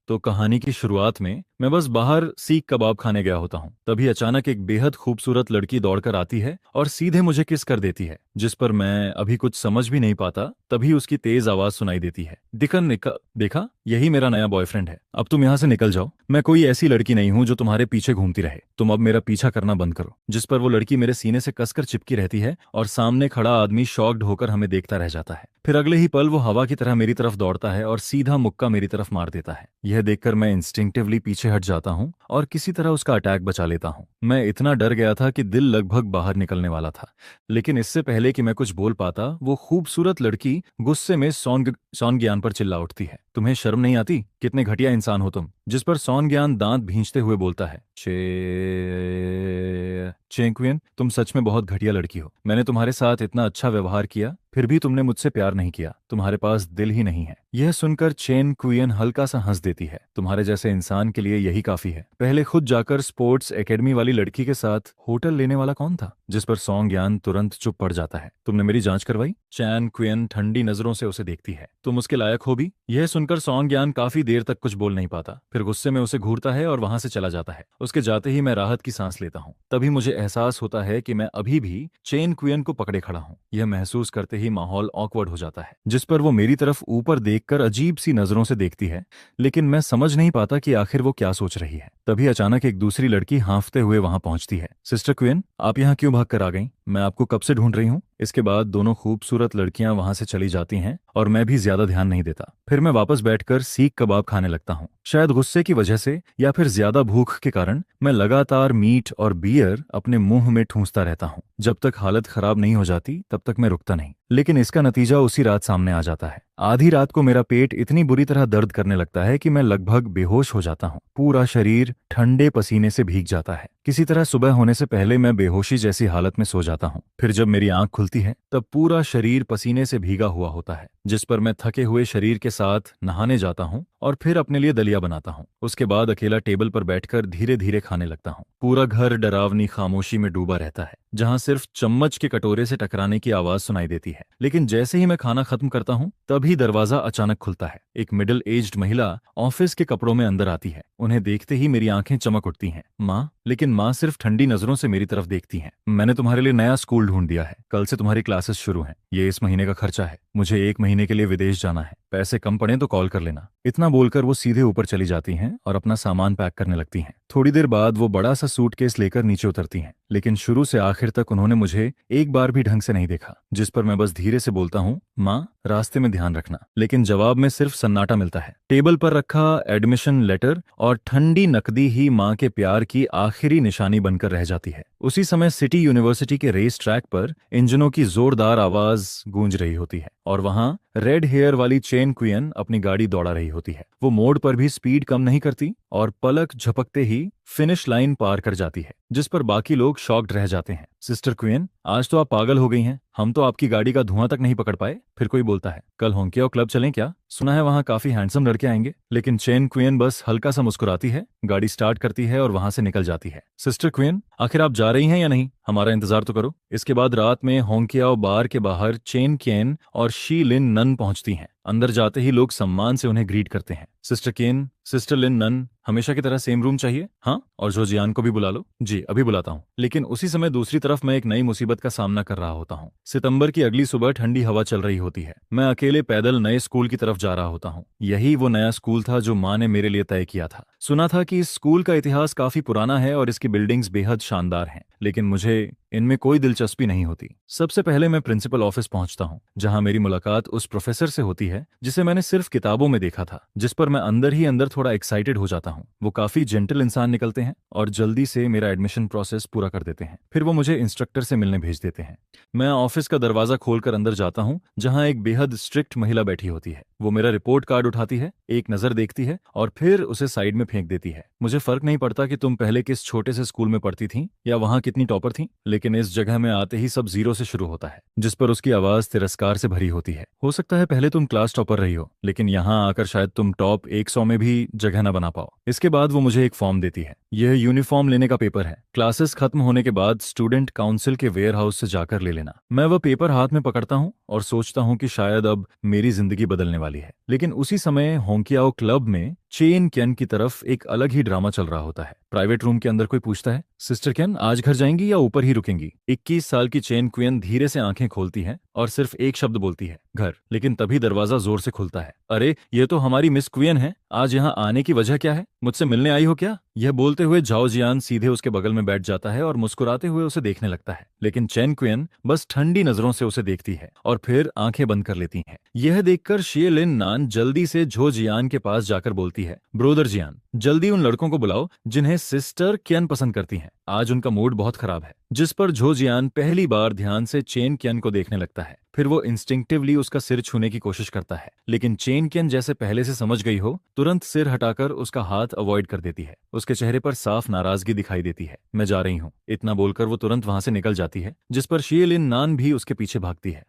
तो कहानी की शुरुआत में मैं बस बाहर सीख कबाब खाने गया होता हूँ। तभी अचानक एक बेहद खूबसूरत लड़की दौड़कर आती है और सीधे मुझे किस कर देती है, जिस पर मैं अभी कुछ समझ भी नहीं पाता। तभी उसकी तेज आवाज सुनाई देती है, दिखन निकल, देखा, यही मेरा नया बॉयफ्रेंड है। अब तुम यहाँ से निकल जाओ, मैं कोई ऐसी लड़की नहीं हूँ जो तुम्हारे पीछे घूमती रहे। तुम अब मेरा पीछा करना बंद करो। जिस पर वो लड़की मेरे सीने से कसकर चिपकी रहती है और सामने खड़ा आदमी शॉक्ड होकर हमें देखता रह जाता है। फिर अगले ही पल वो हवा की तरह मेरी तरफ दौड़ता है और सीधा मुक्का मेरी तरफ मार देता है। यह देखकर मैं इंस्टिंक्टिवली पीछे हट जाता हूँ और किसी तरह उसका अटैक बचा लेता हूँ। मैं इतना डर गया था कि दिल लगभग बाहर निकलने वाला था। लेकिन इससे पहले कि मैं कुछ बोल पाता, वो खूबसूरत लड़की गुस्से में सौन ज्ञान पर चिल्ला उठती है, तुम्हें शर्म नहीं आती? कितने घटिया इंसान हो तुम। जिस पर सौन ज्ञान दांत भींचते हुए बोलता है, चेंकुयन, तुम सच में बहुत घटिया लड़की हो। मैंने तुम्हारे साथ इतना अच्छा व्यवहार किया, फिर भी तुमने मुझसे प्यार नहीं किया। तुम्हारे पास दिल ही नहीं है। यह सुनकर चेन कुयन हल्का सा हंस देती है, तुम्हारे जैसे इंसान के लिए यही काफी है। पहले खुद जाकर स्पोर्ट्स एकेडमी वाली लड़की के साथ होटल लेने वाला कौन था? जिस पर सौंग ज्ञान तुरंत चुप पड़ जाता है, तुमने मेरी जांच करवाई? चैन कुयन ठंडी नजरों से उसे देखती है, तुम उसके लायक हो भी? यह सुनकर सौंग ज्ञान काफी देर तक कुछ बोल नहीं पाता, फिर गुस्से में उसे घूरता है और वहां से चला जाता है। उसके जाते ही मैं राहत की सांस लेता हूँ। तभी मुझे एहसास होता है कि मैं अभी भी चेन कुयन को पकड़े खड़ा हूँ। यह महसूस करते ही माहौल ऑकवर्ड हो जाता है, जिस पर वो मेरी तरफ ऊपर देखकर अजीब सी नजरों से देखती है, लेकिन मैं समझ नहीं पाता कि आखिर वो क्या सोच रही है। तभी अचानक एक दूसरी लड़की हाँफते हुए वहां पहुंचती है। सिस्टर क्वीन, आप यहाँ क्यों भाग कर आ गई? मैं आपको कब से ढूंढ रही हूँ। इसके बाद दोनों खूबसूरत लड़कियां वहां से चली जाती हैं और मैं भी ज्यादा ध्यान नहीं देता। फिर मैं वापस बैठकर सीख कबाब खाने लगता हूँ। शायद गुस्से की वजह से या फिर ज्यादा भूख के कारण मैं लगातार मीट और बियर अपने मुंह में ठूंसता रहता हूँ। जब तक हालत खराब नहीं हो जाती तब तक मैं रुकता नहीं। लेकिन इसका नतीजा उसी रात सामने आ जाता है। आधी रात को मेरा पेट इतनी बुरी तरह दर्द करने लगता है कि मैं लगभग बेहोश हो जाता हूँ। पूरा शरीर ठंडे पसीने से भीग जाता है। किसी तरह सुबह होने से पहले मैं बेहोशी जैसी हालत में सो जाता हूँ। फिर जब मेरी आंख खुलती है तब पूरा शरीर पसीने से भीगा हुआ होता है, जिस पर मैं थके हुए शरीर के साथ नहाने जाता हूँ और फिर अपने लिए दलिया बनाता हूँ। उसके बाद अकेला टेबल पर बैठकर धीरे धीरे खाने लगता हूँ। पूरा घर डरावनी खामोशी में डूबा रहता है, जहाँ सिर्फ चम्मच के कटोरे से टकराने की आवाज सुनाई देती है। लेकिन जैसे ही मैं खाना खत्म करता हूँ तभी दरवाजा अचानक खुलता है। एक मिडिल एज्ड महिला ऑफिस के कपड़ों में अंदर आती है। उन्हें देखते ही मेरी आंखें चमक उठती हैं। माँ? लेकिन माँ सिर्फ ठंडी नजरों से मेरी तरफ देखती हैं। मैंने तुम्हारे लिए नया स्कूल ढूंढ दिया है, कल से तुम्हारी क्लासेस शुरू हैं। ये इस महीने का खर्चा है, मुझे 1 महीने के लिए विदेश जाना है, पैसे कम पड़े तो कॉल कर लेना। इतना बोलकर वो सीधे ऊपर चली जाती हैं और अपना सामान पैक करने लगती हैं। थोड़ी देर बाद वो बड़ा सा सूटकेस लेकर नीचे उतरती हैं, लेकिन शुरू से आखिर तक उन्होंने मुझे एक बार भी ढंग से नहीं देखा। जिस पर मैं बस धीरे से बोलता हूँ, माँ, रास्ते में ध्यान रखना। लेकिन जवाब में सिर्फ सन्नाटा मिलता है। टेबल पर रखा एडमिशन लेटर और ठंडी नकदी ही माँ के प्यार की आखिरी निशानी बनकर रह जाती है। उसी समय सिटी यूनिवर्सिटी के रेस ट्रैक पर इंजनों की जोरदार आवाज गूंज रही होती है और वहां रेड हेयर वाली चेन क्वीन अपनी गाड़ी दौड़ा रही होती है। वो मोड़ पर भी स्पीड कम नहीं करती और पलक झपकते ही फिनिश लाइन पार कर जाती है, जिस पर बाकी लोग शॉक्ड रह जाते हैं। सिस्टर क्वीन, आज तो आप पागल हो गई हैं, हम तो आपकी गाड़ी का धुआं तक नहीं पकड़ पाए। फिर कोई बोलता है, कल होंकिया क्लब चलें क्या? सुना है वहां काफी हैंडसम लड़के आएंगे। लेकिन चेन क्वीन बस हल्का सा मुस्कुराती है, गाड़ी स्टार्ट करती है और वहां से निकल जाती है। सिस्टर क्वीन, आखिर आप जा रही हैं या नहीं? हमारा इंतजार तो करो। इसके बाद रात में होंकियाओ बार के बाहर चेन केन और शी लिन नन पहुंचती हैं। अंदर जाते ही लोग सम्मान से उन्हें ग्रीट करते हैं। सिस्टर केन, सिस्टर लिन नन, हमेशा की तरह सेम रूम चाहिए? हाँ, और जोजियान को भी बुला लो। जी, अभी बुलाता हूँ। लेकिन उसी समय दूसरी तरफ मैं एक नई मुसीबत का सामना कर रहा होता हूँ। सितंबर की अगली सुबह ठंडी हवा चल रही होती है। मैं अकेले पैदल नए स्कूल की तरफ जा रहा होता हूँ। यही वो नया स्कूल था जो माँ ने मेरे लिए तय किया था। सुना था कि इस स्कूल का इतिहास काफी पुराना है और इसकी बिल्डिंग्स बेहद शानदार हैं, लेकिन मुझे इनमें कोई दिलचस्पी नहीं होती। सबसे पहले मैं प्रिंसिपल ऑफिस पहुंचता हूं, जहां मेरी मुलाकात उस प्रोफेसर से होती है जिसे मैंने सिर्फ किताबों में देखा था, जिस पर मैं अंदर ही अंदर थोड़ा एक्साइटेड हो जाता हूं। वो काफी जेंटल इंसान निकलते हैं और जल्दी से मेरा एडमिशन प्रोसेस पूरा कर देते हैं। फिर वो मुझे इंस्ट्रक्टर से मिलने भेज देते हैं। मैं ऑफिस का दरवाजा खोलकर अंदर जाता हूं, जहां एक बेहद स्ट्रिक्ट महिला बैठी होती है। वो मेरा रिपोर्ट कार्ड उठाती है, एक नजर देखती है और फिर उसे साइड में फेंक देती है। मुझे फर्क नहीं पड़ता कि तुम पहले किस छोटे से स्कूल में पढ़ती थी या वहां कितनी टॉपर थी, लेकिन इस जगह में आते ही सब जीरो से शुरू होता है। जिस पर उसकी आवाज तिरस्कार से भरी होती है। हो सकता है पहले तुम क्लास टॉपर रही हो, लेकिन यहाँ आकर शायद तुम टॉप 100 में भी जगह न बना पाओ। इसके बाद वो मुझे एक फॉर्म देती है। यह यूनिफॉर्म लेने का पेपर है। क्लासेस खत्म होने के बाद स्टूडेंट काउंसिल के वेयर हाउस से जाकर ले लेना। मैं वह पेपर हाथ में पकड़ता हूँ और सोचता हूँ कि शायद अब मेरी जिंदगी बदलने वाली है। लेकिन उसी समय होंकियाओ क्लब में चेन केन की तरफ एक अलग ही ड्रामा चल रहा होता है। प्राइवेट रूम के अंदर कोई पूछता है, सिस्टर केन आज घर जाएंगी या ऊपर ही रुकेंगी? 21 साल की चेन कुयन धीरे से आंखें खोलती है और सिर्फ एक शब्द बोलती है, घर। लेकिन तभी दरवाजा जोर से खुलता है। अरे ये तो हमारी मिस कुयन है, आज यहाँ आने की वजह क्या है? मुझसे मिलने आई हो क्या? यह बोलते हुए झाओ जियान सीधे उसके बगल में बैठ जाता है और मुस्कुराते हुए उसे देखने लगता है। लेकिन चेन कुयन बस ठंडी नजरों से उसे देखती है और फिर आंखें बंद कर लेती हैं। यह देखकर शिये लिन नान जल्दी से झो जियान के पास जाकर बोलती है, ब्रोदर जियान, जल्दी उन लड़कों को बुलाओ जिन्हें सिस्टर कियन पसंद करती हैं। आज उनका मूड बहुत खराब है। जिस पर झो जियान पहली बार ध्यान से चेन कियन को देखने लगता है। फिर वो इंस्टिंक्टिवली उसका सिर छूने की कोशिश करता है, लेकिन चेन कियन जैसे पहले से समझ गई हो, तुरंत सिर हटाकर उसका हाथ अवॉइड कर देती है। उसके चेहरे पर साफ नाराजगी दिखाई देती है। मैं जा रही हूँ, इतना बोलकर वो तुरंत वहां से निकल जाती है, जिस पर शिये लिन नान भी उसके पीछे भागती है।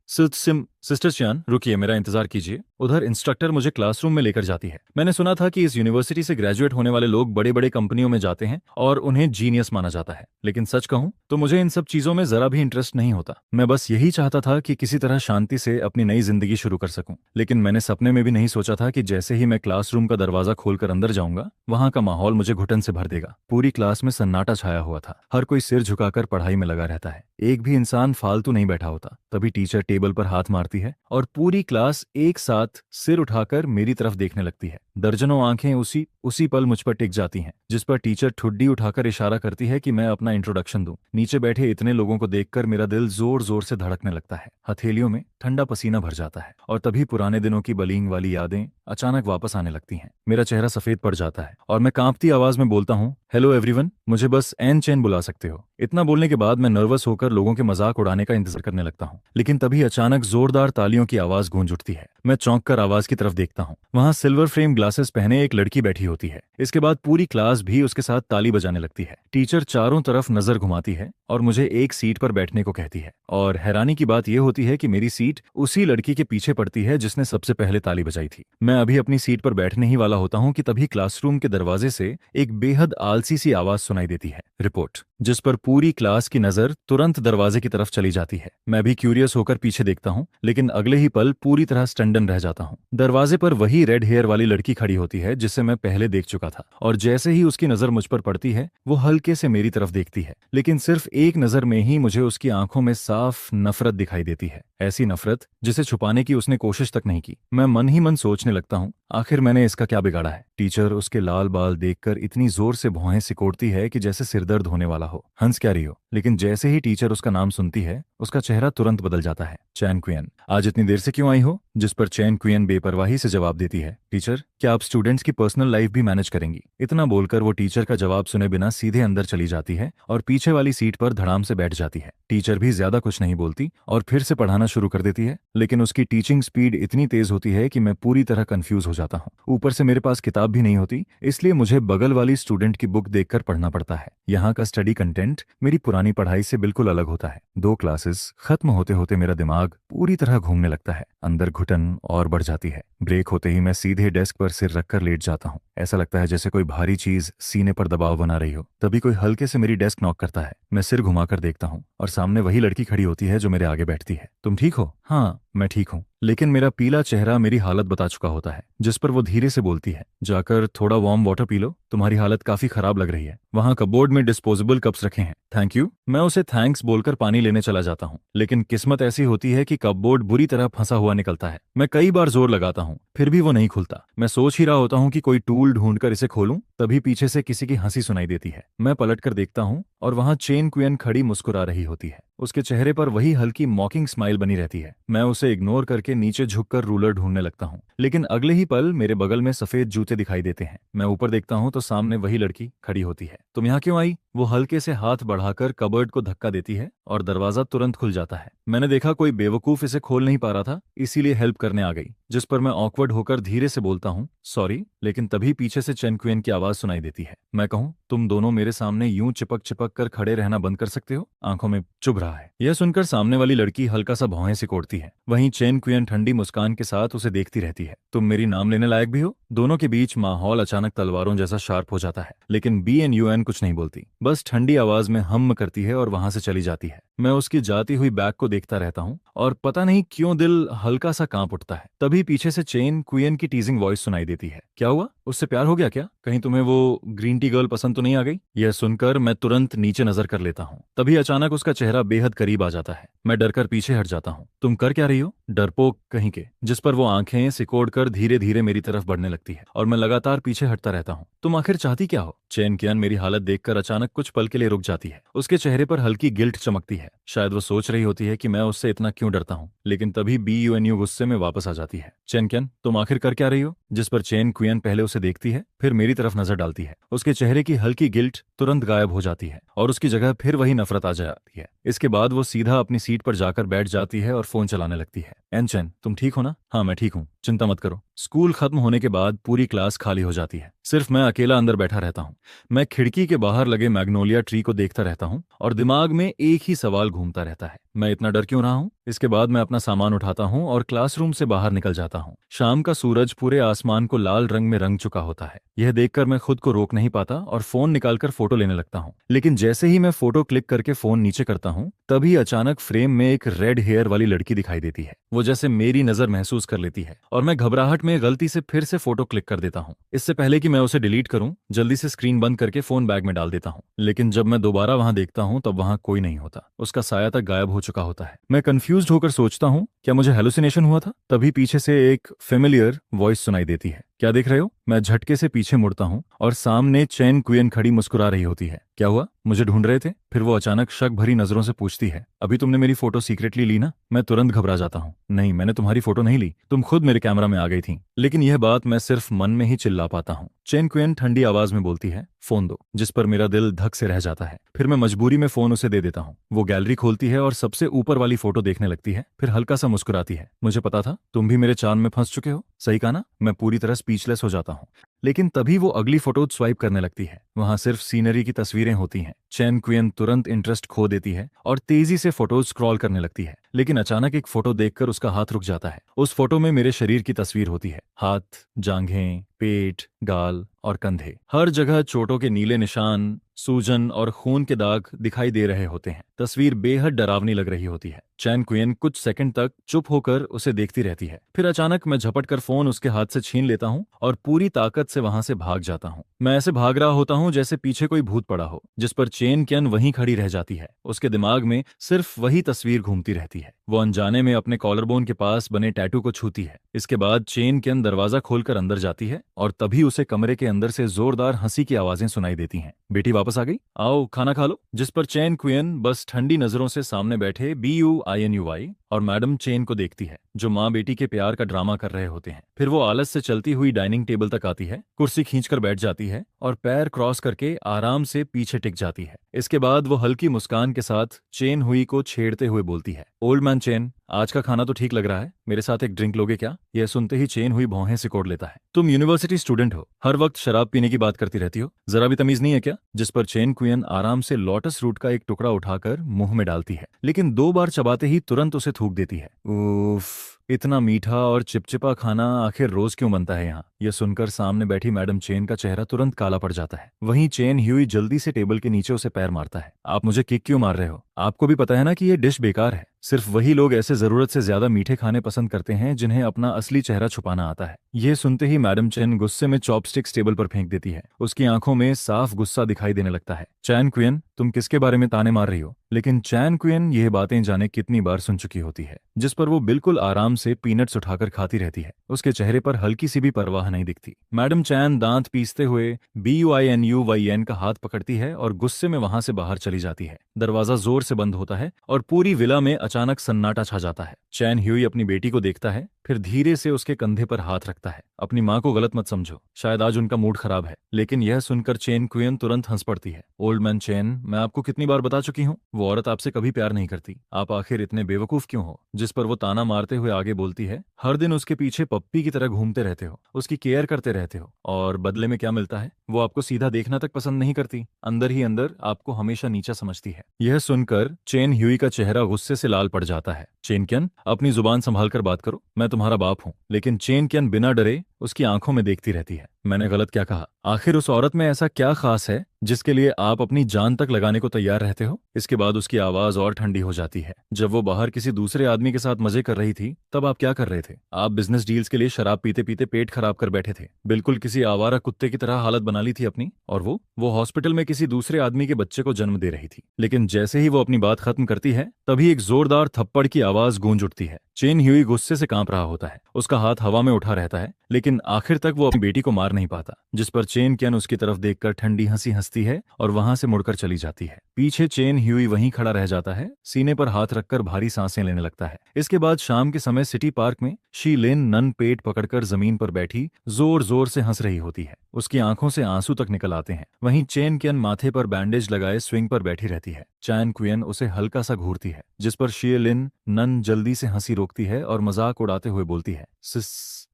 सिस्टर चियान रुकिए, मेरा इंतजार कीजिए। उधर इंस्ट्रक्टर मुझे क्लासरूम में लेकर जाती है। मैंने सुना था कि इस यूनिवर्सिटी से ग्रेजुएट होने वाले लोग बड़े बड़े कंपनियों में जाते हैं और उन्हें जीनियस माना जाता है, लेकिन सच कहूं तो मुझे इन सब चीजों में जरा भी इंटरेस्ट नहीं होता। मैं बस यही चाहता था कि किसी तरह शांति से अपनी नई जिंदगी शुरू कर सकूं। लेकिन मैंने सपने में भी नहीं सोचा था कि जैसे ही मैं क्लासरूम का दरवाजा खोलकर अंदर जाऊंगा, वहां का माहौल मुझे घुटन से भर देगा। पूरी क्लास में सन्नाटा छाया हुआ था। हर कोई सिर झुकाकर पढ़ाई में लगा रहता है। एक भी इंसान फालतू नहीं बैठा होता। तभी टीचर टेबल पर हाथ मारती है और पूरी क्लास एक साथ सिर उठाकर मेरी तरफ देखने लगती है। दर्जनों आंखें उसी पल मुझ पर टिक जाती हैं, जिस पर टीचर ठुड्डी उठाकर इशारा करती है कि मैं अपना इंट्रोडक्शन दूं। नीचे बैठे इतने लोगों को देखकर मेरा दिल जोर जोर से धड़कने लगता है। हथेलियों में ठंडा पसीना भर जाता है और तभी पुराने दिनों की बलिंग वाली यादें अचानक वापस आने लगती हैं। मेरा चेहरा सफेद पड़ जाता है और मैं कांपती आवाज में बोलता हूँ, हेलो एवरीवन, मुझे बस एन चेन बुला सकते हो। इतना बोलने के बाद मैं नर्वस होकर लोगों के मजाक उड़ाने का इंतजार करने लगता हूँ। लेकिन तभी अचानक जोरदार तालियों की आवाज गूंज उठती है। मैं चौंक कर आवाज की तरफ देखता हूँ। वहां सिल्वर फ्रेम ग्लासेस पहने एक लड़की बैठी होती है। इसके बाद पूरी क्लास भी उसके साथ ताली बजाने लगती है। टीचर चारों तरफ नजर घुमाती है और मुझे एक सीट पर बैठने को कहती है। और हैरानी की बात यह होती है कि मेरी सीट उसी लड़की के पीछे पड़ती है जिसने सबसे पहले ताली बजाई थी। मैं अभी अपनी सीट पर बैठने ही वाला होता हूँ कि तभी क्लासरूम के दरवाजे से एक बेहद आलसी सी आवाज सुनाई देती है, रिपोर्ट। जिस पर पूरी क्लास की नजर तुरंत दरवाजे की तरफ चली जाती है। मैं भी क्यूरियस होकर पीछे देखता हूँ, लेकिन अगले ही पल पूरी तरह स्टंडन रह जाता हूँ। दरवाजे पर वही रेड हेयर वाली लड़की खड़ी होती है जिसे मैं पहले देख चुका था, और जैसे ही उसकी नजर मुझ पर पड़ती है, वो हल्के से मेरी तरफ देखती है। लेकिन सिर्फ एक नजर में ही मुझे उसकी आंखों में साफ नफरत दिखाई देती है। ऐसी नफरत जिसे छुपाने की उसने कोशिश तक नहीं की। मैं मन ही मन सोचने लगता हूँ, आखिर मैंने इसका क्या बिगाड़ा है? टीचर उसके लाल बाल देखकर इतनी जोर से भौहें सिकोड़ती है कि जैसे सिरदर्द होने वाला हो। हंस क्या रही हो? लेकिन जैसे ही टीचर उसका नाम सुनती है, उसका चेहरा तुरंत बदल जाता है। चैन कुयन, आज इतनी देर से क्यों आई हो? जिस पर चैन कुयन बेपरवाही से जवाब देती है, टीचर, क्या आप स्टूडेंट्स की पर्सनल लाइफ भी मैनेज करेंगी? इतना बोलकर वो टीचर का जवाब सुने बिना सीधे अंदर चली जाती है और पीछे वाली सीट पर धड़ाम से बैठ जाती है। टीचर भी ज्यादा कुछ नहीं बोलती और फिर से पढ़ाना शुरू कर देती है। लेकिन उसकी टीचिंग स्पीड इतनी तेज होती है कि मैं पूरी तरह कंफ्यूज हो जाता हूँ। ऊपर से मेरे पास किताब भी नहीं होती, इसलिए मुझे बगल वाली स्टूडेंट की बुक देखकर पढ़ना पड़ता है। यहाँ का स्टडी कंटेंट मेरी पुरानी पढ़ाई से बिल्कुल अलग होता है। 2 क्लासेस खत्म होते होते मेरा दिमाग पूरी तरह घूमने लगता है। अंदर घुटन और बढ़ जाती है। ब्रेक होते ही मैं सीधे डेस्क पर सिर रखकर लेट जाता हूँ। ऐसा लगता है जैसे कोई भारी चीज सीने पर दबाव बना रही हो। तभी कोई हल्के से मेरी डेस्क नॉक करता है। मैं सिर घुमाकर देखता हूँ और सामने वही लड़की खड़ी होती है जो मेरे आगे बैठती है। तुम ठीक हो? हाँ, मैं ठीक हूँ। लेकिन मेरा पीला चेहरा मेरी हालत बता चुका होता है। जिस पर वो धीरे से बोलती है, जाकर थोड़ा वार्म वाटर पी लो, तुम्हारी हालत काफी खराब लग रही है। वहाँ कपबोर्ड में डिस्पोजेबल कप्स रखे हैं। Thank you. मैं उसे थैंक्स बोलकर पानी लेने चला जाता हूँ, लेकिन किस्मत ऐसी होती है कि कपबोर्ड बुरी तरह फंसा हुआ निकलता है। मैं कई बार जोर लगाता हूँ, फिर भी वो नहीं खुलता। मैं सोच ही रहा होता हूँ कि कोई टूल ढूंढकर इसे खोलूं, तभी पीछे से किसी की हंसी सुनाई देती है। मैं पलटकर देखता हूँ और वहाँ चेन कुयन खड़ी मुस्कुरा रही होती है। उसके चेहरे पर वही हल्की मॉकिंग स्माइल बनी रहती है। मैं उसे इग्नोर करके नीचे झुककर रूलर ढूंढने लगता हूँ, लेकिन अगले ही पल मेरे बगल में सफेद जूते दिखाई देते हैं। मैं ऊपर देखता हूँ तो सामने वही लड़की खड़ी होती है। तुम यहाँ क्यों आई? वो हल्के से हाथ बढ़ाकर कबर्ड को धक्का देती है और दरवाजा तुरंत खुल जाता है। मैंने देखा कोई बेवकूफ इसे खोल नहीं पा रहा था, इसीलिए हेल्प करने आ गई। जिस पर मैं ऑकवर्ड होकर धीरे से बोलता हूँ, सॉरी, लेकिन तभी पीछे से चेन कुयन की आवाज आवाज सुनाई देती है। मैं कहूँ, तुम दोनों मेरे सामने यूं चिपक चिपक कर खड़े रहना बंद कर सकते हो? आंखों में चुभ रहा है। यह सुनकर सामने वाली लड़की हल्का सा भौहें सिकोड़ती है। वहीं चेन कुयन ठंडी मुस्कान के साथ उसे देखती रहती है। तुम मेरी नाम लेने लायक भी हो? दोनों के बीच माहौल अचानक तलवारों जैसा शार्प हो जाता है, लेकिन BNUN कुछ नहीं बोलती, बस ठंडी आवाज में हम्म करती है और वहां से चली जाती है। मैं उसकी जाती हुई बैग को देखता रहता हूँ और पता नहीं क्यों दिल हल्का सा कांप उठता है। तभी पीछे से चेन कुयन की टीजिंग वॉइस सुनाई देती है। क्या हुआ? उससे प्यार हो गया क्या? कहीं तुम्हें वो ग्रीन टी गर्ल पसंद तो नहीं आ गई? यह सुनकर मैं तुरंत नीचे नजर कर लेता हूँ। तभी अचानक उसका चेहरा बेहद करीब आ जाता है। मैं डरकर पीछे हट जाता हूँ। तुम कर क्या रही हो? डरपोक कहीं के। जिस पर वो आंखें सिकोड़ कर धीरे धीरे मेरी तरफ बढ़ने लगती है और मैं लगातार पीछे हटता रहता हूँ। तुम आखिर चाहती क्या हो? चेन कियान मेरी हालत देखकर अचानक कुछ पल के लिए रुक जाती है। उसके चेहरे पर हल्की गिल्ट चमकती है। शायद वो सोच रही होती है कि मैं उससे इतना क्यों डरता हूँ। लेकिन तभी BUNU गुस्से में वापस आ जाती है। चेन कियान, तुम आखिर कर क्या रही हो? जिस पर चेन कुयन पहले उसे देखती है, फिर मेरी तरफ नजर डालती है। उसके चेहरे की हल्की गिल्ट तुरंत गायब हो जाती है और उसकी जगह फिर वही नफरत आ जाती है। इसके बाद वो सीधा अपनी सीट पर जाकर बैठ जाती है और फोन चलाने लगती है। चेन, तुम ठीक हो ना? हाँ, मैं ठीक हूँ, चिंता मत करो। स्कूल खत्म होने के बाद पूरी क्लास खाली हो जाती है। सिर्फ मैं अकेला अंदर बैठा रहता हूँ। मैं खिड़की के बाहर लगे मैग्नोलिया ट्री को देखता रहता हूँ और दिमाग में एक ही सवाल घूमता रहता है, मैं इतना डर क्यों रहा हूँ? इसके बाद मैं अपना सामान उठाता हूँ और क्लासरूम से बाहर निकल जाता हूँ। शाम का सूरज पूरे आसमान को लाल रंग में रंग चुका होता है। यह देखकर मैं खुद को रोक नहीं पाता और फोन निकालकर फोटो लेने लगता हूँ। लेकिन जैसे ही मैं फोटो क्लिक करके फोन नीचे करता हूँ, तभी अचानक फ्रेम में एक रेड हेयर वाली लड़की दिखाई देती है। वो जैसे मेरी नजर महसूस कर लेती है और मैं घबराहट में गलती से फिर से फोटो क्लिक कर देता हूँ। इससे पहले कि मैं उसे डिलीट करूं, जल्दी से स्क्रीन बंद करके फोन बैग में डाल देता हूँ। लेकिन जब मैं दोबारा वहां देखता हूँ तब वहां कोई नहीं होता। उसका साया तक गायब हो चुका होता है। मैं कंफ्यूज्ड होकर सोचता हूँ, क्या मुझे हेलुसिनेशन हुआ था? तभी पीछे से एक फेमिलियर वॉइस सुनाई देती है। क्या देख रहे हो? मैं झटके से पीछे मुड़ता हूँ और सामने चेन कुयन खड़ी मुस्कुरा रही होती है। क्या हुआ? मुझे ढूंढ रहे थे? फिर वो अचानक शक भरी नजरों से पूछती है, अभी तुमने मेरी फोटो सीक्रेटली ली ना? मैं तुरंत घबरा जाता हूँ। नहीं, मैंने तुम्हारी फोटो नहीं ली, तुम खुद मेरे कैमरा में आ गई थी। लेकिन यह बात मैं सिर्फ मन में ही चिल्ला पाता हूँ। चेन कुयन ठंडी आवाज में बोलती है, फोन दो। जिस पर मेरा दिल धक से रह जाता है। फिर मैं मजबूरी में फोन उसे दे देता हूँ। वो गैलरी खोलती है और सबसे ऊपर वाली फोटो देखने लगती है, फिर हल्का सा मुस्कुराती है। मुझे पता था तुम भी मेरे चांद में फंस चुके हो। सही कहा ना? मैं पूरी तरह स्पीचलेस हो जाता हूँ। लेकिन तभी वो अगली फोटो स्वाइप करने लगती है। वहां सिर्फ सीनरी की तस्वीरें होती हैं। चेन कुयन तुरंत इंटरेस्ट खो देती है और तेजी से फोटोज स्क्रॉल करने लगती है। लेकिन अचानक एक फोटो देखकर उसका हाथ रुक जाता है। उस फोटो में मेरे शरीर की तस्वीर होती है। हाथ, जांघें, पेट, गाल और कंधे, हर जगह चोटों के नीले निशान, सूजन और खून के दाग दिखाई दे रहे होते हैं। तस्वीर बेहद डरावनी लग रही होती है। चैन कुयन कुछ सेकंड तक चुप होकर उसे देखती रहती है। फिर अचानक मैं झपट कर फोन उसके हाथ से छीन लेता हूँ और पूरी ताकत से वहां से भाग जाता हूँ। मैं ऐसे भाग रहा होता हूँ जैसे पीछे कोई भूत पड़ा हो, जिस पर चेन कियन वहीं खड़ी रह जाती है। उसके दिमाग में सिर्फ वही तस्वीर घूमती रहती है। वो अनजाने में अपने कॉलरबोन के पास बने टैटू को छूती है। इसके बाद चेन कियन दरवाजा खोलकर अंदर जाती है और तभी उसे कमरे के अंदर से जोरदार हंसी की आवाजें सुनाई देती हैं। बेटी वापस आ गई, आओ खाना खा लो। जिस पर चेन कुयन बस ठंडी नजरों से सामने बैठे BUINUY और मैडम चेन को देखती है, जो माँ बेटी के प्यार का ड्रामा कर रहे होते हैं। फिर वो आलस से चलती हुई डाइनिंग टेबल तक आती है, कुर्सी खींचकर बैठ जाती है और पैर क्रॉस करके आराम से पीछे टिक जाती है। इसके बाद वो हल्की मुस्कान के साथ चेन हुई को छेड़ते हुए बोलती है, ओल्ड मैन चेन, आज का खाना तो ठीक लग रहा है, मेरे साथ एक ड्रिंक लोगे क्या? यह सुनते ही चेन हुई भौहें सिकोड़ लेता है। तुम यूनिवर्सिटी स्टूडेंट हो, हर वक्त शराब पीने की बात करती रहती हो, जरा भी तमीज नहीं है क्या? जिस पर चेन कुयन आराम से लोटस रूट का एक टुकड़ा उठाकर मुंह में डालती है, लेकिन 2 बार चबाते ही तुरंत उसे थूक देती है। उफ, इतना मीठा और चिपचिपा खाना आखिर रोज क्यों बनता है यहाँ? यह सुनकर सामने बैठी मैडम चेन का चेहरा तुरंत काला पड़ जाता है। वहीं चेन ह्यूई जल्दी से टेबल के नीचे उसे पैर मारता है। आप मुझे किक क्यों मार रहे हो? आपको भी पता है ना कि ये डिश बेकार है। सिर्फ वही लोग ऐसे जरूरत से ज्यादा मीठे खाने पसंद करते हैं जिन्हें अपना असली चेहरा छुपाना आता है। यह सुनते ही मैडम चेन गुस्से में चॉपस्टिक्स टेबल पर फेंक देती है। उसकी आंखों में साफ गुस्सा दिखाई देने लगता है। चैन कुयन, तुम किसके बारे में ताने मार रही हो? लेकिन चैन कुयन यह बातें जाने कितनी बार सुन चुकी होती है, जिस पर वो बिल्कुल आराम से पीनट्स उठाकर खाती रहती है। उसके चेहरे पर हल्की सी भी परवाह नहीं दिखती। मैडम चैन दांत पीसते हुए BUINUYN का हाथ पकड़ती है और गुस्से में वहां से बाहर चली जाती है। दरवाजा जोर से बंद होता है और पूरी विला में अचानक सन्नाटा छा जाता है। चैन ह्यूई अपनी बेटी को देखता है, फिर धीरे से उसके कंधे पर हाथ रखता है। अपनी माँ को गलत मत समझो, शायद आज उनका मूड खराब है। लेकिन यह सुनकर चेन कुयन तुरंत हंस पड़ती है। ओल्ड मैन चेन, मैं आपको कितनी बार बता चुकी हूँ, वो औरत आपसे कभी प्यार नहीं करती। आप आखिर इतने बेवकूफ क्यों हो? जिस पर वो ताना मारते हुए आगे बोलती है, हर दिन उसके पीछे पप्पी की तरह घूमते रहते हो, उसकी केयर करते रहते हो, और बदले में क्या मिलता है? वो आपको सीधा देखना तक पसंद नहीं करती, अंदर ही अंदर आपको हमेशा नीचा समझती है। यह सुनकर चेन ह्यूई का चेहरा गुस्से से लाल पड़ जाता है। चेन क्यन, अपनी जुबान संभाल कर बात करो, मैं तुम्हारा बाप हूँ। लेकिन चेन क्यन बिना डरे उसकी आंखों में देखती रहती है। मैंने गलत क्या कहा? आखिर उस औरत में ऐसा क्या खास है जिसके लिए आप अपनी जान तक लगाने को तैयार रहते हो? इसके बाद उसकी आवाज और ठंडी हो जाती है। जब वो बाहर किसी दूसरे आदमी के साथ मजे कर रही थी तब आप क्या कर रहे थे? आप बिजनेस डील्स के लिए शराब पीते पीते पेट खराब कर बैठे थे, बिल्कुल किसी आवारा कुत्ते की तरह हालत बना ली थी अपनी। और वो हॉस्पिटल में किसी दूसरे आदमी के बच्चे को जन्म दे रही थी। लेकिन जैसे ही वो अपनी बात खत्म करती है तभी एक जोरदार थप्पड़ की आवाज गूंज उठती है। चेन ह्यूई गुस्से से कांप रहा होता है, उसका हाथ हवा में उठा रहता है, लेकिन आखिर तक वो अपनी बेटी को मार नहीं पाता। जिस पर चेन क्यन उसकी तरफ देखकर ठंडी हंसी हंसती है और वहां से मुड़कर चली जाती है। पीछे चेन ह्यूई वहीं खड़ा रह जाता है, सीने पर हाथ रखकर भारी सांसें लेने लगता है। इसके बाद शाम के समय सिटी पार्क में शी लिन नन पेट पकड़कर जमीन पर बैठी जोर जोर से हंस रही होती है। उसकी आंखों से आंसू तक निकल आते हैं। वहीं चेन क्यन माथे पर बैंडेज लगाए स्विंग पर बैठी रहती है। चैन क्वियन उसे हल्का सा घूरती है, जिस पर शी लिन नन जल्दी से हंसी रोकती है और मजाक उड़ाते हुए बोलती है,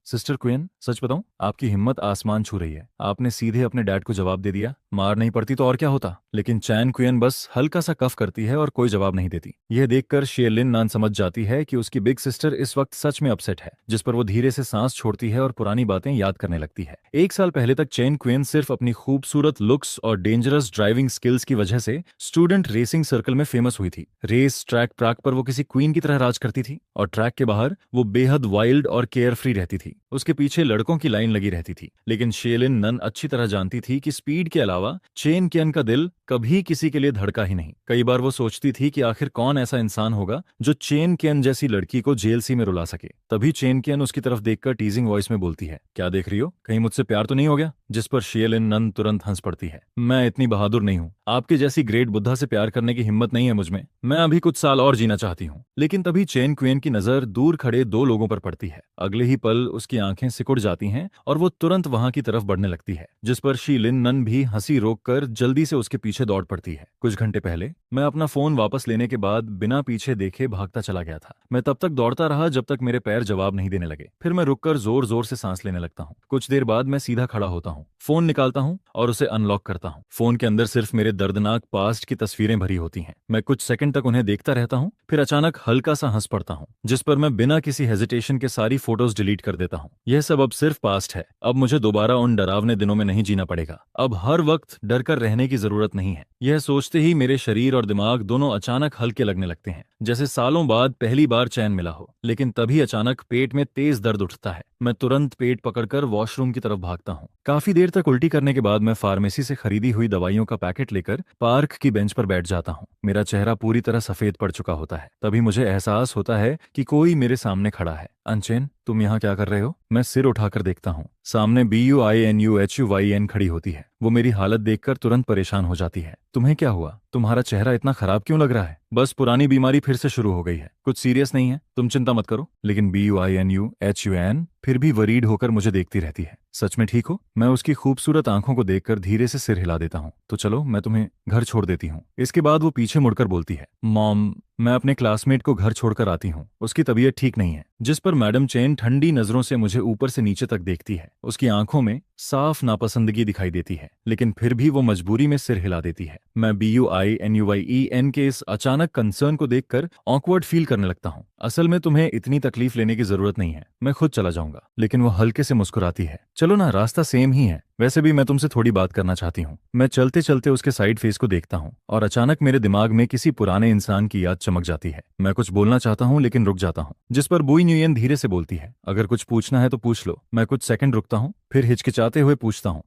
सिस्टर क्वियन, सच बताऊं, आपकी हिम्मत आसमान छू रही है। आपने सीधे अपने डैड को जवाब दे दिया। मार नहीं पड़ती तो और क्या होता? लेकिन चैन क्वियन बस हल्का सा कफ करती है और कोई जवाब नहीं देती। यह देखकर शेलिन नान समझ जाती है कि उसकी बिग सिस्टर इस वक्त सच में अपसेट है, जिस पर वो धीरे से सांस छोड़ती है और पुरानी बातें याद करने लगती है। 1 साल पहले तक चैन क्वियन सिर्फ अपनी खूबसूरत लुक्स और डेंजरस ड्राइविंग स्किल्स की वजह से स्टूडेंट रेसिंग सर्कल में फेमस हुई थी। रेस ट्रैक प्राक पर वो किसी क्वीन की तरह राज करती थी और ट्रैक के बाहर वो बेहद वाइल्ड और केयर फ्री रहती थी। उसके पीछे लड़कों की लाइन लगी रहती थी। लेकिन शेलिन नन अच्छी तरह जानती थी कि स्पीड के अलावा चेन क्वियन का दिल कभी किसी के लिए धड़का ही नहीं। कई बार वो सोचती थी कि आखिर कौन ऐसा इंसान होगा जो चेन क्वियन जैसी लड़की को जेल सी में रुला सके। तभी चेन क्वियन उसकी तरफ देखकर टीजिंग वॉइस में बोलती है, क्या देख रही हो, कहीं मुझसे प्यार तो नहीं हो गया? जिस पर शेलिन नन तुरंत हंस पड़ती है, मैं इतनी बहादुर नहीं हूँ, आपके जैसी ग्रेट बुद्धा से प्यार करने की हिम्मत नहीं है मुझमें। मैं अभी कुछ साल और जीना चाहती हूँ। लेकिन तभी चेन क्वियन की नजर दूर खड़े 2 लोगों पर पड़ती है। अगले ही पल उसकी आंखें सिकुड़ जाती हैं और वो तुरंत वहां की तरफ बढ़ने लगती है, जिस पर शीलिन नन भी हंसी रोककर जल्दी से उसके पीछे दौड़ पड़ती है। कुछ घंटे पहले मैं अपना फोन वापस लेने के बाद बिना पीछे देखे भागता चला गया था। मैं तब तक दौड़ता रहा जब तक मेरे पैर जवाब नहीं देने लगे। फिर मैं रुककर जोर जोर से सांस लेने लगता हूँ। कुछ देर बाद मैं सीधा खड़ा होता हूँ, फोन निकालता हूँ और उसे अनलॉक करता हूँ। फोन के अंदर सिर्फ मेरे दर्दनाक पास्ट की तस्वीरें भरी होती हैं। मैं कुछ सेकंड तक उन्हें देखता रहता हूँ, फिर अचानक हल्का सा हंस पड़ता हूँ, जिस पर मैं बिना किसी हेजिटेशन के सारी फोटोज डिलीट कर देता हूँ। यह सब अब सिर्फ पास्ट है। अब मुझे दोबारा उन डरावने दिनों में नहीं जीना पड़ेगा। अब हर वक्त डर कर रहने की जरूरत नहीं है। यह सोचते ही मेरे शरीर और दिमाग दोनों अचानक हल्के लगने लगते हैं, जैसे सालों बाद पहली बार चैन मिला हो। लेकिन तभी अचानक पेट में तेज दर्द उठता है। मैं तुरंत पेट पकड़कर वॉशरूम की तरफ भागता हूँ। काफी देर तक उल्टी करने के बाद मैं फार्मेसी से खरीदी हुई दवाइयों का पैकेट लेकर पार्क की बेंच पर बैठ जाता हूँ। मेरा चेहरा पूरी तरह सफेद पड़ चुका होता है। तभी मुझे एहसास होता है कि कोई मेरे सामने खड़ा है। अनचेन, तुम यहाँ क्या कर रहे हो? मैं सिर उठाकर देखता हूँ। सामने BUINUHUYN खड़ी होती है। वो मेरी हालत देखकर तुरंत परेशान हो जाती है। तुम्हें क्या हुआ? तुम्हारा चेहरा इतना खराब क्यों लग रहा है? बस पुरानी बीमारी फिर से शुरू हो गई है, कुछ सीरियस नहीं है, तुम चिंता मत करो। लेकिन BUINUHUN फिर भी वरीड होकर मुझे देखती रहती है। सच में ठीक हो? मैं उसकी खूबसूरत आंखों को देखकर धीरे से सिर हिला देता हूँ। तो चलो, मैं तुम्हें घर छोड़ देती हूँ। इसके बाद वो पीछे मुड़कर बोलती है, मॉम, मैं अपने क्लासमेट को घर छोड़कर आती हूँ, उसकी तबीयत ठीक नहीं है। जिस पर मैडम चेन ठंडी नजरों से मुझे ऊपर से नीचे तक देखती है। उसकी आंखों में साफ नापसंदगी दिखाई देती है, लेकिन फिर भी वो मजबूरी में सिर हिला देती है। मैं BUINUYEN के इस अचानक कंसर्न को देखकर ऑकवर्ड फील करने लगता हूँ। असल में तुम्हें इतनी तकलीफ लेने की जरूरत नहीं है, मैं खुद चला जाऊंगा। लेकिन वो हल्के से मुस्कुराती है, चलो ना, रास्ता सेम ही है। वैसे भी मैं तुमसे थोड़ी बात करना चाहती हूँ। मैं चलते चलते उसके साइड फेस को देखता हूँ और अचानक मेरे दिमाग में किसी पुराने इंसान की याद चमक जाती है। मैं कुछ बोलना चाहता हूँ लेकिन रुक जाता हूँ। जिस पर बुई न्यूयन धीरे से बोलती है, अगर कुछ पूछना है तो पूछ लो। मैं कुछ सेकंड रुकता हूँ, फिर हिचकिचाते हुए पूछता हूँ,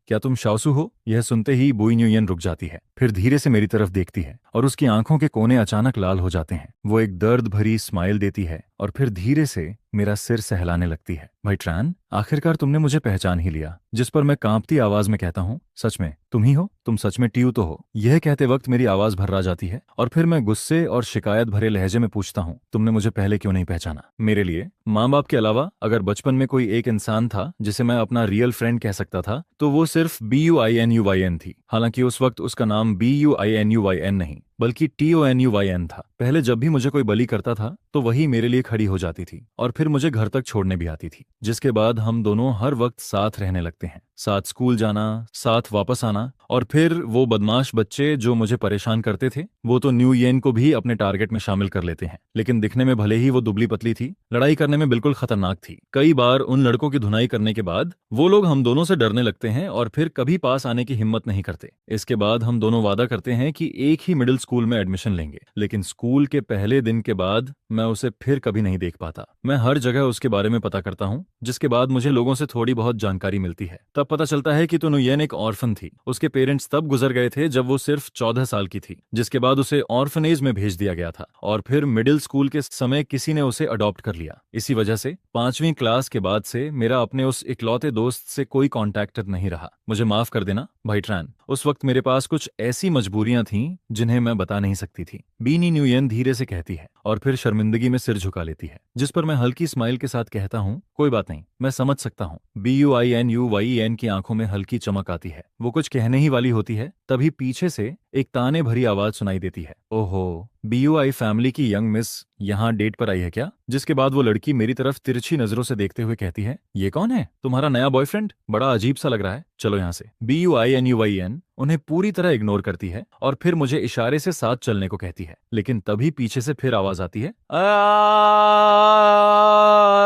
क्या तुम शाओसू हो? यह सुनते ही बुई न्यूयन रुक जाती है, फिर धीरे से मेरी तरफ देखती है और उसकी आंखों के कोने अचानक लाल हो जाते हैं। वो एक दर्द भरी स्माइल देती है और फिर धीरे से मेरा सिर सहलाने लगती है। भाई ट्रान, आखिरकार तुमने मुझे पहचान ही लिया। जिस पर मैं कांपती आवाज में कहता हूँ, सच में तुम ही हो? तुम सच में टीयू तो हो? यह कहते वक्त मेरी आवाज भर्रा जाती है और फिर मैं गुस्से और शिकायत भरे लहजे में पूछता हूँ, तुमने मुझे पहले क्यों नहीं पहचाना? मेरे लिए माँ बाप के अलावा अगर बचपन में कोई एक इंसान था जिसे मैं अपना रियल फ्रेंड कह सकता था, तो वो सिर्फ BUINUYN थी। हालांकि उस वक्त उसका नाम BUINUYN नहीं बल्कि TONUYN था। पहले जब भी मुझे कोई बली करता था तो वही मेरे लिए खड़ी हो जाती थी और फिर मुझे घर तक छोड़ने भी आती थी, जिसके बाद हम दोनों हर वक्त साथ रहने लगते हैं। साथ स्कूल जाना, साथ वापस आना, और फिर वो बदमाश बच्चे जो मुझे परेशान करते थे वो तो न्यू येन को भी अपने टारगेट में शामिल कर लेते हैं। लेकिन दिखने में भले ही वो दुबली पतली थी, लड़ाई करने में बिल्कुल खतरनाक थी। कई बार उन लड़कों की धुनाई करने के बाद वो लोग हम दोनों से डरने लगते हैं और फिर कभी पास आने की हिम्मत नहीं करते। इसके बाद हम दोनों वादा करते हैं कि एक ही मिडिल स्कूल में एडमिशन लेंगे। लेकिन स्कूल के पहले दिन के बाद मैं उसे फिर कभी नहीं देख पाता। मैं हर जगह उसके बारे में पता करता हूँ, जिसके बाद मुझे लोगों से थोड़ी बहुत जानकारी मिलती है। तब पता चलता है कि तो नुयेन एक ऑर्फन थी। उसके पेरेंट्स तब गुजर गए थे जब वो सिर्फ 14 साल की थी, जिसके बाद उसे ऑर्फनेज में भेज दिया गया था और फिर मिडिल स्कूल के समय किसी ने उसे अडॉप्ट कर लिया। इसी वजह से 5वीं क्लास के बाद से मेरा अपने उस इकलौते दोस्त से कोई कांटेक्ट नहीं रहा। मुझे माफ कर देना भाई ट्रान, उस वक्त मेरे पास कुछ ऐसी मजबूरियां थीं जिन्हें मैं बता नहीं सकती थी। बीनी न्यूयन धीरे से कहती है और फिर शर्मिंदगी में सिर झुका लेती है, जिस पर मैं हल्की स्माइल के साथ कहता हूँ, कोई बात नहीं, मैं समझ सकता हूँ। BUINUYEN की आंखों में हल्की चमक आती है। वो कुछ कहने ही वाली होती है, तभी पीछे से एक ताने भरी आवाज सुनाई देती है, ओहो, BUI फैमिली की यंग मिस यहाँ डेट पर आई है क्या? जिसके बाद वो लड़की मेरी तरफ तिरछी नजरों से देखते हुए कहती है, ये कौन है? तुम्हारा नया बॉयफ्रेंड? बड़ा अजीब सा लग रहा है, चलो यहाँ से। BUINUYN उन्हें पूरी तरह इग्नोर करती है और फिर मुझे इशारे से साथ चलने को कहती है। लेकिन तभी पीछे से फिर आवाज आती है,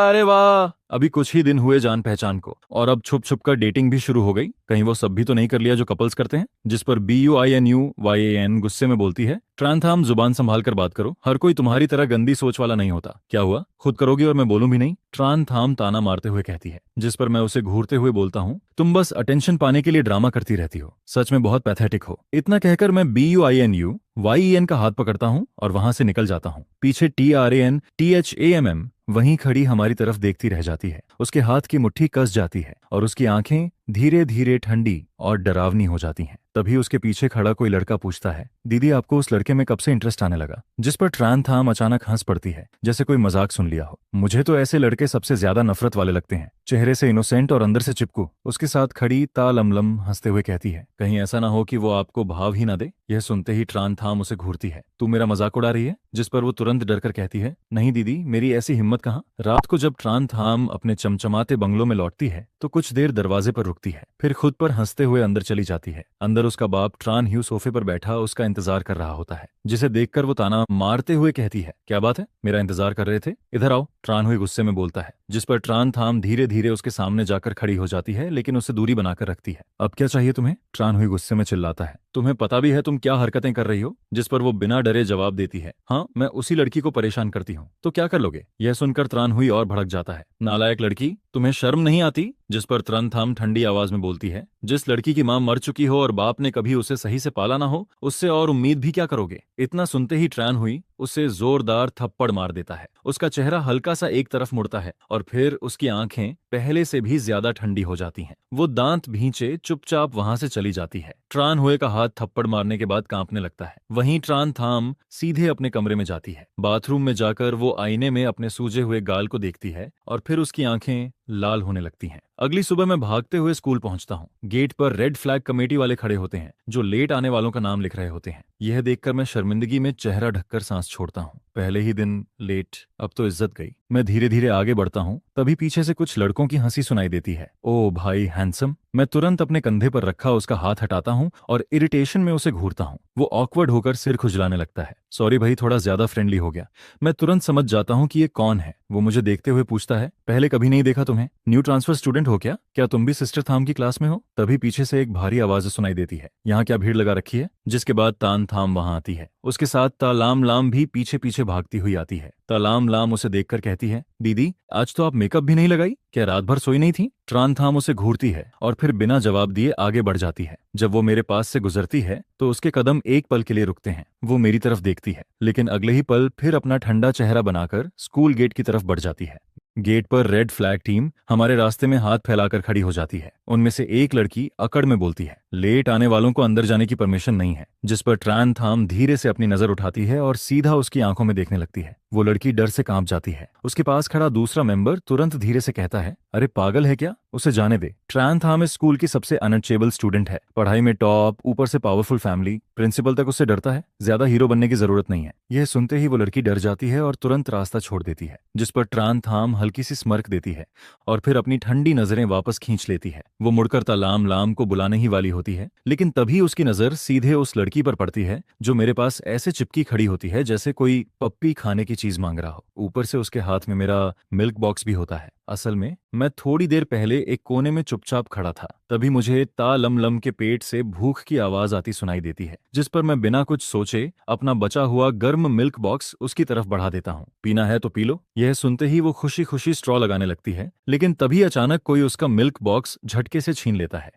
अरे वाह, अभी कुछ ही दिन हुए जान पहचान को और अब छुप छुप कर डेटिंग भी शुरू हो गई। कहीं वो सब भी तो नहीं कर लिया जो कपल्स करते हैं? जिस पर BUINUYAN गुस्से में बोलती है, ट्रांथाम जुबान संभाल कर बात करो, हर कोई तुम्हारी तरह गंदी सोच वाला नहीं होता। क्या हुआ, खुद करोगी और मैं बोलूं भी नहीं? ट्रांथाम ताना मारते हुए कहती है, जिस पर मैं उसे घूरते हुए बोलता हूँ, तुम बस अटेंशन पाने के लिए ड्रामा करती रहती हो, सच में बहुत पैथेटिक हो। इतना कहकर मैं BUINUYEN का हाथ पकड़ता हूँ और वहां से निकल जाता हूँ। पीछे TRANTHAMM वहीं खड़ी हमारी तरफ देखती रह जाती है। उसके हाथ की मुट्ठी कस जाती है और उसकी आंखें धीरे धीरे ठंडी और डरावनी हो जाती हैं। तभी उसके पीछे खड़ा कोई लड़का पूछता है, दीदी आपको उस लड़के में कब से इंटरेस्ट आने लगा? जिस पर ट्रांथाम अचानक हंस पड़ती है, जैसे कोई मजाक सुन लिया हो। मुझे तो ऐसे लड़के सबसे ज्यादा नफरत वाले लगते हैं, चेहरे से इनोसेंट और अंदर से चिपकू। उसके साथ खड़ी तालमलम हंसते हुए कहती है, कहीं ऐसा ना हो कि वो आपको भाव ही ना दे। यह सुनते ही ट्रांथाम उसे घूरती है, तू मेरा मजाक उड़ा रही है? जिस पर वो तुरंत डरकर कहती है, नहीं दीदी, मेरी ऐसी हिम्मत कहाँ। रात को जब ट्रांथाम अपने चमचमाते बंगलों में लौटती है तो कुछ देर दरवाजे पर रुकती है, फिर खुद पर हंसते हुए अंदर चली जाती है। अंदर उसका बाप ट्रान ह्यू सोफे पर बैठा उसका इंतजार कर रहा होता है, जिसे देखकर वो ताना मारते हुए कहती है, क्या बात है, मेरा इंतजार कर रहे थे? इधर आओ, ट्रान हुई गुस्से में बोलता है। जिस पर ट्रान थाम धीरे धीरे उसके सामने जाकर खड़ी हो जाती है, लेकिन उसे दूरी बनाकर रखती है। अब क्या चाहिए तुम्हें? ट्रान हुई गुस्से में चिल्लाता है, तुम्हें पता भी है तुम क्या हरकतें कर रही हो? जिस पर वो बिना डरे जवाब देती है, हाँ, मैं उसी लड़की को परेशान करती हूँ। तो क्या कर लोगे? यह सुनकर त्रान हुई और भड़क जाता है, नालायक लड़की, तुम्हें शर्म नहीं आती? जिस पर त्रनथाम ठंडी आवाज में बोलती है, जिस लड़की की मां मर चुकी हो और बाप ने कभी उसे सही से पाला ना हो, उससे और उम्मीद भी क्या करोगे? इतना सुनते ही ट्रान हुई उसे जोरदार थप्पड़ मार देता है। उसका चेहरा हल्का सा एक तरफ मुड़ता है और फिर उसकी आंखें पहले से भी ज्यादा ठंडी हो जाती हैं। वो दांत भींचे चुपचाप वहां से चली जाती है। ट्रान हुए का हाथ थप्पड़ मारने के बाद कांपने लगता है। वहीं ट्रान थाम सीधे अपने कमरे में जाती है। बाथरूम में जाकर वो आईने में अपने सूजे हुए गाल को देखती है और फिर उसकी आंखें लाल होने लगती हैं। अगली सुबह मैं भागते हुए स्कूल पहुंचता हूँ। गेट पर रेड फ्लैग कमेटी वाले खड़े होते हैं जो लेट आने वालों का नाम लिख रहे होते हैं। यह देखकर मैं शर्मिंदगी में चेहरा ढककर सांस छोड़ता हूँ। पहले ही दिन लेट, अब तो इज्जत गई। मैं धीरे धीरे आगे बढ़ता हूँ, तभी पीछे से कुछ लड़कों की हंसी सुनाई देती है। ओ भाई हैंडसम। मैं तुरंत अपने कंधे पर रखा उसका हाथ हटाता हूँ और इरिटेशन में उसे घूरता हूँ। वो ऑकवर्ड होकर सिर खुजलाने लगता है। सॉरी भाई, थोड़ा ज्यादा फ्रेंडली हो गया। मैं तुरंत समझ जाता हूँ कि ये कौन है। वो मुझे देखते हुए पूछता है, पहले कभी नहीं देखा तुम्हें, न्यू ट्रांसफर स्टूडेंट हो क्या तुम भी सिस्टर थाम की क्लास में हो? तभी पीछे से एक भारी आवाज सुनाई देती है, यहाँ क्या भीड़ लगा रखी है? जिसके बाद तान थाम वहां आती है। उसके साथ तालाम लाम भी पीछे पीछे भागती हुई आती है। तालाम लाम उसे देखकर कहती है, दीदी आज तो आप मेकअप भी नहीं लगाई, क्या रात भर सोई नहीं थी? ट्रान थाम उसे घूरती है और फिर बिना जवाब दिए आगे बढ़ जाती है। जब वो मेरे पास से गुजरती है तो उसके कदम एक पल के लिए रुकते हैं। वो मेरी तरफ देखती है, लेकिन अगले ही पल फिर अपना ठंडा चेहरा बनाकर स्कूल गेट की तरफ बढ़ जाती है। गेट पर रेड फ्लैग टीम हमारे रास्ते में हाथ फैलाकर खड़ी हो जाती है। उनमें से एक लड़की अकड़ में बोलती है, लेट आने वालों को अंदर जाने की परमिशन नहीं है। जिस पर ट्रान थाम धीरे से अपनी नजर उठाती है और सीधा उसकी आंखों में देखने लगती है। वो लड़की डर से कांप जाती है। उसके पास खड़ा दूसरा मेंबर तुरंत धीरे से कहता है, अरे पागल है क्या, उसे जाने दे। ट्रान थाम इस स्कूल की सबसे अनअचेबल स्टूडेंट है, पढ़ाई में टॉप, ऊपर से पावरफुल फैमिली, प्रिंसिपल तक उससे डरता है, ज्यादा हीरो बनने की जरूरत नहीं है। यह सुनते ही वो लड़की डर जाती है और तुरंत रास्ता छोड़ देती है। जिस पर ट्रान थाम हल्की सी स्मर्क देती है और फिर अपनी ठंडी नजरें वापस खींच लेती है। वो मुड़कर तलाम लाम को बुलाने ही वाली होती है, लेकिन तभी उसकी नजर सीधे उस लड़की पर पड़ती है जो मेरे पास ऐसे चिपकी खड़ी होती है जैसे कोई पप्पी खाने की चीज मांग रहा हो। ऊपर से उसके हाथ में मेरा मिल्क बॉक्स भी होता है। असल में मैं थोड़ी देर पहले एक कोने में चुपचाप खड़ा था, तभी मुझे ता लम लम के पेट से भूख की आवाज आती सुनाई देती है। जिस पर मैं बिना कुछ सोचे अपना बचा हुआ गर्म मिल्क बॉक्स उसकी तरफ बढ़ा देता हूँ। पीना है तो पी लो। यह सुनते ही वो खुशी खुशी स्ट्रॉ लगाने लगती है, लेकिन तभी अचानक कोई उसका मिल्क बॉक्स झटके से छीन लेता है।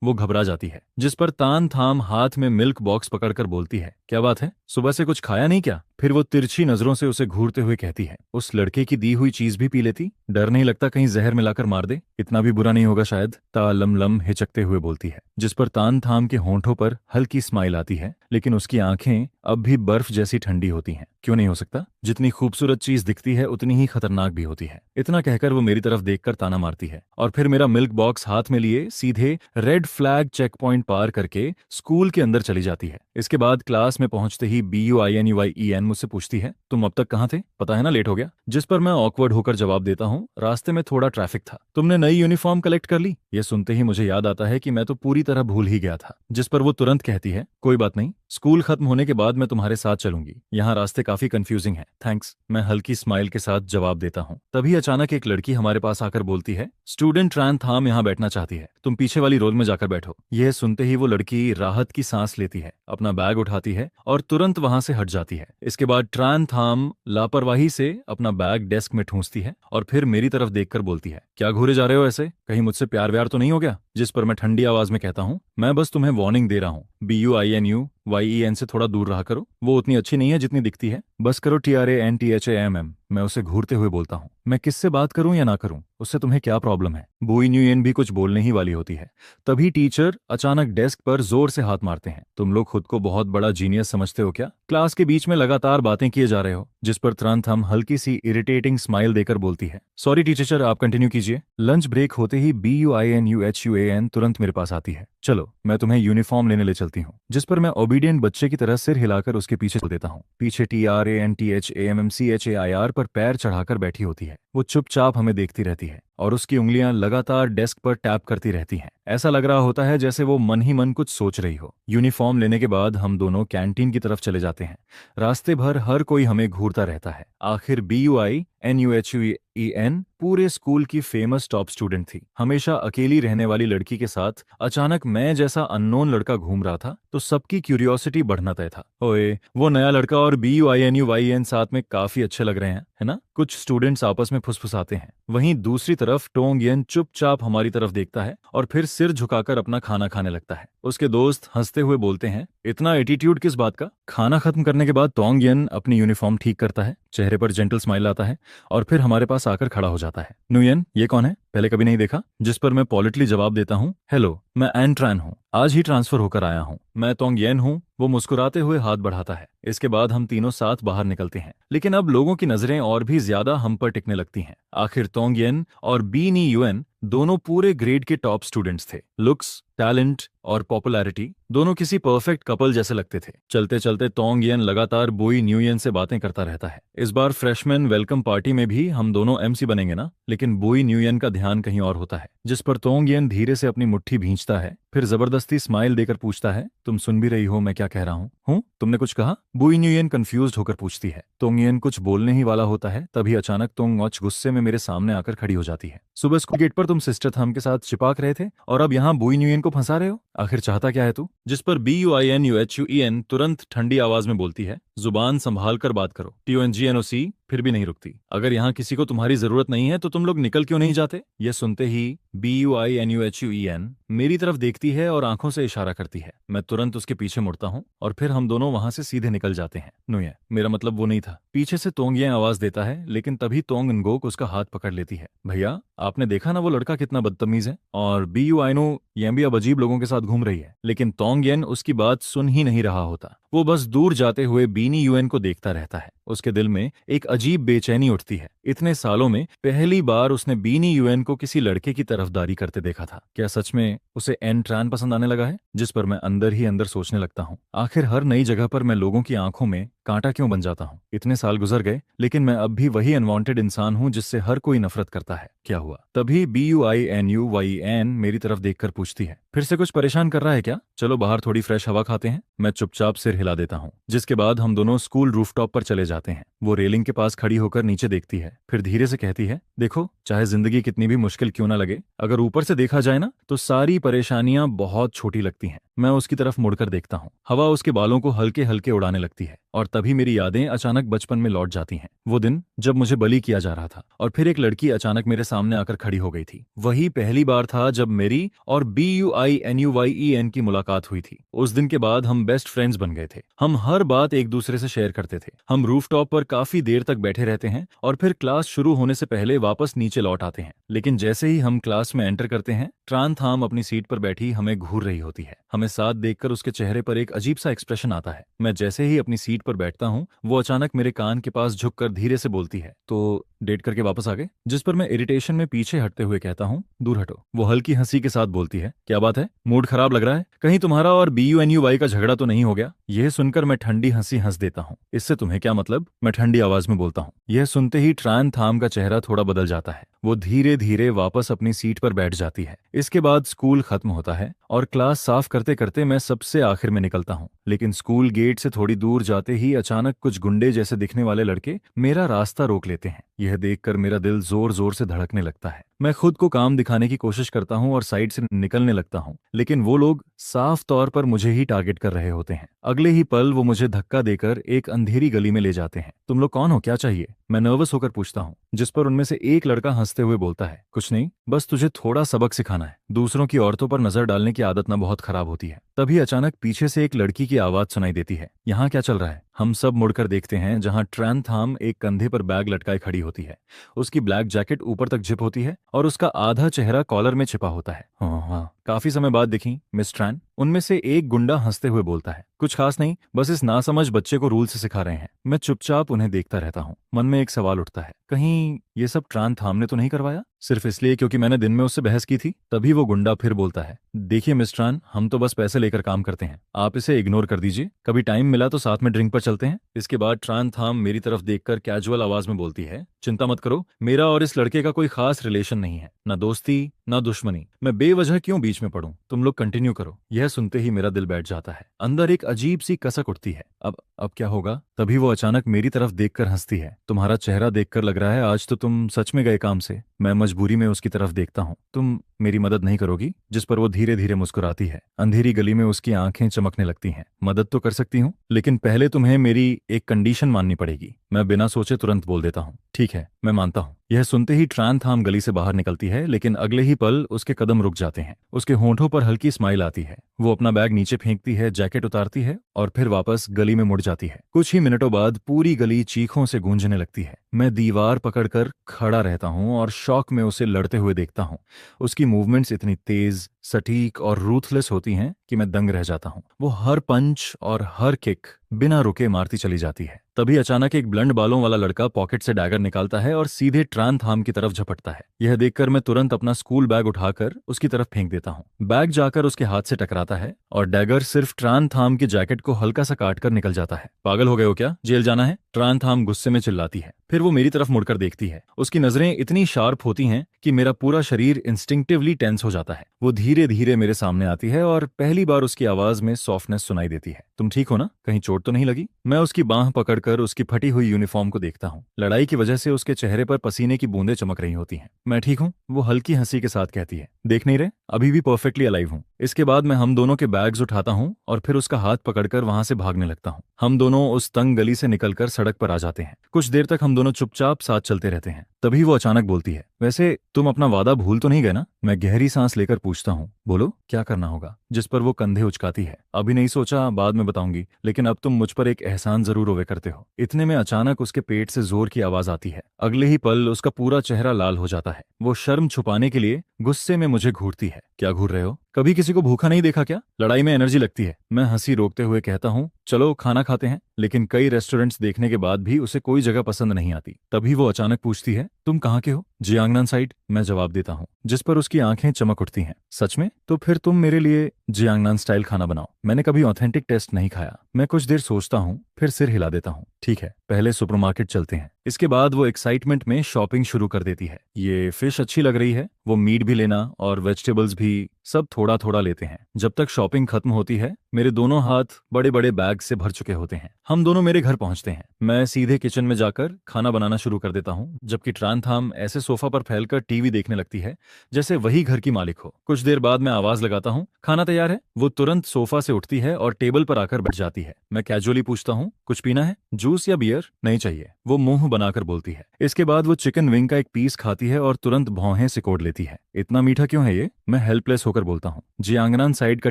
वो घबरा जाती है। जिस पर तान थाम हाथ में मिल्क बॉक्स पकड़कर बोलती है, क्या बात है, सुबह से कुछ खाया नहीं क्या? फिर वो तिरछी नजरों से उसे घूरते हुए कहती है, उस लड़के की दी हुई चीज भी पी लेती? डर नहीं लगता कहीं जहर मिलाकर मार दे? इतना भी बुरा नहीं होगा शायद, ता लम लम हिचकते हुए बोलती है। जिस पर तान थाम के होंठों पर हल्की स्माइल आती है, लेकिन उसकी आंखें अब भी बर्फ जैसी ठंडी होती हैं। क्यों नहीं हो सकता? जितनी खूबसूरत चीज दिखती है उतनी ही खतरनाक भी होती है। इतना कहकर वो मेरी तरफ देखकर ताना मारती है और फिर मेरा मिल्क बॉक्स हाथ में लिए सीधे रेड फ्लैग चेक पॉइंट पार करके स्कूल के अंदर चली जाती है। इसके बाद क्लास में पहुंचते ही BUINUIEN मुझसे पूछती है, तुम अब तक कहाँ थे? पता है ना लेट हो गया। जिस पर मैं ऑकवर्ड होकर जवाब देता हूँ, रास्ते में थोड़ा ट्रैफिक था। तुमने नई यूनिफॉर्म कलेक्ट कर ली? ये सुनते ही मुझे याद आता है कि मैं तो पूरी तरह भूल ही गया था। जिस पर वो तुरंत कहती है, कोई बात नहीं, स्कूल खत्म होने के बाद मैं तुम्हारे साथ चलूंगी। यहाँ रास्ते काफी कंफ्यूजिंग है। थैंक्स, मैं हल्की स्माइल के साथ जवाब देता हूँ। तभी अचानक एक लड़की हमारे पास आकर बोलती है, स्टूडेंट ट्रान थाम यहाँ बैठना चाहती है, तुम पीछे वाली रोल में जाकर बैठो। यह सुनते ही वो लड़की राहत की सांस लेती है, अपना बैग उठाती है और तुरंत वहां से हट जाती है। इसके बाद ट्रान थाम लापरवाही से अपना बैग डेस्क में ठूंसती है और फिर मेरी तरफ देखकर बोलती है, क्या घूरे जा रहे हो ऐसे, कहीं मुझसे प्यार व्यार तो नहीं हो गया? जिस पर मैं ठंडी आवाज में कहता हूँ, मैं बस तुम्हें वार्निंग दे रहा हूँ, BUINUYEN से थोड़ा दूर रहा करो, वो उतनी अच्छी नहीं है जितनी दिखती है। बस करो TRANTHAMM। मैं उसे घूरते हुए बोलता हूँ, मैं किससे बात करूं या ना करूं, उससे तुम्हें क्या प्रॉब्लम है? BUINUYEN भी कुछ बोलने ही वाली होती है। तभी टीचर अचानक डेस्क पर जोर से हाथ मारते हैं। तुम लोग खुद को बहुत बड़ा जीनियस समझते हो क्या? क्लास के बीच में लगातार बातें किए जा रहे हो। जिस पर तुरंत हम हल्की सी इरिटेटिंग स्माइल देकर बोलती है, सॉरी टीचर, आप कंटिन्यू कीजिए। लंच ब्रेक होते ही BUINUHUAN तुरंत मेरे पास आती है, चलो मैं तुम्हें यूनिफॉर्म लेने ले चलती हूँ। जिस पर मैं ओबीडियंट बच्चे की तरह सिर हिलाकर उसके पीछे चल देता हूँ। पीछे TRANTHAMMCHAIR पर पैर चढ़ाकर बैठी होती है। वो चुपचाप हमें देखती रहती है और उसकी उंगलियां लगातार डेस्क पर टैप करती रहती हैं। ऐसा लग रहा होता है जैसे वो मन ही मन कुछ सोच रही हो। यूनिफॉर्म लेने के बाद हम दोनों कैंटीन की तरफ चले जाते हैं। रास्ते भर हर कोई हमें घूरता रहता है। आखिर BUINUHUEN पूरे स्कूल की फेमस टॉप स्टूडेंट थी। हमेशा अकेली रहने वाली लड़की के साथ अचानक मैं जैसा अननोन लड़का घूम रहा था तो सबकी क्यूरियोसिटी बढ़ना तय था। ओए, वो नया लड़का और BUINUYEN साथ में काफी अच्छे लग रहे हैं, है ना? कुछ स्टूडेंट्स आपस में फुसफुसाते हैं। वहीं दूसरी तरफ टोंगयन चुपचाप हमारी तरफ देखता है और फिर सिर झुकाकर अपना खाना खाने लगता है। उसके दोस्त हंसते हुए बोलते हैं, इतना एटीट्यूड किस बात का? खाना खत्म करने के बाद टोंगयन अपनी यूनिफॉर्म ठीक करता है, चेहरे पर जेंटल स्माइल आता है और फिर हमारे पास आकर खड़ा हो जाता है। नुयन, ये कौन है? पहले कभी नहीं देखा। जिस पर मैं पॉलिटली जवाब देता हूँ, हेलो, मैं एन ट्रैन हूँ, आज ही ट्रांसफर होकर आया हूँ। मैं टोंगयन हूँ। वो मुस्कुराते हुए हाथ बढ़ाता है। इसके बाद हम तीनों साथ बाहर निकलते हैं, लेकिन अब लोगों की नजरें और भी ज्यादा हम पर टिकने लगती हैं। आखिर टोंगयन और BNUN दोनों पूरे ग्रेड के टॉप स्टूडेंट्स थे। लुक्स, टैलेंट और पॉपुलैरिटी दोनों किसी परफेक्ट कपल जैसे लगते थे। चलते चलते टोंगयन लगातार BUINUN से बातें करता रहता है। इस बार फ्रेशमैन वेलकम पार्टी में भी हम दोनों MC बनेंगे ना? लेकिन BUINUN का ध्यान कहीं और होता है। जिस पर टोंगयन धीरे से अपनी मुट्ठी भींचता है, फिर जबरदस्ती स्माइल देकर पूछता है, तुम सुन भी रही हो मैं क्या कह रहा हूँ? तुमने कुछ कहा? BUINUN कंफ्यूज्ड होकर पूछती है। टोंगयन कुछ बोलने ही वाला होता है, तभी अचानक टोंगऑच गुस्से में मेरे सामने आकर खड़ी हो जाती है। सुबह स्कूल गेट पर तुम सिस्टर थम के साथ चिपक रहे थे और अब यहाँ BUINUN को फंसा रहे हो? आखिर चाहता क्या है तू? जिस पर BUINUHUEN तुरंत ठंडी आवाज में बोलती है, जुबान संभाल कर बात करो। TONGNOC फिर भी नहीं रुकती। अगर यहाँ किसी को तुम्हारी जरूरत नहीं है तो तुम लोग निकल क्यों नहीं जाते? यह सुनते ही BUINUHUEN मेरी तरफ देखती है और आंखों से इशारा करती है। मैं तुरंत उसके पीछे मुड़ता हूँ और फिर हम दोनों वहां से सीधे निकल जाते हैं। नुये, मेरा मतलब वो नहीं था। पीछे से तोंग आवाज देता है, लेकिन तभी तोंग नगोक उसका हाथ पकड़ लेती है। भैया, आपने देखा ना वो लड़का कितना बदतमीज है? और BUINO यह भी अब अजीब लोगों के साथ घूम रही है। लेकिन तोंग येन उसकी बात सुन ही नहीं रहा होता। वो बस दूर जाते हुए बीनी यूएन को देखता रहता है। उसके दिल में एक अजीब बेचैनी उठती है। इतने सालों में पहली बार उसने बीनी यूएन को किसी लड़के की तरफदारी करते देखा था। क्या सच में उसे एन ट्रान पसंद आने लगा है? जिस पर मैं अंदर ही अंदर सोचने लगता हूँ, आखिर हर नई जगह पर मैं लोगों की आंखों में कांटा क्यों बन जाता हूँ? इतने साल गुजर गए, लेकिन मैं अब भी वही अनवांटेड इंसान हूँ जिससे हर कोई नफरत करता है। क्या हुआ? तभी BUINUYN मेरी तरफ देखकर पूछती है, फिर से कुछ परेशान कर रहा है क्या? चलो बाहर थोड़ी फ्रेश हवा खाते हैं। मैं चुपचाप सिर हिला देता हूँ, जिसके बाद हम दोनों स्कूल रूफटॉप पर चले जाते हैं। वो रेलिंग के पास खड़ी होकर नीचे देखती है, फिर धीरे से कहती है, देखो, चाहे जिंदगी कितनी भी मुश्किल क्यों ना लगे, अगर ऊपर से देखा जाए ना तो सारी परेशानियां बहुत छोटी लगती हैं। मैं उसकी तरफ मुड़कर देखता हूँ। हवा उसके बालों को हल्के हल्के उड़ाने लगती है और तभी मेरी यादें अचानक बचपन में लौट जाती हैं। वो दिन जब मुझे बली किया जा रहा था और फिर एक लड़की अचानक मेरे सामने आकर खड़ी हो गई थी। वही पहली बार था जब मेरी और BUINUYEN की मुलाकात हुई थी। उस दिन के बाद हम बेस्ट फ्रेंड्स बन गए थे। हम हर बात एक दूसरे से शेयर करते थे। हम रूफटॉप पर काफी देर तक बैठे रहते हैं और फिर क्लास शुरू होने से पहले वापस नीचे लौट आते हैं। लेकिन जैसे ही हम क्लास में एंटर करते हैं, ट्रान थाम अपनी सीट पर बैठी हमें घूर रही होती है। हमें साथ देखकर उसके चेहरे पर एक अजीब सा एक्सप्रेशन आता है। मैं जैसे ही अपनी सीट पर बैठता हूँ, वो अचानक मेरे कान के पास झुककर धीरे से बोलती है, तो डेट करके वापस आ गए? जिस पर मैं इरिटेशन में पीछे हटते हुए कहता हूँ, दूर हटो। वो हल्की हंसी के साथ बोलती है, क्या बात है, मूड खराब लग रहा है? कहीं तुम्हारा और BUNUY का झगड़ा तो नहीं हो गया? यह सुनकर मैं ठंडी हंसी हंस देता हूँ। इससे तुम्हें क्या मतलब? मैं ठंडी आवाज में बोलता हूँ। यह सुनते ही ट्रान थाम का चेहरा थोड़ा बदल जाता है। वो धीरे धीरे वापस अपनी सीट पर बैठ जाती है। इसके बाद स्कूल खत्म होता है और क्लास साफ करते करते मैं सबसे आखिर में निकलता हूँ। लेकिन स्कूल गेट से थोड़ी दूर जाते ही अचानक कुछ गुंडे जैसे दिखने वाले लड़के मेरा रास्ता रोक लेते हैं। यह देखकर मेरा दिल जोर जोर से धड़कने लगता है। मैं खुद को काम दिखाने की कोशिश करता हूँ और साइड से निकलने लगता हूँ, लेकिन वो लोग साफ तौर पर मुझे ही टारगेट कर रहे होते हैं। अगले ही पल वो मुझे धक्का देकर एक अंधेरी गली में ले जाते हैं। तुम लोग कौन हो, क्या चाहिए? मैं नर्वस होकर पूछता हूँ, जिस पर उनमें से एक लड़का हंसते हुए बोलता है, कुछ नहीं, बस तुझे थोड़ा सबक सिखाना है। दूसरों की औरतों पर नजर डालने की आदत ना बहुत खराब होती है। तभी अचानक पीछे से एक लड़की की आवाज सुनाई देती है, यहाँ क्या चल रहा है? हम सब मुड़कर देखते हैं, जहां ट्रान थाम एक कंधे पर बैग लटकाए खड़ी होती है। उसकी ब्लैक जैकेट ऊपर तक जिप होती है और उसका आधा चेहरा कॉलर में छिपा होता है। हाँ, काफी समय बाद दिखी मिस ट्रान। उनमें से एक गुंडा हंसते हुए बोलता है, कुछ खास नहीं, बस इस नासमझ बच्चे को रूल से सिखा रहे हैं। मैं चुपचाप उन्हें देखता रहता हूँ। मन में एक सवाल उठता है, कहीं ये सब ट्रान थाम ने तो नहीं करवाया, सिर्फ इसलिए क्योंकि मैंने दिन में उससे बहस की थी? तभी वो गुंडा फिर बोलता है, देखिए मिस ट्रान, हम तो बस पैसे लेकर काम करते हैं, आप इसे इग्नोर कर दीजिए। कभी टाइम मिला तो साथ में ड्रिंक पर चलते हैं। इसके बाद ट्रान थाम मेरी तरफ देखकर कैजुअल आवाज में बोलती है, चिंता मत करो, मेरा और इस लड़के का कोई खास रिलेशन नहीं है, ना दोस्ती ना दुश्मनी। मैं बेवजह क्यों बीच में पड़ूं? तुम लोग कंटिन्यू करो। यह सुनते ही मेरा दिल बैठ जाता है। अंदर एक अजीब सी कसक उठती है। अब क्या होगा? तभी वो अचानक मेरी तरफ देखकर हंसती है, तुम्हारा चेहरा देखकर लग रहा है आज तो तुम सच में गए काम से। मैं मजबूरी में उसकी तरफ देखता हूँ, तुम मेरी मदद नहीं करोगी? जिस पर वो धीरे धीरे मुस्कुराती है। अंधेरी गली में उसकी आंखें चमकने लगती हैं। मदद तो कर सकती हूँ, लेकिन पहले तुम्हें मेरी एक कंडीशन माननी पड़ेगी। मैं बिना सोचे तुरंत बोल देता हूँ, ठीक है, मैं मानता हूँ। यह सुनते ही ट्रान थाम गली से बाहर निकलती है, लेकिन अगले ही पल उसके कदम रुक जाते हैं। उसके होंठों पर हल्की स्माइल आती है। वो अपना बैग नीचे फेंकती है, जैकेट उतारती है और फिर वापस गली में मुड़ जाती है। कुछ ही मिनटों बाद पूरी गली चीखों से गूंजने लगती है। मैं दीवार पकड़कर खड़ा रहता हूँ और शौक में उसे लड़ते हुए देखता हूँ। उसकी मूवमेंट्स इतनी तेज, सटीक और रूथलेस होती हैं कि मैं दंग रह जाता हूँ। वो हर पंच और हर किक बिना रुके मारती चली जाती है। तभी अचानक एक ब्लंड बालों वाला लड़का पॉकेट से डैगर निकालता है और सीधे ट्रान थाम की तरफ झपटता है। यह देखकर मैं तुरंत अपना स्कूल बैग उठाकर उसकी तरफ फेंक देता हूँ। बैग जाकर उसके हाथ से टकराता है और डैगर सिर्फ ट्रान थाम की जैकेट को हल्का सा काट कर निकल जाता है। पागल हो गए हो क्या? जेल जाना है? ट्रान थाम गुस्से में चिल्लाती है। फिर वो मेरी तरफ मुड़कर देखती है। उसकी नजरें इतनी शार्प होती हैं कि मेरा पूरा शरीर इंस्टिंक्टिवली टेंस हो जाता है। वो धीरे धीरे मेरे सामने आती है और पहली बार उसकी आवाज में सॉफ्टनेस सुनाई देती है। तुम ठीक हो ना? कहीं चोट तो नहीं लगी? मैं उसकी बांह पकड़कर उसकी फटी हुई यूनिफॉर्म को देखता हूँ। लड़ाई की वजह से उसके चेहरे पर पसीने की बूंदें चमक रही होती हैं। मैं ठीक हूँ, वो हल्की हंसी के साथ कहती है। देख नहीं रहे, अभी भी परफेक्टली अलाइव हूँ। इसके बाद मैं हम दोनों के बैग्स उठाता हूँ और फिर उसका हाथ पकड़कर वहां से भागने लगता हूँ। हम दोनों उस तंग गली से निकलकर सड़क पर आ जाते हैं। कुछ देर तक हम दोनों चुपचाप साथ चलते रहते हैं। तभी वो अचानक बोलती है, वैसे तुम अपना वादा भूल तो नहीं गए ना? मैं गहरी सांस लेकर पूछता हूँ, बोलो क्या करना होगा? जिस पर वो कंधे उचकाती है, अभी नहीं सोचा, बाद में बताऊंगी, लेकिन अब तुम मुझ पर एक एहसान जरूर रोवे करते हो। इतने में अचानक उसके पेट से जोर की आवाज आती है। अगले ही पल उसका पूरा चेहरा लाल हो जाता है। वो शर्म छुपाने के लिए गुस्से में मुझे घूरती है। क्या घूर रहे हो? कभी किसी को भूखा नहीं देखा क्या? लड़ाई में एनर्जी लगती है। मैं हंसी रोकते हुए कहता हूँ, चलो खाना खाते हैं। लेकिन कई रेस्टोरेंट्स देखने के बाद भी उसे कोई जगह पसंद नहीं आती। तभी वो अचानक पूछती है, तुम कहाँ के हो? जियांगनान साइड, मैं जवाब देता हूँ, जिस पर उसकी आंखें चमक उठती हैं। सच में? तो फिर तुम मेरे लिए जियांगनान स्टाइल खाना बनाओ। मैंने कभी ऑथेंटिक टेस्ट नहीं खाया। मैं कुछ देर सोचता हूँ, फिर सिर हिला देता हूँ। ठीक है, पहले सुपरमार्केट चलते हैं। इसके बाद वो एक्साइटमेंट में शॉपिंग शुरू कर देती है। ये फिश अच्छी लग रही है, वो मीट भी लेना और वेजिटेबल्स भी, सब थोड़ा थोड़ा लेते हैं। जब तक शॉपिंग खत्म होती है मेरे दोनों हाथ बड़े बड़े बैग से भर चुके होते हैं। हम दोनों मेरे घर पहुंचते हैं। मैं सीधे किचन में जाकर खाना बनाना शुरू कर देता हूँ, जबकि ट्रांथाम ऐसे सोफा पर फैलकर टीवी देखने लगती है जैसे वही घर की मालिक हो। कुछ देर बाद मैं आवाज लगाता हूँ, खाना तैयार है। वो तुरंत सोफा से उठती है और टेबल पर आकर बैठ जाती है। मैं कैजुअली पूछता हूँ, कुछ पीना है? जूस या बियर? नहीं चाहिए, वो मुंह बनाकर बोलती है। इसके बाद वो चिकन विंग का एक पीस खाती है और तुरंत भौहें सिकोड़ लेती है। इतना मीठा क्यों है ये? मैं हेल्पलेस होकर बोलता हूँ। जियांगनान साइड का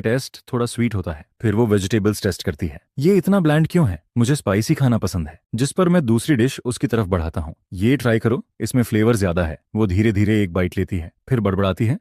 टेस्ट थोड़ा स्वीट होता है। फिर वो वेजिटेबल्स टेस्ट करती है। ये इतना ब्लैंड क्यों है? मुझे स्पाइसी खाना पसंद है। जिस पर मैं दूसरी डिश उसकी तरफ बढ़ाता हूँ, ये ट्राई करो, इसमें फ्लेवर ज्यादा है। वो धीरे धीरे एक बाइट लेती है, फिर बड़बड़ाती है,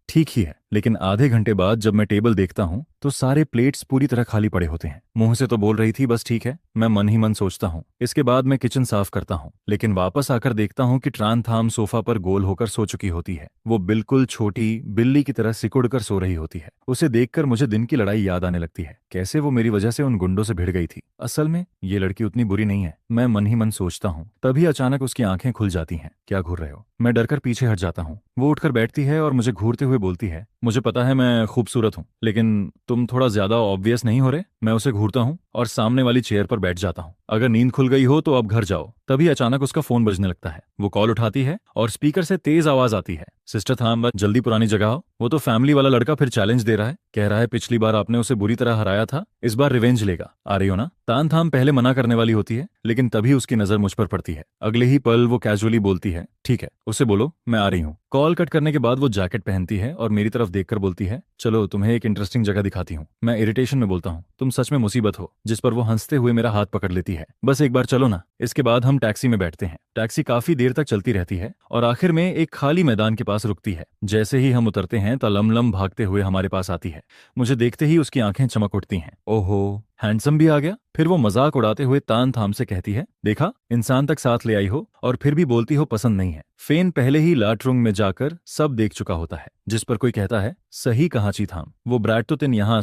ठीक ही है। लेकिन आधे घंटे बाद जब मैं टेबल देखता हूँ तो सारे प्लेट्स पूरी तरह खाली पड़े होते हैं। मुंह से तो बोल रही थी बस ठीक है, मैं मन ही मन सोचता हूँ। इसके बाद मैं किचन साफ करता हूँ, लेकिन वापस आकर देखता हूँ कि ट्रांथाम सोफा पर गोल होकर सो चुकी होती है। वो बिल्कुल छोटी बिल्ली की तरह सिकुड़ कर सो रही होती है। उसे देखकर मुझे दिन की लड़ाई याद आने लगती है। कैसे वो मेरी वजह से उन गुंडों से भिड़ गई थी। असल में ये लड़की उतनी बुरी नहीं है, मैं मन ही मन सोचता हूँ। तभी अचानक उसकी आंखें खुल जाती हैं। क्या घूर रहे हो? मैं डरकर पीछे हट जाता हूँ। वो उठकर बैठती है और मुझे घूरते हुए बोलती है, मुझे पता है मैं खूबसूरत हूँ, लेकिन तुम थोड़ा ज्यादा ऑब्वियस नहीं हो रहे? मैं उसे घूरता हूँ और सामने वाली चेयर पर बैठ जाता हूँ। अगर नींद खुल गई हो तो अब घर जाओ। तभी अचानक उसका फोन बजने लगता है। वो कॉल उठाती है और स्पीकर से तेज आवाज आती है, सिस्टर थाम, जल्दी पुरानी जगह आओ। वो तो फैमिली वाला लड़का फिर चैलेंज दे रहा है। कह रहा है पिछली बार आपने उसे बुरी तरह हराया था, इस बार रिवेंज लेगा। आ रही हो ना? तान थाम पहले मना करने वाली होती है, लेकिन तभी उसकी नजर मुझ पर पड़ती है। अगले ही पल वो कैजुअली बोलती है, ठीक है, उसे बोलो मैं आ रही हूँ। कॉल कट करने के बाद वो जैकेट पहनती है और मेरी तरफ देखकर बोलती है, चलो तुम्हें एक इंटरेस्टिंग जगह दिखाती हूँ। मैं इरिटेशन में बोलता हूँ, तुम सच में मुसीबत हो। जिस पर वो हंसते हुए मेरा हाथ पकड़ लेती है, बस एक बार चलो ना। इसके बाद हम टैक्सी में बैठते हैं। टैक्सी काफी देर तक चलती रहती है और आखिर में एक खाली मैदान के पास रुकती है। जैसे ही हम उतरते हैं तो लमलम भागते हुए हमारे पास आती है। मुझे देखते ही उसकी आंखें चमक उठती हैं। ओहो, हैंडसम भी आ गया। फिर वो मजाक उड़ाते हुए तान थाम से कहती है, देखा, इंसान तक साथ ले आई हो और फिर भी बोलती हो पसंद नहीं है। फेन पहले ही लाटरुंग में जाकर सब देख चुका होता है। जिस पर कोई कहता है, सही कहा चीथाम, वो ब्रैड तो तिन यहाँ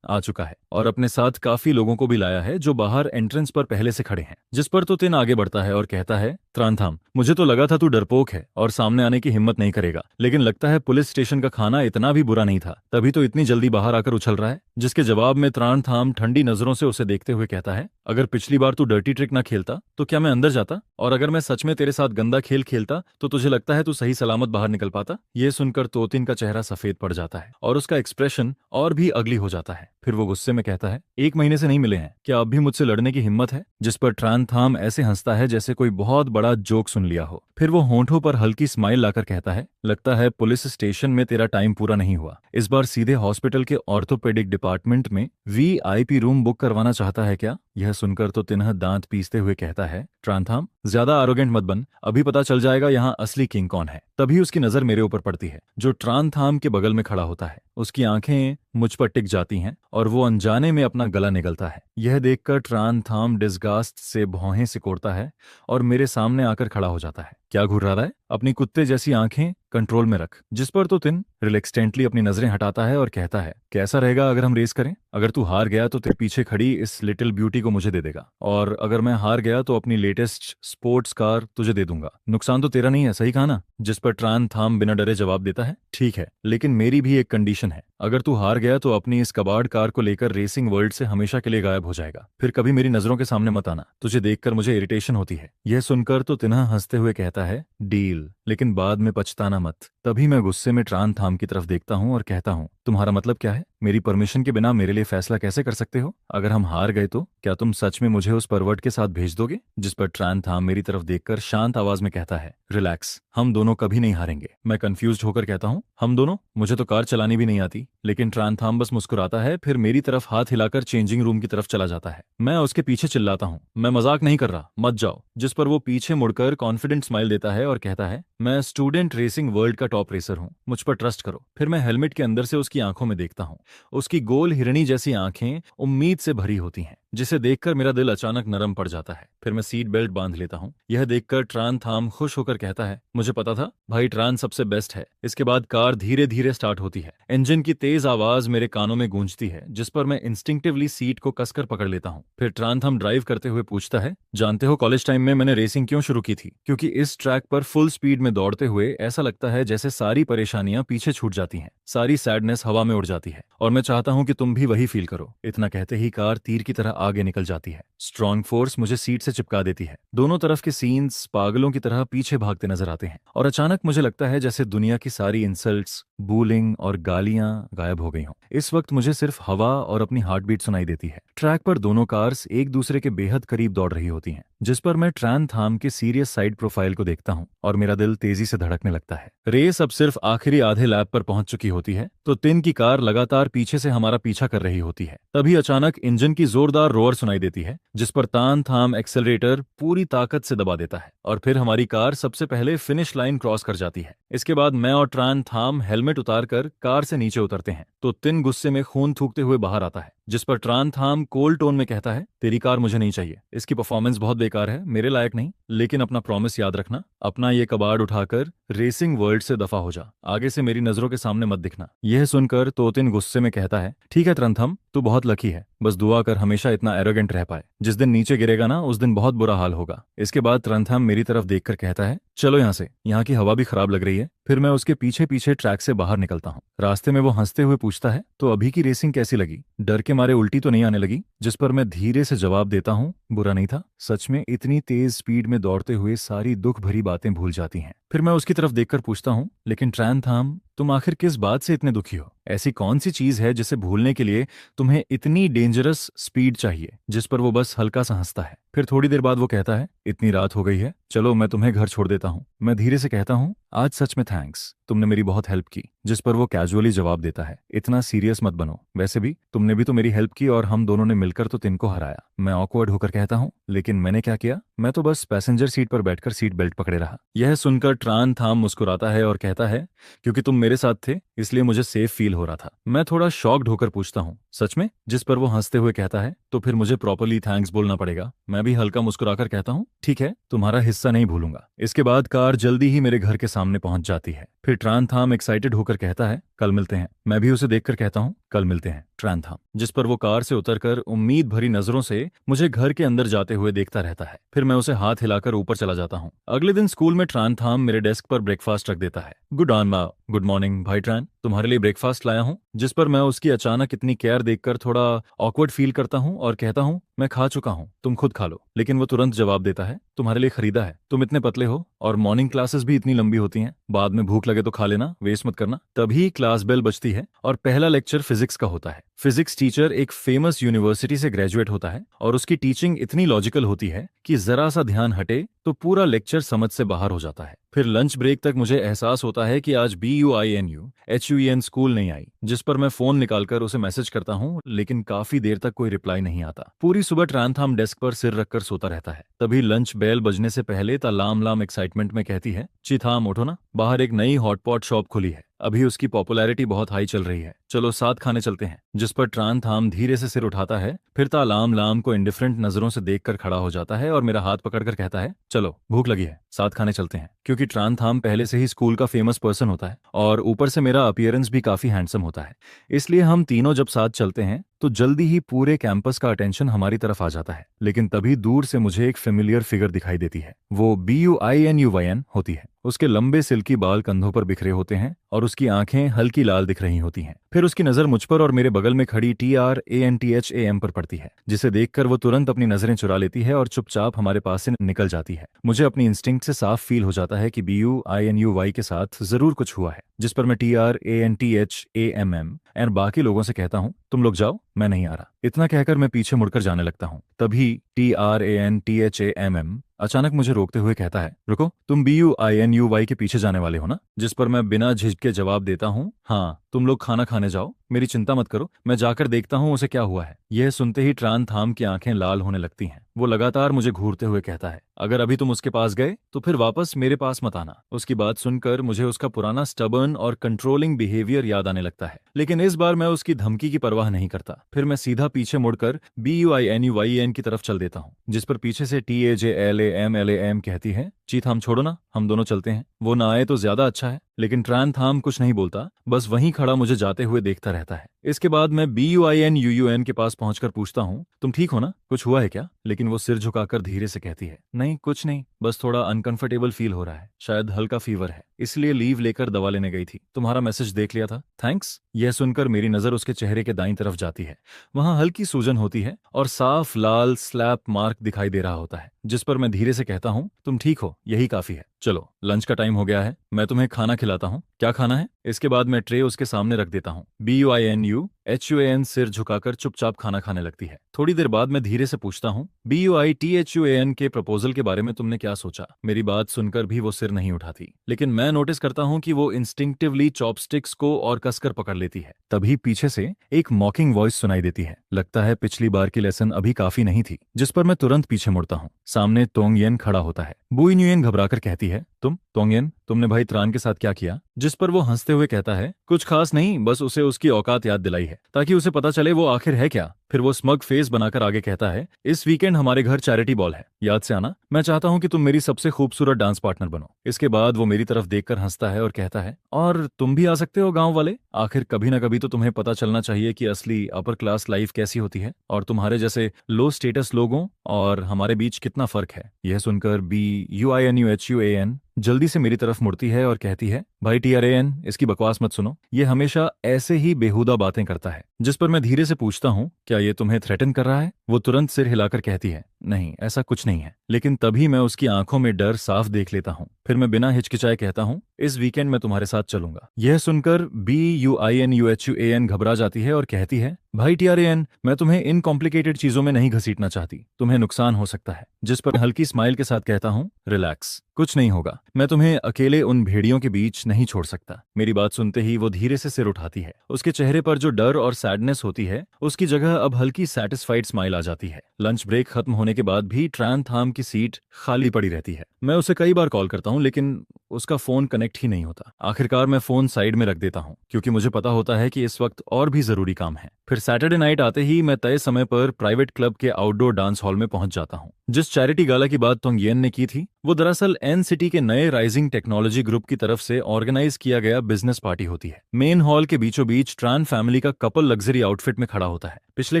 आ चुका है और अपने साथ काफी लोगों को भी लाया है जो बाहर एंट्रेंस पर पहले से खड़े हैं। जिस पर तो तिन आगे बढ़ता है और कहता है, त्रांथाम, मुझे तो लगा था तू डरपोक है और सामने आने की हिम्मत नहीं करेगा, लेकिन लगता है पुलिस स्टेशन का खाना इतना भी बुरा नहीं था, तभी तो इतनी जल्दी बाहर आकर उछल रहा है। जिसके जवाब में त्रांथाम ठंडी नजरों से उसे देखते हुए कहता है, अगर पिछली बार तू डर्टी ट्रिक ना खेलता तो क्या मैं अंदर जाता? और अगर मैं सच में तेरे साथ गंदा खेल खेलता तो तुझे लगता है तू सही सलामत बाहर निकल पाता? ये सुनकर तोतिन का चेहरा सफेद पड़ जाता है और उसका एक्सप्रेशन और भी अगली हो जाता है। फिर वो गुस्से में कहता है, 1 महीने से नहीं मिले हैं, क्या अब भी मुझसे लड़ने की हिम्मत है? जिस पर ट्रांथाम ऐसे हंसता है जैसे कोई बहुत बड़ा जोक सुन लिया हो। फिर वो होंठों पर हल्की स्माइल लाकर कहता है, लगता है पुलिस स्टेशन में तेरा टाइम पूरा नहीं हुआ। इस बार सीधे हॉस्पिटल के ऑर्थोपेडिक डिपार्टमेंट में VIP रूम बुक करवाना चाहता है क्या? यह सुनकर तो तिन्ह दांत पीसते हुए कहता है, ट्रांथाम, ज्यादा आरोगेंट मत बन, अभी पता चल जाएगा यहाँ असली किंग कौन है। तभी उसकी नजर मेरे ऊपर पड़ती है, जो ट्रांथाम के बगल में खड़ा होता है। उसकी आंखें मुझ पर टिक जाती हैं और वो अनजाने में अपना गला निगलता है। यह देखकर ट्रांथाम डिस्गास्ट से भौहें सिकोड़ता है और मेरे सामने आकर खड़ा हो जाता है। क्या घुर्रा रहा है? अपनी कुत्ते जैसी आंखें कंट्रोल में रख। जिस पर तो तिन रिलैक्सटेंटली अपनी नजरें हटाता है और कहता है, कैसा रहेगा अगर हम रेस करें? अगर तू हार गया तो तेरे पीछे खड़ी इस लिटिल ब्यूटी को मुझे दे देगा, और अगर मैं हार गया तो अपनी लेटेस्ट स्पोर्ट्स कार तुझे दे दूंगा। नुकसान तो तेरा नहीं है, सही कहा ना? जिस पर ट्रांथाम बिना डरे जवाब देता है, ठीक है, लेकिन मेरी भी एक कंडीशन है। अगर तू हार गया तो अपनी इस कबाड़ कार को लेकर रेसिंग वर्ल्ड से हमेशा के लिए गायब हो जाएगा। फिर कभी मेरी नजरों के सामने मत आना, तुझे देखकर मुझे इरिटेशन होती है। यह सुनकर तो तिन्हा हंसते हुए कहता है, डील। डील, लेकिन बाद में पछताना मत। तभी मैं गुस्से में ट्रान थाम की तरफ देखता हूँ और कहता हूँ, तुम्हारा मतलब क्या है? मेरी परमिशन के बिना मेरे लिए फैसला कैसे कर सकते हो? अगर हम हार गए तो क्या तुम सच में मुझे उस परवर्ट के साथ भेज दोगे? जिस पर ट्रान थाम मेरी तरफ देखकर शांत आवाज में कहता है, रिलैक्स, हम दोनों कभी नहीं हारेंगे। मैं कंफ्यूज्ड होकर कहता हूँ, हम दोनों? मुझे तो कार चलानी भी नहीं आती। लेकिन ट्रान थाम बस मुस्कुराता है, फिर मेरी तरफ हाथ हिलाकर चेंजिंग रूम की तरफ चला जाता है। मैं उसके पीछे चिल्लाता हूँ, मैं मजाक नहीं कर रहा, मत जाओ। जिस पर वो पीछे मुड़कर कॉन्फिडेंट स्माइल देता है और कहता है, मैं स्टूडेंट रेसिंग वर्ल्ड का टॉप रेसर हूँ, मुझ पर ट्रस्ट करो। फिर मैं हेलमेट के अंदर से उसकी आंखों में देखता हूँ। उसकी गोल हिरणी जैसी आंखें उम्मीद से भरी होती हैं, जिसे देखकर मेरा दिल अचानक नरम पड़ जाता है। फिर मैं सीट बेल्ट बांध लेता हूँ। यह देखकर ट्रान थाम खुश होकर कहता है, मुझे पता था भाई, ट्रान सबसे बेस्ट है। इसके बाद कार धीरे धीरे स्टार्ट होती है। इंजन की तेज आवाज मेरे कानों में गूंजती है, जिस पर मैं इंस्टिंक्टिवली सीट को कसकर पकड़ लेता हूँ। फिर ट्रान थाम ड्राइव करते हुए पूछता है, जानते हो कॉलेज टाइम में मैंने रेसिंग क्यों शुरू की थी? क्योंकि इस ट्रैक पर फुल स्पीड में दौड़ते हुए ऐसा लगता है जैसे सारी परेशानियां पीछे छूट जाती हैं, सारी सैडनेस हवा में उड़ जाती है, और मैं चाहता हूं कि तुम भी वही फील करो। इतना कहते ही कार तीर की तरह आगे निकल जाती है। स्ट्रॉन्ग फोर्स मुझे सीट से चिपका देती है। दोनों तरफ के सीन्स पागलों की तरह पीछे भागते नजर आते हैं, और अचानक मुझे लगता है जैसे दुनिया की सारी इंसल्ट्स, बूलिंग और गालियां गायब हो गई हों। इस वक्त मुझे सिर्फ हवा और अपनी हार्ट बीट सुनाई देती है। ट्रैक पर दोनों कार्स एक दूसरे के बेहद करीब दौड़ रही होती हैं, जिस पर मैं ट्रान थाम के सीरियस साइड प्रोफाइल को देखता हूं और मेरा दिल तेजी से धड़कने लगता है। रेस अब सिर्फ आखिरी आधे लैप पर पहुंच चुकी होती है तो तिन की कार लगातार पीछे से हमारा पीछा कर रही होती है। तभी अचानक इंजन की जोरदार रोअर सुनाई देती है, जिस पर तान थाम एक्सेलरेटर पूरी ताकत से दबा देता है, और फिर हमारी कार सबसे पहले फिनिश लाइन क्रॉस कर जाती है। इसके बाद मैं और ट्रान थाम हेलमेट उतारकर कार से नीचे उतरते हैं तो तिन गुस्से में खून थूकते हुए बाहर आता है, जिस पर ट्रान थाम कोल्ड टोन में कहता है, तेरी कार मुझे नहीं चाहिए, इसकी परफॉर्मेंस बहुत बेकार है, मेरे लायक नहीं। लेकिन अपना प्रॉमिस याद रखना, अपना ये कबाड़ उठाकर रेसिंग वर्ल्ड से दफा हो जा, आगे से मेरी नजरों के सामने मत दिखना। यह सुनकर तोतिन गुस्से में कहता है, ठीक है त्रंथम, तू बहुत लकी है, बस दुआ कर हमेशा इतना एरोगेंट रह पाए। जिस दिन नीचे गिरेगा ना, उस दिन बहुत बुरा हाल होगा। इसके बाद त्रंथम मेरी तरफ देखकर कहता है, चलो यहाँ से, यहाँ की हवा भी खराब लग रही है। फिर मैं उसके पीछे पीछे ट्रैक से बाहर निकलता हूँ। रास्ते में वो हंसते हुए पूछता है, तो अभी की रेसिंग कैसी लगी? डर के मारे उल्टी तो नहीं आने लगी? जिस पर मैं धीरे से जवाब देता हूँ, बुरा नहीं था, सच में इतनी तेज स्पीड में दौड़ते हुए सारी दुख भरी बातें भूल जाती हैं। फिर मैं उसकी तरफ देखकर पूछता हूँ, लेकिन ट्रान थाम, तुम आखिर किस बात से इतने दुखी हो? ऐसी कौन सी चीज है जिसे भूलने के लिए तुम्हें इतनी डेंजरस स्पीड चाहिए? जिस पर वो बस हल्का सा हंसता है। फिर थोड़ी देर बाद वो कहता है, इतनी रात हो गई है, चलो मैं तुम्हें घर छोड़ देता हूँ। मैं धीरे से कहता हूँ, आज सच में थैंक्स, तुमने मेरी बहुत हेल्प की। जिस पर वो कैजुअली जवाब देता है, इतना सीरियस मत बनो, वैसे भी तुमने भी तो मेरी हेल्प की और हम दोनों ने मिलकर तो तिन को हराया। मैं ऑकवर्ड होकर कहता हूँ, लेकिन मैंने क्या किया? मैं तो बस पैसेंजर सीट पर बैठकर सीट बेल्ट पकड़े रहा। यह सुनकर ट्रान थाम मुस्कुराता है और कहता है, क्योंकि तुम मेरे साथ थे इसलिए मुझे सेफ फील हो रहा था। मैं थोड़ा शॉक्ड होकर पूछता हूँ, सच में? जिस पर वो हंसते हुए कहता है, तो फिर मुझे प्रॉपर्ली थैंक्स बोलना पड़ेगा। मैं भी हल्का मुस्कुराकर कहता हूँ, ठीक है, तुम्हारा हिस्सा नहीं भूलूंगा। इसके बाद कार जल्दी ही मेरे घर के सामने पहुंच जाती है। फिर ट्रान थाम एक्साइटेड होकर कहता है, कल मिलते हैं। मैं भी उसे देखकर कहता हूँ, कल मिलते हैं ट्रान थाम। जिस पर वो कार से उतरकर उम्मीद भरी नजरों से मुझे घर के अंदर जाते हुए देखता रहता है। फिर मैं उसे हाथ हिलाकर ऊपर चला जाता हूँ। अगले दिन स्कूल में ट्रान थाम मेरे डेस्क पर ब्रेकफास्ट रख देता है। गुड मॉर्निंग भाई ट्रान, तुम्हारे लिए ब्रेकफास्ट लाया हूँ। जिस पर मैं उसकी अचानक इतनी केयर देखकर थोड़ा ऑकवर्ड फील करता हूँ और कहता हूँ, मैं खा चुका हूँ, तुम खुद खा लो। लेकिन वो तुरंत जवाब देता है, तुम्हारे लिए खरीदा है, तुम इतने पतले हो और मॉर्निंग क्लासेस भी इतनी लंबी होती हैं, बाद में भूख लगे तो खा लेना, वेस्ट मत करना। तभी क्लास बेल बजती है और पहला लेक्चर फिजिक्स का होता है। फिजिक्स टीचर एक फेमस यूनिवर्सिटी से ग्रेजुएट होता है और उसकी टीचिंग इतनी लॉजिकल होती है कि जरा सा ध्यान हटे तो पूरा लेक्चर समझ से बाहर हो जाता है। फिर लंच ब्रेक तक मुझे एहसास होता है कि आज BUINUHUEN स्कूल नहीं आई। जिस पर मैं फोन निकालकर उसे मैसेज करता हूँ, लेकिन काफी देर तक कोई रिप्लाई नहीं आता। पूरी सुबह ट्रान थाम डेस्क पर सिर रखकर सोता रहता है। तभी लंच बेल बजने से पहले तालाम लाम एक्साइटमेंट में कहती है, चिथाम उठो ना, बाहर एक नई हॉटपॉट शॉप खुली है, अभी उसकी पॉपुलैरिटी बहुत हाई चल रही है, चलो साथ खाने चलते हैं। जिस पर ट्रान थाम धीरे से सिर उठाता है, फिर तालाम लाम को इंडिफरेंट नजरों से देखकर खड़ा हो जाता है और मेरा हाथ पकड़कर कहता है, चलो भूख लगी है, साथ खाने चलते हैं। क्योंकि ट्रान थाम पहले से ही स्कूल का फेमस पर्सन होता है और ऊपर से मेरा अपीयरेंस भी काफी हैंडसम होता है, इसलिए हम तीनों जब साथ चलते हैं तो जल्दी ही पूरे कैंपस का अटेंशन हमारी तरफ आ जाता है। लेकिन तभी दूर से मुझे एक फेमिलियर फिगर दिखाई देती है। वो BUINUYN होती है। उसके लंबे सिल्की बाल कंधों पर बिखरे होते हैं और उसकी आंखें हल्की लाल दिख रही होती हैं। फिर उसकी नजर मुझ पर और मेरे बगल में खड़ी TRANTHAM पर पड़ती है, जिसे देखकर वो तुरंत अपनी नजरें चुरा लेती है और चुपचाप हमारे पास से निकल जाती है। मुझे अपनी इंस्टिंक्ट से साफ फील हो जाता है कि BUINUY के साथ जरूर कुछ हुआ है, जिस पर मैं TRANTHAM और बाकी लोगों से कहता हूँ, तुम लोग जाओ, मैं नहीं आ रहा। इतना कहकर मैं पीछे मुड़कर जाने लगता हूँ। तभी TRANTHAM अचानक मुझे रोकते हुए कहता है, रुको, तुम BUINUY के पीछे जाने वाले हो ना? जिस पर मैं बिना झिझके जवाब देता हूँ, हाँ, तुम लोग खाना खाने जाओ, मेरी चिंता मत करो, मैं जाकर देखता हूँ उसे क्या हुआ है। यह सुनते ही ट्रान थाम की आंखें लाल होने लगती हैं। वो लगातार मुझे घूरते हुए कहता है, अगर अभी तुम उसके पास गए तो फिर वापस मेरे पास मत आना। उसकी बात सुनकर मुझे उसका पुराना स्टबर्न और कंट्रोलिंग बिहेवियर याद आने लगता है, लेकिन इस बार मैं उसकी धमकी की परवाह नहीं करता। फिर मैं सीधा पीछे मुड़कर BUINUYN की तरफ चल देता हूँ, जिस पर पीछे से TAJLAMLAM कहती है, चीत हम छोड़ो ना, हम दोनों चलते हैं। वो ना आए तो ज्यादा अच्छा है। लेकिन ट्रान थाम कुछ नहीं बोलता, बस वहीं खड़ा मुझे जाते हुए देखता रहता है। इसके बाद मैं BUINUYN के पास पहुंचकर पूछता हूँ, तुम ठीक हो ना, कुछ हुआ है क्या? लेकिन वो सिर झुकाकर धीरे से कहती है, नहीं कुछ नहीं, बस थोड़ा अनकंफर्टेबल फील हो रहा है, शायद हल्का फीवर है, इसलिए लीव लेकर दवा लेने गई थी। तुम्हारा मैसेज देख लिया था, थैंक्स। यह सुनकर मेरी नजर उसके चेहरे के दाईं तरफ जाती है। वहां हल्की सूजन होती है और साफ लाल स्लैप मार्क दिखाई दे रहा होता है, जिस पर मैं धीरे से कहता हूँ, तुम ठीक हो, यही काफी है, चलो लंच का टाइम हो गया है, मैं तुम्हें खाना खिलाता हूँ। क्या खाना है? इसके बाद मैं ट्रे उसके सामने रख देता हूँ। BUINUHUAN सिर झुकाकर चुपचाप खाना खाने लगती है। थोड़ी देर बाद मैं धीरे से पूछता हूँ, BUITHUAN के प्रपोजल के बारे में तुमने क्या सोचा? मेरी बात सुनकर भी वो सिर नहीं उठाती, लेकिन मैं नोटिस करता हूँ कि वो इंस्टिंक्टिवली चॉपस्टिक्स को और कसकर पकड़ लेती है। तभी पीछे से एक मॉकिंग वॉइस सुनाई देती है। लगता है पिछली बार की लेसन अभी काफी नहीं थी, जिस पर मैं तुरंत पीछे मुड़ता हूँ। सामने तोंगयेन खड़ा होता है। बुइन्युएन घबराकर कहती है, तुम तोंगयेन, तुमने भाई त्रान के साथ क्या किया? जिस पर वो हंसते हुए कहता है, कुछ खास नहीं, बस उसे उसकी औकात याद दिलाई है, ताकि उसे पता चले वो आखिर है क्या। फिर वो स्मग फेस बनाकर आगे कहता है, इस वीकेंड हमारे घर चैरिटी बॉल है, याद से आना, मैं चाहता हूँ कि तुम मेरी सबसे खूबसूरत डांस पार्टनर बनो। इसके बाद वो मेरी तरफ देखकर हंसता है और कहता है, और तुम भी आ सकते हो गांव वाले, आखिर कभी ना कभी तो तुम्हें पता चलना चाहिए कि असली अपर क्लास लाइफ कैसी होती है और तुम्हारे जैसे लो स्टेटस लोगों और हमारे बीच कितना फर्क है। यह सुनकर BUINUHUAN जल्दी से मेरी तरफ मुड़ती है और कहती है, भाई TRAN, इसकी बकवास मत सुनो, ये हमेशा ऐसे ही बेहुदा बातें करता है। जिस पर मैं धीरे से पूछता हूँ, क्या ये तुम्हें थ्रेटन कर रहा है? वो तुरंत सिर हिलाकर कहती है, नहीं, ऐसा कुछ नहीं है। लेकिन तभी मैं उसकी आंखों में डर साफ देख लेता हूँ। फिर मैं बिना हिचकिचाए कहता हूँ, इस वीकेंड मैं तुम्हारे साथ चलूंगा। यह सुनकर BUINUHUAN घबरा जाती है और कहती है, भाई TRAN, मैं तुम्हें इन कॉम्प्लिकेटेड चीजों में नहीं घसीटना चाहती, तुम्हें नुकसान हो सकता है। जिस पर हल्की स्माइल के साथ कहता हूँ, रिलैक्स, कुछ नहीं होगा, मैं तुम्हें अकेले उन भेड़ियों के बीच नहीं छोड़ सकता। मेरी बात सुनते ही वो धीरे से सिर उठाती है। उसके चेहरे पर जो डर और सैडनेस होती है, उसकी जगह अब हल्की सेटिस्फाइड स्माइल आ जाती है। लंच ब्रेक खत्म होने के बाद भी ट्रान थाम की सीट खाली पड़ी रहती है। मैं उसे कई बार कॉल करता हूँ, लेकिन उसका फोन कनेक्ट ही नहीं होता। आखिरकार मैं फोन साइड में रख देता हूँ, क्योंकि मुझे पता होता है कि इस वक्त और भी जरूरी काम है। फिर सैटरडे नाइट आते ही मैं तय समय पर प्राइवेट क्लब के आउटडोर डांस हॉल में पहुंच जाता हूँ। जिस चैरिटी गाला की बात तोंगयेन ने की थी, वो दरअसल NCT के नए राइजिंग टेक्नोलॉजी ग्रुप की तरफ से ऑर्गेनाइज किया गया बिजनेस पार्टी होती है। मेन हॉल के बीचों बीच ट्रान फैमिली का कपल लग्जरी आउटफिट में खड़ा होता है। पिछले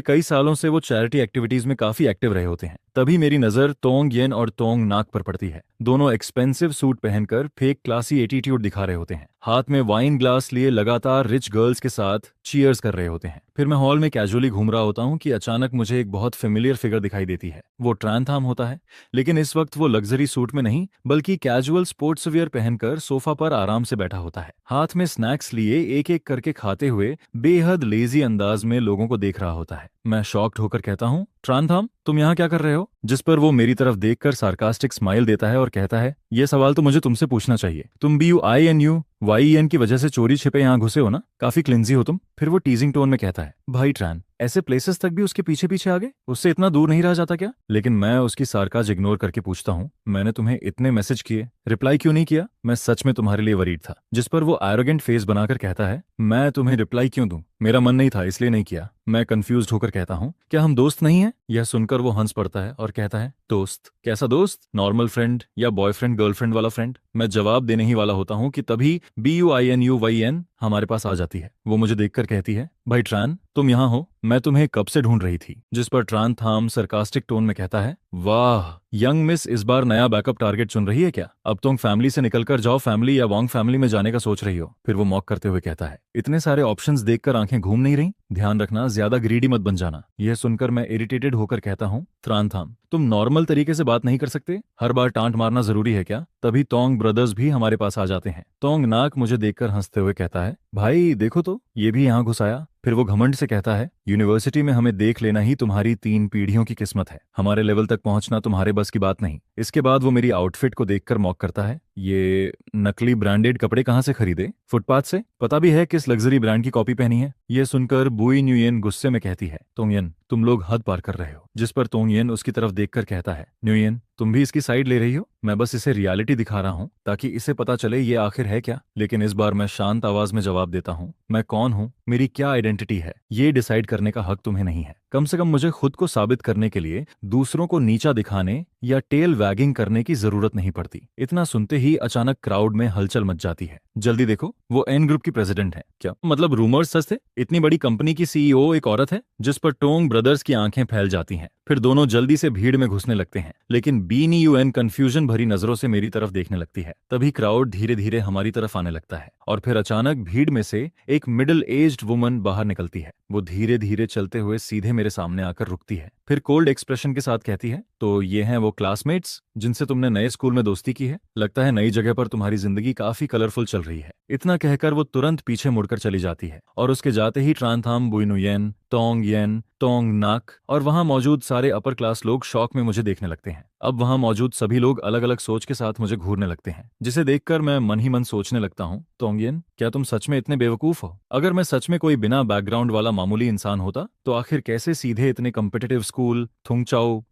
कई सालों से वो चैरिटी एक्टिविटीज में काफी एक्टिव रहे होते हैं। तभी मेरी नजर तोंगयेन और तोंग नाक पर पड़ती है। दोनों एक्सपेंसिव सूट पहनकर फेक क्लासी एटीट्यूड दिखा रहे होते हैं। हाथ में वाइन ग्लास लिए लगातार रिच गर्ल्स के साथ चीयर्स कर रहे होते हैं। फिर मैं हॉल में कैजुअली घूम रहा होता हूँ कि अचानक मुझे एक बहुत फेमिलियर फिगर दिखाई देती है। वो ट्रान थाम होता है, लेकिन इस वक्त वो लग्जरी सूट में नहीं, बल्कि कैजुअल स्पोर्ट्स वियर पहनकर सोफा पर आराम से बैठा होता है। हाथ में स्नैक्स लिए एक एक करके खाते हुए बेहद लेजी अंदाज में लोगों को देख रहा होता है। मैं शॉक्ड होकर कहता हूँ, ट्रान थाम, तुम यहाँ क्या कर रहे हो? जिस पर वो मेरी तरफ देखकर सार्कास्टिक स्माइल देता है और कहता है, ये सवाल तो मुझे तुमसे पूछना चाहिए, तुम BUINUYEN की वजह से चोरी छिपे यहाँ घुसे हो ना? काफी क्लिंजी हो तुम। फिर वो टीजिंग टोन में कहता है, भाई ट्रान, ऐसे प्लेसेस तक भी उसके पीछे पीछे आ गए? उससे इतना दूर नहीं रह जाता क्या? लेकिन मैं उसकी सार्काज इग्नोर करके पूछता हूँ, मैंने तुम्हें इतने मैसेज किए, रिप्लाई क्यों नहीं किया? मैं सच में तुम्हारे लिए वरीड था। जिस पर वो एरोगेंट फेस बनाकर कहता है, मैं तुम्हें रिप्लाई क्यों दूं? मेरा मन नहीं था, इसलिए नहीं किया। मैं कंफ्यूज्ड होकर कहता हूँ, क्या हम दोस्त नहीं हैं? यह सुनकर वो हंस पड़ता है और कहता है, दोस्त? कैसा दोस्त? नॉर्मल फ्रेंड या बॉयफ्रेंड गर्लफ्रेंड वाला फ्रेंड? मैं जवाब देने ही वाला होता हूँ कि तभी BUINUYN हमारे पास आ जाती है। वो मुझे देखकर कहती है, भाई ट्रान, तुम यहाँ हो, मैं तुम्हें कब से ढूंढ रही थी। जिस पर ट्रान थाम सरकास्टिक टोन में कहता है, वाह यंग मिस, इस बार नया बैकअप टारगेट चुन रही है क्या? अब तुम फैमिली से निकलकर जाओ फैमिली या वॉन्ग फैमिली में जाने का सोच रही हो। फिर वो मॉक करते हुए कहता है, इतने सारे ऑप्शंस देखकर आंखें घूम नहीं रही? ध्यान रखना, ज्यादा ग्रीडी मत बन जाना। यह सुनकर मैं इरिटेटेड होकर कहता हूँ, त्रानथाम, तुम नॉर्मल तरीके से बात नहीं कर सकते? हर बार टांट मारना जरूरी है क्या? तभी तोंग ब्रदर्स भी हमारे पास आ जाते हैं। तोंग नाक मुझे देखकर हंसते हुए कहता है, भाई देखो तो, ये भी यहाँ घुस आया। फिर वो घमंड से कहता है, यूनिवर्सिटी में हमें देख लेना ही तुम्हारी 3 पीढ़ियों की किस्मत है, हमारे लेवल तक पहुंचना तुम्हारे बस की बात नहीं। इसके बाद वो मेरी आउटफिट को देखकर मॉक करता है, ये नकली ब्रांडेड कपड़े कहाँ से खरीदे? फुटपाथ से? पता भी है किस लग्जरी ब्रांड की कॉपी पहनी है? ये सुनकर बुई न्यूयन गुस्से में कहती है, तोंगयन, तुम लोग हद पार कर रहे हो। जिस पर तोंगयन उसकी तरफ देखकर कहता है, न्यूयन, तुम भी इसकी साइड ले रही हो? मैं बस इसे रियलिटी दिखा रहा हूँ ताकि इसे पता चले ये आखिर है क्या। लेकिन इस बार मैं शांत आवाज में जवाब देता हूँ, मैं कौन हूँ, मेरी क्या आइडेंटिटी है, ये डिसाइड करने का हक तुम्हें नहीं है। कम से कम मुझे खुद को साबित करने के लिए दूसरों को नीचा दिखाने या टेल वैगिंग करने की जरूरत नहीं पड़ती। इतना सुनते ही अचानक क्राउड में हलचल मच जाती है। जल्दी देखो, वो एन ग्रुप की प्रेसिडेंट है। क्या मतलब रूमर्स सच थे? इतनी बड़ी कंपनी की CEO एक औरत है? जिस पर टोंग ब्रदर्स की आंखें फैल जाती हैं। फिर दोनों जल्दी से भीड़ में घुसने लगते हैं, लेकिन BNUN कंफ्यूजन भरी नजरों से मेरी तरफ देखने लगती है। तभी क्राउड धीरे धीरे हमारी तरफ आने लगता है और फिर अचानक भीड़ में से एक मिडिल एज्ड वुमन बाहर निकलती है। वो धीरे धीरे चलते हुए सीधे मेरे सामने आकर रुकती है, फिर कोल्ड एक्सप्रेशन के साथ कहती है, तो ये हैं वो क्लासमेट्स जिनसे तुमने नए स्कूल में दोस्ती की है? लगता है नई जगह पर तुम्हारी जिंदगी काफी कलरफुल चल रही है। इतना कहकर वो तुरंत पीछे मुड़कर चली जाती है और उसके जाते ही ट्रांथाम बुइनुयन, तोंग येन, तोंग नाक और वहां मौजूद सारे अपर क्लास लोग शौक में मुझे देखने लगते हैं। अब वहां मौजूद सभी लोग अलग अलग सोच के साथ मुझे घूरने लगते हैं, जिसे देखकर मैं मन ही मन सोचने लगता हूँ, तोंगयन, क्या तुम सच में इतने बेवकूफ हो? अगर मैं सच में कोई बिना बैकग्राउंड वाला मामूली इंसान होता तो आखिर कैसे सीधे इतने कम्पिटिटिव स्कूल थुंगचाओ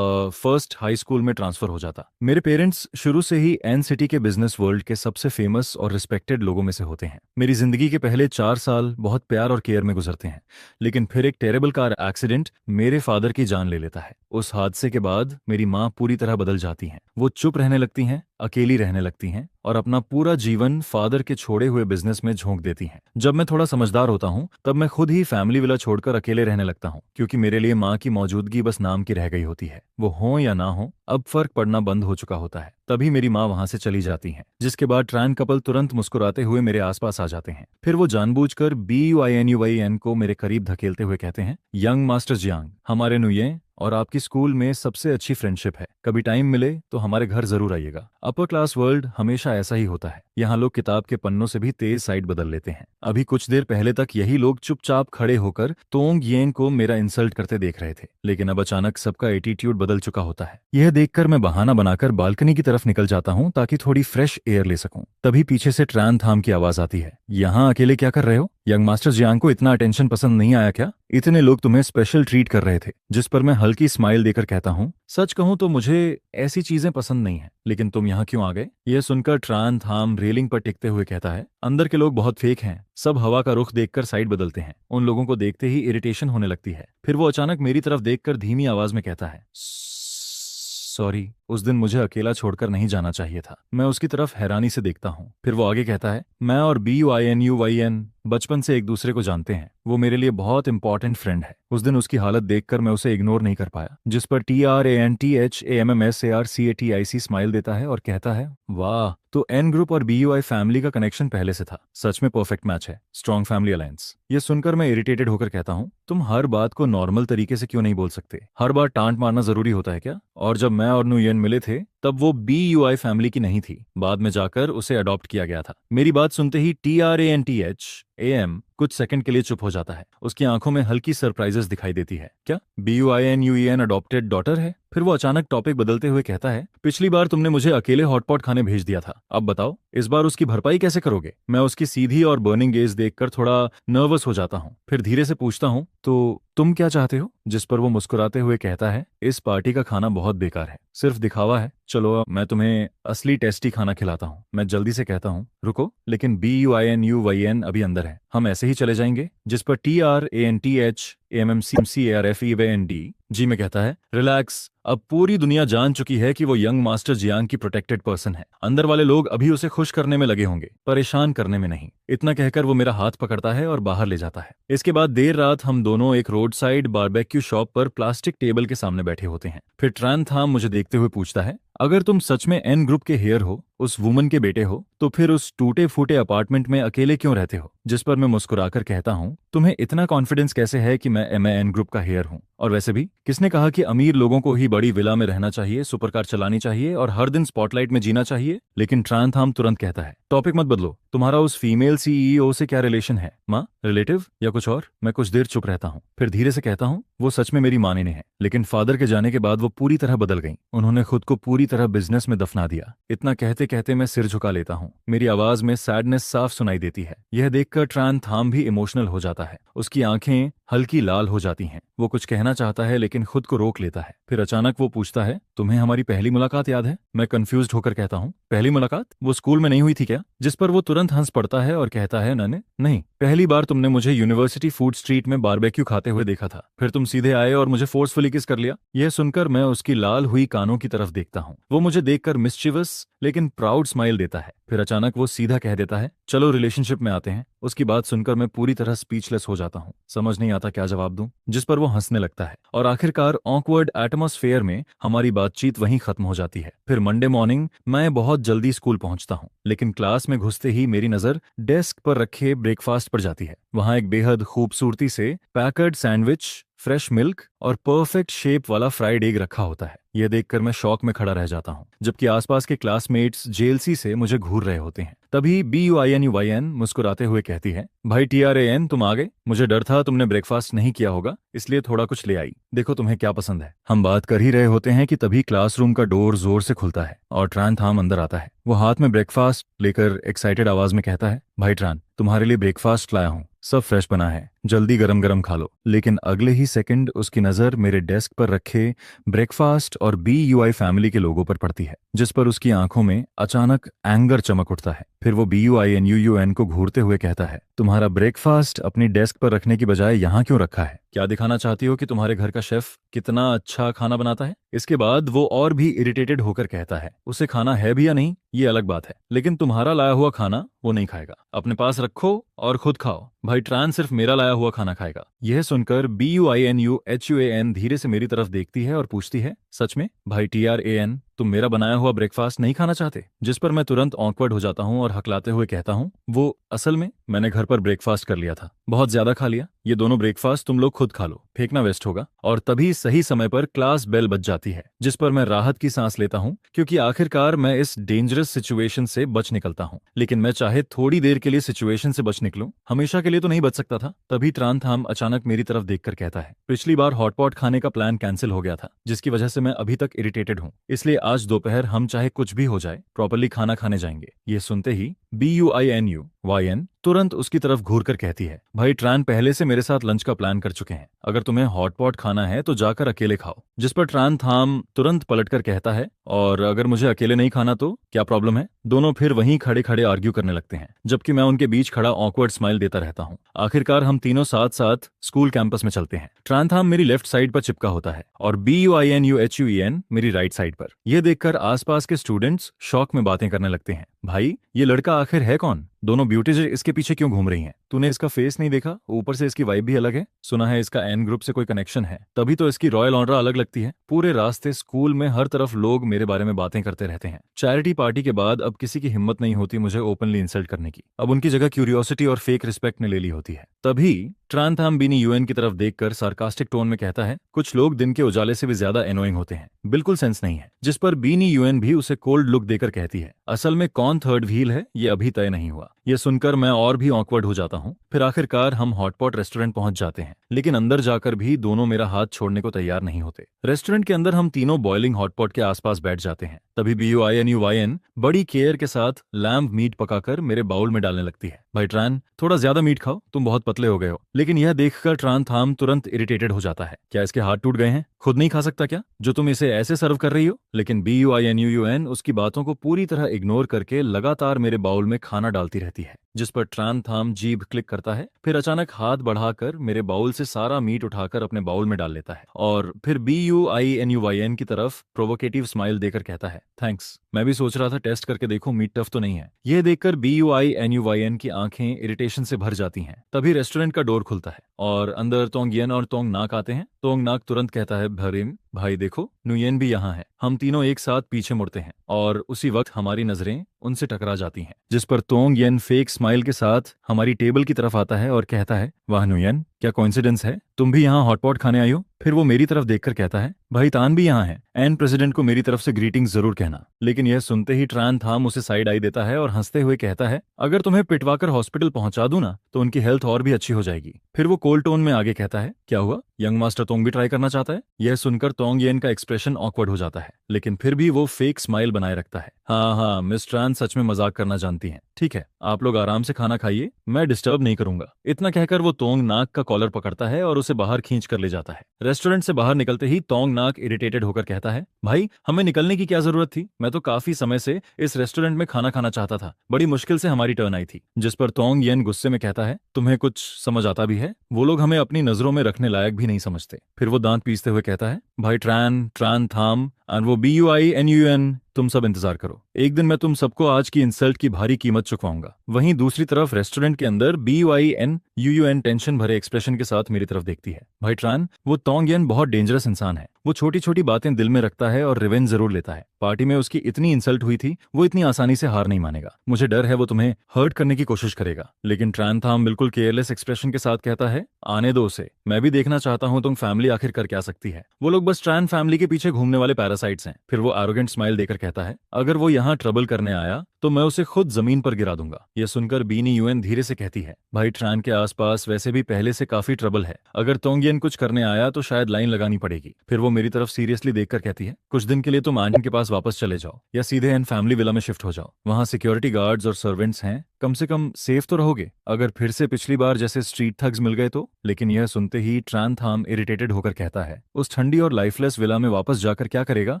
फर्स्ट हाई स्कूल में ट्रांसफर हो जाता? मेरे पेरेंट्स शुरू से ही एन सिटी के बिजनेस वर्ल्ड के सबसे फेमस और रिस्पेक्टेड लोगों में से होते हैं। मेरी जिंदगी के पहले 4 साल बहुत प्यार और केयर में गुजरते हैं, लेकिन फिर एक टेरेबल कार एक्सीडेंट मेरे फादर की जान ले लेता है। उस हादसे के बाद मेरी माँ पूरी तरह बदल जाती हैं। वो चुप रहने लगती हैं, अकेली रहने लगती हैं और अपना पूरा जीवन फादर के छोड़े हुए बिजनेस में झोंक देती हैं। जब मैं थोड़ा समझदार होता हूँ तब मैं खुद ही फैमिली विला छोड़कर अकेले रहने लगता हूँ, क्योंकि मेरे लिए माँ की मौजूदगी बस नाम की रह गई होती है। वो हो या ना हो, अब फर्क पड़ना बंद हो चुका होता है। तभी मेरी माँ वहां से चली जाती हैं, जिसके बाद ट्रान कपल तुरंत मुस्कुराते हुए मेरे आसपास आ जाते हैं। फिर वो जानबूझकर BUINUYN को मेरे करीब धकेलते हुए कहते हैं, यंग मास्टर जियांग, हमारे नुये और आपकी स्कूल में सबसे अच्छी फ्रेंडशिप है। कभी टाइम मिले तो हमारे घर जरूर आइएगा। अपर क्लास वर्ल्ड हमेशा ऐसा ही होता है। यहाँ लोग किताब के पन्नों से भी तेज साइड बदल लेते हैं। अभी कुछ देर पहले तक यही लोग चुपचाप खड़े होकर तोंग येन को मेरा इंसल्ट करते देख रहे थे, लेकिन अब अचानक सबका एटीट्यूड बदल चुका होता है। यह देखकर मैं बहाना बनाकर बालकनी की तरफ निकल जाता हूँ ताकि थोड़ी फ्रेश एयर ले सकूं। तभी पीछे से ट्रान थाम की आवाज आती है, यहाँ अकेले क्या कर रहे हो? यंग मास्टर जियांग को इतना अटेंशन पसंद नहीं आया क्या? इतने लोग तुम्हें स्पेशल ट्रीट कर रहे थे। जिस पर मैं हल्की स्माइल देकर कहता हूँ, सच कहूं तो मुझे ऐसी चीजें पसंद नहीं है, लेकिन तुम यहाँ क्यों आ गए? यह सुनकर ट्रान थाम रेलिंग पर टिकते हुए कहता है, अंदर के लोग बहुत फेक हैं, सब हवा का रुख देखकर साइड बदलते हैं। उन लोगों को देखते ही इरिटेशन होने लगती है। फिर वो अचानक मेरी तरफ देखकर धीमी आवाज में कहता है, सॉरी, उस दिन मुझे अकेला छोड़कर नहीं जाना चाहिए था। मैं उसकी तरफ हैरानी से देखता हूँ। फिर वो आगे कहता है, मैं और BUINUYN बचपन से एक दूसरे को जानते हैं। वो मेरे लिए बहुत इंपॉर्टेंट फ्रेंड है। उस दिन उसकी हालत देखकर मैं उसे इग्नोर नहीं कर पाया। जिस पर TRANTHAMMSARCATIC स्माइल देता है और कहता है, वाह, तो एन ग्रुप और BUI फैमिली का कनेक्शन पहले से था। सच में परफेक्ट मैच है, स्ट्रॉन्ग फैमिली अलायंस। ये सुनकर मैं इरिटेटेड होकर कहता हूँ, तुम हर बात को नॉर्मल तरीके से क्यों नहीं बोल सकते? हर बार टांट मारना जरूरी होता है क्या? और जब मैं और नुयन मिले थे तब वो BUI फैमिली की नहीं थी। बाद में जाकर उसे अडॉप्ट किया गया था। मेरी बात सुनते ही TRANTHAM कुछ सेकंड के लिए चुप हो जाता है। उसकी आंखों में हल्की सरप्राइजेस दिखाई देती है। क्या BUINUEN अडॉप्टेड डॉटर है? फिर वो अचानक टॉपिक बदलते हुए कहता है, पिछली बार तुमने मुझे अकेले हॉटपॉट खाने भेज दिया था, अब बताओ इस बार उसकी भरपाई कैसे करोगे? मैं उसकी सीधी और बर्निंग गेज देखकर थोड़ा नर्वस हो जाता हूँ। फिर धीरे से पूछता हूँ, तो तुम क्या चाहते हो? जिस पर वो मुस्कुराते हुए कहता है, इस पार्टी का खाना बहुत बेकार है, सिर्फ दिखावा है। चलो अब मैं तुम्हें असली टेस्टी खाना खिलाता हूँ। मैं जल्दी से कहता हूँ, रुको, लेकिन BUINUYN अभी अंदर है, हम ऐसे ही चले जाएंगे? जिस पर TRANTHAMMCMCARFEVAND जी में कहता है, रिलैक्स, अब पूरी दुनिया जान चुकी है कि वो यंग मास्टर जियांग की प्रोटेक्टेड पर्सन है। अंदर वाले लोग अभी उसे खुश करने में लगे होंगे, परेशान करने में नहीं। इतना कहकर वो मेरा हाथ पकड़ता है और बाहर ले जाता है। इसके बाद देर रात हम दोनों एक रोड साइड बारबेक्यू शॉप पर प्लास्टिक टेबल के सामने बैठे होते हैं। फिर ट्रान थाम मुझे देखते हुए पूछता है, अगर तुम सच में एन ग्रुप के हेयर हो, उस वुमन के बेटे हो, तो फिर उस टूटे फूटे अपार्टमेंट में अकेले क्यों रहते हो? जिस पर मैं मुस्कुराकर कहता हूँ, तुम्हें इतना कॉन्फिडेंस कैसे है कि मैं एन ग्रुप का हेयर हूँ? और वैसे भी किसने कहा कि अमीर लोगों को ही बड़ी विला में रहना चाहिए, सुपरकार चलानी चाहिए और हर दिन स्पॉटलाइट में जीना चाहिए? लेकिन ट्रांथाम तुरंत कहता है, टॉपिक मत बदलो, तुम्हारा उस फीमेल सीईओ से क्या रिलेशन है? माँ, रिलेटिव या कुछ और? मैं कुछ देर चुप रहता हूँ, फिर धीरे से कहता हूँ, वो सच में मेरी माँ ने है, लेकिन फादर के जाने के बाद वो पूरी तरह बदल गई। उन्होंने खुद को पूरी तरह बिजनेस में दफना दिया। इतना कहते कहते मैं सिर झुका लेता हूँ। मेरी आवाज में सैडनेस साफ सुनाई देती है। यह देखकर ट्रान थाम भी इमोशनल हो जाता है। उसकी आंखें हल्की लाल हो जाती हैं। वो कुछ कहना चाहता है लेकिन खुद को रोक लेता है। फिर अचानक वो पूछता है, तुम्हें हमारी पहली मुलाकात याद है? मैं कंफ्यूज्ड होकर कहता हूँ, पहली मुलाकात? वो स्कूल में नहीं हुई थी क्या? जिस पर वो तुरंत हंस पड़ता है और कहता है, नहीं, पहली बार तुमने मुझे यूनिवर्सिटी फूड स्ट्रीट में बारबेक्यू खाते हुए देखा था। फिर तुम सीधे आए और मुझे फोर्सफुली किस कर लिया। यह सुनकर मैं उसकी लाल हुई कानों की तरफ देखता हूँ। वो मुझे देखकर मिस्चिवस लेकिन प्राउड स्माइल देता है। फिर अचानक वो सीधा कह देता है, चलो रिलेशनशिप में आते हैं। उसकी बात सुनकर मैं पूरी तरह स्पीचलेस हो जाता हूँ। समझ नहीं आता क्या जवाब दूं। जिस पर वो हंसने लगता है और आखिरकार ऑकवर्ड एटमॉस्फेयर में हमारी बातचीत वहीं खत्म हो जाती है। फिर मंडे मॉर्निंग मैं बहुत जल्दी स्कूल पहुंचता हूँ, लेकिन क्लास में घुसते ही मेरी नजर डेस्क पर रखे ब्रेकफास्ट पर जाती है। वहां एक बेहद खूबसूरती से पैकर्ड सैंडविच, फ्रेश मिल्क और परफेक्ट शेप वाला फ्राइड एग रखा होता है। यह देखकर मैं शॉक में खड़ा रह जाता हूँ, जबकि आसपास के क्लासमेट्स जेलसी से मुझे घूर रहे होते हैं। तभी BUINUYN मुस्कुराते हुए कहती है, भाई TRAN, तुम आ गए। मुझे डर था तुमने ब्रेकफास्ट नहीं किया होगा, इसलिए थोड़ा कुछ ले आई। देखो तुम्हें क्या पसंद है। हम बात कर ही रहे होते हैं कि तभी क्लासरूम का डोर जोर से खुलता है और ट्रान थाम अंदर आता है। वो हाथ में ब्रेकफास्ट लेकर एक्साइटेड आवाज में कहता है, भाई ट्रान, तुम्हारे लिए ब्रेकफास्ट लाया हूँ, सब फ्रेश बना है, जल्दी गरम गरम खा लो। लेकिन अगले ही सेकंड उसकी नजर मेरे डेस्क पर रखे ब्रेकफास्ट और BUI फैमिली के लोगों पर पड़ती है, जिस पर उसकी आंखों में अचानक एंगर चमक उठता है। फिर वो BUINUUN को घूरते हुए कहता है, तुम्हारा ब्रेकफास्ट अपनी डेस्क पर रखने की बजाय यहाँ क्यों रखा है? क्या दिखाना चाहती हो कि तुम्हारे घर का शेफ कितना अच्छा खाना बनाता है? इसके बाद वो और भी इरिटेटेड होकर कहता है, उसे खाना है भी या नहीं ये अलग बात है, लेकिन तुम्हारा लाया हुआ खाना वो नहीं खाएगा। अपने पास रखो और खुद खाओ। भाई ट्रान सिर्फ मेरा लाया हुआ खाना खाएगा। यह सुनकर BUINUHUAN धीरे से मेरी तरफ देखती है और पूछती है, सच में भाई TRAN, तुम मेरा बनाया हुआ ब्रेकफास्ट नहीं खाना चाहते? जिस पर मैं तुरंत ऑकवर्ड हो जाता हूँ और हकलाते हुए कहता हूँ, वो असल में मैंने घर पर ब्रेकफास्ट कर लिया था, बहुत ज्यादा खा लिया। ये दोनों ब्रेकफास्ट तुम लोग खुद खा लो, फेंकना वेस्ट होगा। और तभी सही समय पर क्लास बेल बज जाती है, जिस पर मैं राहत की सांस लेता हूँ, क्योंकि आखिरकार मैं इस डेंजरस सिचुएशन से बच निकलता हूँ। लेकिन मैं चाहे थोड़ी देर के लिए सिचुएशन से बच निकलूं, हमेशा के लिए तो नहीं बच सकता था। तभी ट्रान थाम अचानक मेरी तरफ देखकर कहता है, पिछली बार हॉटपॉट खाने का प्लान कैंसिल हो गया था, जिसकी वजह से मैं अभी तक इरिटेटेड हूँ, इसलिए आज दोपहर हम चाहे कुछ भी हो जाए प्रॉपर्ली खाना खाने जाएंगे। ये सुनते ही BUINUYN तुरंत उसकी तरफ घूरकर कहती है, भाई ट्रान पहले से मेरे साथ लंच का प्लान कर चुके हैं, अगर तुम्हें हॉटपॉट खाना है तो जाकर अकेले खाओ। जिस पर ट्रान थाम तुरंत पलटकर कहता है, और अगर मुझे अकेले नहीं खाना तो क्या प्रॉब्लम है? दोनों फिर वहीं खड़े खड़े आर्ग्यू करने लगते हैं, जबकि मैं उनके बीच खड़ा ऑकवर्ड स्माइल देता रहता हूँ। आखिरकार हम तीनों साथ साथ स्कूल कैंपस में चलते हैं। ट्रान थाम मेरी लेफ्ट साइड पर चिपका होता है और BUINUHUEN मेरी राइट साइड पर। यह देखकर आसपास के स्टूडेंट्स शौक में बातें करने लगते हैं, भाई ये लड़का आखिर है कौन? दोनों ब्यूटीज इसके पीछे क्यों घूम रही हैं? तूने इसका फेस नहीं देखा? ऊपर से इसकी वाइब भी अलग है। सुना है इसका एन ग्रुप से कोई कनेक्शन है, तभी तो इसकी रॉयल ऑनरा अलग लगती है। पूरे रास्ते स्कूल में हर तरफ लोग मेरे बारे में बातें करते रहते हैं। चैरिटी पार्टी के बाद अब किसी की हिम्मत नहीं होती मुझे ओपनली इंसल्ट करने की। अब उनकी जगह क्यूरियोसिटी और फेक रिस्पेक्ट ने ले ली होती है। तभी ट्रान थाम बीनी यूएन की तरफ देखकर सार्कास्टिक टोन में कहता है, कुछ लोग दिन के उजाले से भी ज्यादा एनोइंग होते हैं, बिल्कुल सेंस नहीं है। जिस पर बीनी यूएन भी उसे कोल्ड लुक देकर कहती है, असल में कौन थर्ड व्हील है ये अभी तय नहीं हुआ। यह सुनकर मैं और भी ऑकवर्ड हो जाता हूँ। फिर आखिरकार हम हॉटपॉट रेस्टोरेंट पहुंच जाते हैं, लेकिन अंदर जाकर भी दोनों मेरा हाथ छोड़ने को तैयार नहीं होते। रेस्टोरेंट के अंदर हम तीनों बॉइलिंग हॉटपॉट के आसपास बैठ जाते हैं। तभी BUINUYN बड़ी केयर के साथ लैम्ब मीट पकाकर मेरे बाउल में डालने लगती है। भाई ट्रान, थोड़ा ज्यादा मीट खाओ, तुम बहुत पतले हो गए हो। लेकिन यह देखकर ट्रान थाम तुरंत इरिटेटेड हो जाता है। क्या इसके हाथ टूट गए हैं? खुद नहीं खा सकता क्या, जो तुम इसे ऐसे सर्व कर रही हो? लेकिन BUINUUN उसकी बातों को पूरी तरह इग्नोर करके लगातार मेरे बाउल में खाना डालती रहती है, जिस पर ट्रान थाम जीभ क्लिक करता है, फिर अचानक हाथ बढ़ाकर मेरे बाउल से सारा मीट उठाकर अपने बाउल में डाल लेता है और फिर BUINUYN की तरफ प्रोवोकेटिव स्माइल देकर कहता है, थैंक्स, मैं भी सोच रहा था टेस्ट करके देखूं मीट टफ तो नहीं है। यह देखकर BUINUYN की आंखें इरिटेशन से भर जाती हैं। तभी रेस्टोरेंट का डोर खुलता है और अंदर तोंग यन और तोंग नाक आते हैं। तोंग नाक तुरंत कहता है, भरीम भाई देखो, नुयन भी यहाँ है। हम तीनों एक साथ पीछे मुड़ते हैं और उसी वक्त हमारी नजरें उनसे टकरा जाती हैं, जिस पर तोंग येन फेक स्माइल के साथ हमारी टेबल की तरफ आता है और कहता है, वाह नुयन, क्या कोइंसिडेंस है, तुम भी यहाँ हॉटपॉट खाने आई हो। फिर वो मेरी तरफ देखकर कहता है, भाई तान भी यहाँ है, एंड प्रेसिडेंट को मेरी तरफ से ग्रीटिंग्स जरूर कहना। लेकिन यह सुनते ही ट्रान थाम उसे साइड आई देता है और हंसते हुए कहता है, अगर तुम्हें पिटवाकर हॉस्पिटल पहुंचा दूं ना तो उनकी हेल्थ और भी अच्छी हो जाएगी। फिर वो कोल्ड टोन में आगे कहता है, क्या हुआ, यंग मास्टर तोंग भी ट्राई करना चाहता है? यह सुनकर तोंग येन का एक्सप्रेशन ऑकवर्ड हो जाता है, लेकिन फिर भी वो फेक स्माइल बनाए रखता है। हाँ हाँ, मिस ट्रान सच में मजाक करना जानती हैं। ठीक है, आप लोग आराम से खाना खाइए, मैं डिस्टर्ब नहीं करूंगा। इतना कहकर वो तोंग नाक का कॉलर पकड़ता है और उसे बाहर खींच कर ले जाता है। रेस्टोरेंट से बाहर निकलते ही तोंग नाक इरिटेटेड होकर कहता है, भाई हमें निकलने की क्या जरूरत थी, मैं तो काफी समय से इस रेस्टोरेंट में खाना खाना चाहता था, बड़ी मुश्किल से हमारी टर्न आई थी। जिस पर तोंग येन गुस्से में कहता है, तुम्हें कुछ समझ आता भी है, वो लोग हमें अपनी नजरों में रखने लायक भी नहीं समझते। फिर वो दांत पीसते हुए कहता है, भाई ट्रान ट्रान थाम और वो BUINUN, तुम सब इंतजार करो, एक दिन मैं तुम सबको आज की इंसल्ट की भारी कीमत चुकवाऊंगा। वहीं दूसरी तरफ रेस्टोरेंट के अंदर BUINUN टेंशन भरे एक्सप्रेशन के साथ मेरी तरफ देखती है। भाई ट्रान, वो तोंग येन बहुत डेंजरस इंसान है, वो छोटी छोटी बातें दिल में रखता है और रिवेंज जरूर लेता है। पार्टी में उसकी इतनी इंसल्ट हुई थी, वो इतनी आसानी से हार नहीं मानेगा। मुझे डर है वो तुम्हें हर्ट करने की कोशिश करेगा। लेकिन ट्रान थाम बिल्कुल केयरलेस एक्सप्रेशन के साथ कहता है, आने दो उसे, मैं भी देखना चाहता हूँ तुम फैमिली आखिर कर क्या सकती है। वो लोग बस ट्रान फैमिली के पीछे घूमने वाले पैरासाइट्स हैं। फिर वो एरोगेंट स्माइल देकर कहता है, अगर वो यहाँ ट्रबल करने आया तो मैं उसे खुद जमीन पर गिरा दूंगा। यह सुनकर BUINUN धीरे से कहती है, भाई ट्रान के आसपास वैसे भी पहले से काफी ट्रबल है, अगर तोंगियन कुछ करने आया तो शायद लाइन लगानी पड़ेगी। फिर वो मेरी तरफ सीरियसली देखकर कहती है, कुछ दिन के लिए तुम आंटी के पास वापस चले जाओ या सीधे एन फैमिली विला में शिफ्ट हो जाओ, वहां सिक्योरिटी गार्ड्स और सर्वेंट्स हैं, कम से कम सेफ तो रहोगे। अगर फिर से पिछली बार जैसे स्ट्रीट थग्स मिल गए तो। लेकिन यह सुनते ही ट्रान थाम इरिटेटेड होकर कहता है, उस ठंडी और लाइफलेस विला में वापस जाकर क्या करेगा,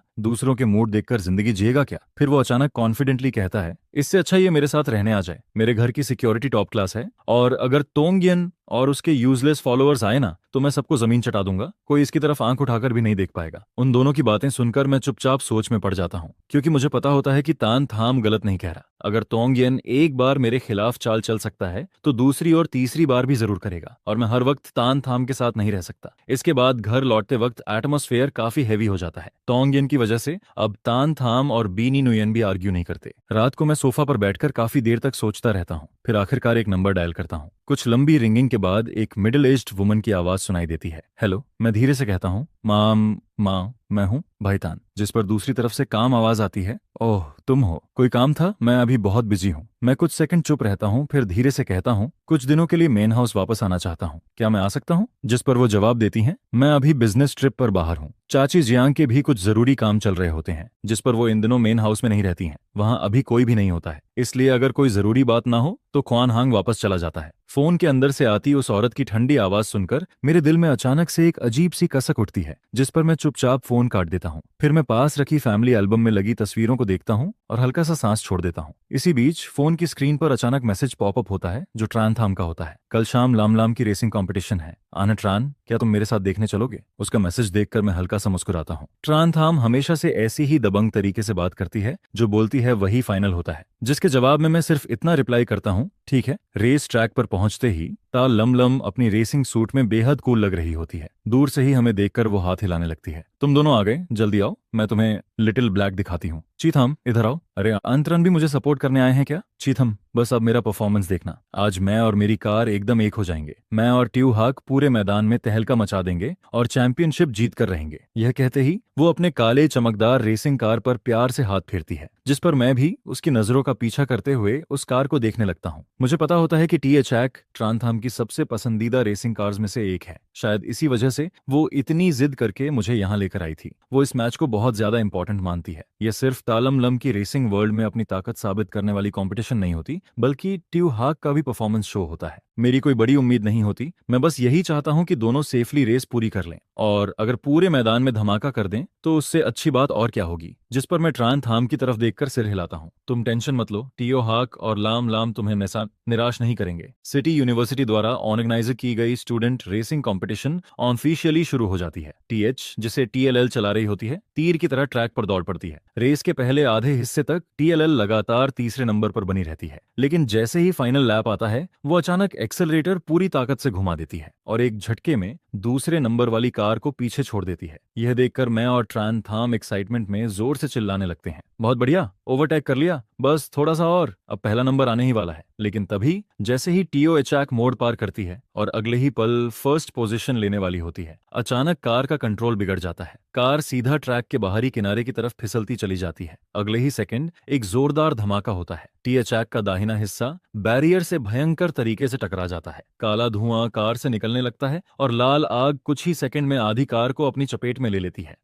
दूसरों के मूड देखकर जिंदगी जिएगा क्या। फिर वो अचानक कॉन्फिडेंटली कहता है, इससे अच्छा ये मेरे साथ रहने आ जाए, मेरे घर की सिक्योरिटी टॉप क्लास है, और अगर तोंगियन और उसके यूजलेस फॉलोअर्स आए ना तो मैं सबको जमीन चटा दूंगा, कोई इसकी तरफ आंख उठाकर भी नहीं देख पाएगा। उन दोनों की बातें सुनकर मैं चुपचाप सोच में पड़ जाता हूँ, क्योंकि मुझे पता होता है कि तान थाम गलत नहीं कह रहा। अगर तोंगियन एक बार मेरे खिलाफ चाल चल सकता है तो दूसरी और तीसरी बार भी जरूर करेगा, और मैं हर वक्त तान थाम के साथ नहीं रह सकता। इसके बाद घर लौटते वक्त एटमॉस्फेयर काफी हैवी हो जाता है। तोंगियन की वजह से अब तान थाम और BUINUN भी आर्ग्यू नहीं करते। रात को मैं सोफा पर बैठकर काफी देर तक सोचता रहता हूँ, फिर आखिरकार एक नंबर डायल करता हूँ। कुछ लंबी रिंगिंग के बाद एक मिडिल एज्ड वुमन की आवाज सुनाई देती है, हेलो। मैं धीरे से कहता हूँ, माँ मैं हूँ भाईतान। जिस पर दूसरी तरफ से काम आवाज आती है, ओह तुम हो, कोई काम था, मैं अभी बहुत बिजी हूँ। मैं कुछ सेकंड चुप रहता हूँ, फिर धीरे से कहता हूँ, कुछ दिनों के लिए मेन हाउस वापस आना चाहता हूँ, क्या मैं आ सकता हूँ? जिस पर वो जवाब देती हैं, मैं अभी बिजनेस ट्रिप पर बाहर हूँ, चाची जियांग के भी कुछ जरूरी काम चल रहे होते हैं। जिस पर वो इन दिनों मेन हाउस में नहीं रहती हैं, वहाँ अभी कोई भी नहीं होता है, इसलिए अगर कोई जरूरी बात ना हो तो ख्वान हांग वापस चला जाता है। फोन के अंदर से आती उस औरत की ठंडी आवाज सुनकर मेरे दिल में अचानक से एक अजीब सी कसक उठती है, जिस पर मैं चुपचाप फोन काट देता हूँ। फिर मैं पास रखी फैमिली एल्बम में लगी तस्वीरों को देखता हूँ और हल्का सा सांस छोड़ देता हूँ। इसी बीच फोन की स्क्रीन पर अचानक मैसेज पॉपअप होता है, जो ट्रान थाम का होता है। कल शाम लाम की रेसिंग कंपटीशन है, आना ट्रान, क्या तुम मेरे साथ देखने चलोगे? उसका मैसेज देखकर मैं हल्का सा मुस्कुराता हूँ। ट्रान थाम हमेशा से ऐसी ही दबंग तरीके से बात करती है, जो बोलती है वही फाइनल होता है, जिसके जवाब में मैं सिर्फ इतना रिप्लाई करता हूँ, ठीक है। रेस ट्रैक पर पहुंचते ही ता लम अपनी रेसिंग सूट में बेहद कूल लग रही होती है। दूर से ही हमें देखकर वो हाथ हिलाने लगती है, तुम दोनों आ गए, जल्दी आओ, मैं तुम्हें लिटिल ब्लैक दिखाती हूँ। चीथम इधर आओ। अरे अंतरन भी मुझे सपोर्ट करने आए हैं क्या? चीथम बस अब मेरा परफॉर्मेंस देखना, आज मैं और मेरी कार एकदम एक हो जाएंगे, मैं और ट्यू हाक पूरे मैदान में तहलका मचा देंगे और चैंपियनशिप जीत कर रहेंगे। यह कहते ही वो अपने काले चमकदार रेसिंग कार पर प्यार से हाथ फेरती है। जिस पर मैं भी उसकी नजरों का पीछा करते हुए उस कार को देखने लगता हूँ। मुझे पता होता है कि टी.एच.ऐक ट्रांथाम की सबसे पसंदीदा रेसिंग कार्स में से एक है। शायद इसी वजह से वो इतनी जिद करके मुझे यहाँ लेकर आई थी। वो इस मैच को बहुत ज्यादा इंपॉर्टेंट मानती है। यह सिर्फ तालम लम की रेसिंग वर्ल्ड में अपनी ताकत साबित करने वाली कंपटीशन नहीं होती, बल्कि ट्यू हाक का भी परफॉर्मेंस शो होता है। मेरी कोई बड़ी उम्मीद नहीं होती, मैं बस यही चाहता हूँ कि दोनों सेफली रेस पूरी कर लें, और अगर पूरे मैदान में धमाका कर दें तो उससे अच्छी बात और क्या होगी। जिस पर मैं ट्रांथाम की तरफ देखकर सिर हिलाता हूँ। तुम टेंशन मत लो, टीओ हाक और लाम लाम तुम्हें निराश नहीं करेंगे। सिटी यूनिवर्सिटी द्वारा ऑर्गेनाइज की गई स्टूडेंट रेसिंग कंपटीशन ऑफिशियली शुरू हो जाती है। टीएच, जिसे टीएलएल चला रही होती है, तीर की तरह ट्रैक पर दौड़ पड़ती है। रेस के पहले आधे हिस्से तक टीएलएल लगातार तीसरे नंबर पर बनी रहती है, लेकिन जैसे ही फाइनल लैप आता है वो अचानक एक्सेलरेटर पूरी ताकत से घुमा देती है और एक झटके में दूसरे नंबर वाली कार को पीछे छोड़ देती है। यह देखकर मैं और ट्रांथाम एक्साइटमेंट में जोर से चिल्लाने लगते हैं, बहुत बढ़िया, ओवरटेक कर लिया, बस थोड़ा सा और, अब पहला नंबर आने ही वाला है। लेकिन तभी जैसे ही टीओएचआक मोड़ पार करती है और अगले ही पल फर्स्ट पोजीशन लेने वाली होती है, अचानक कार का कंट्रोल बिगड़ जाता है। कार सीधा ट्रैक के बाहरी किनारे की तरफ फिसलती चली जाती है। अगले ही सेकंड एक जोरदार धमाका होता है। टीएचआक का दाहिना हिस्सा बैरियर से भयंकर तरीके से टकरा जाता है। काला धुआं कार से निकलने लगता है और लाल आग कुछ ही सेकंड में आधी कार को अपनी चपेट में ले लेती है।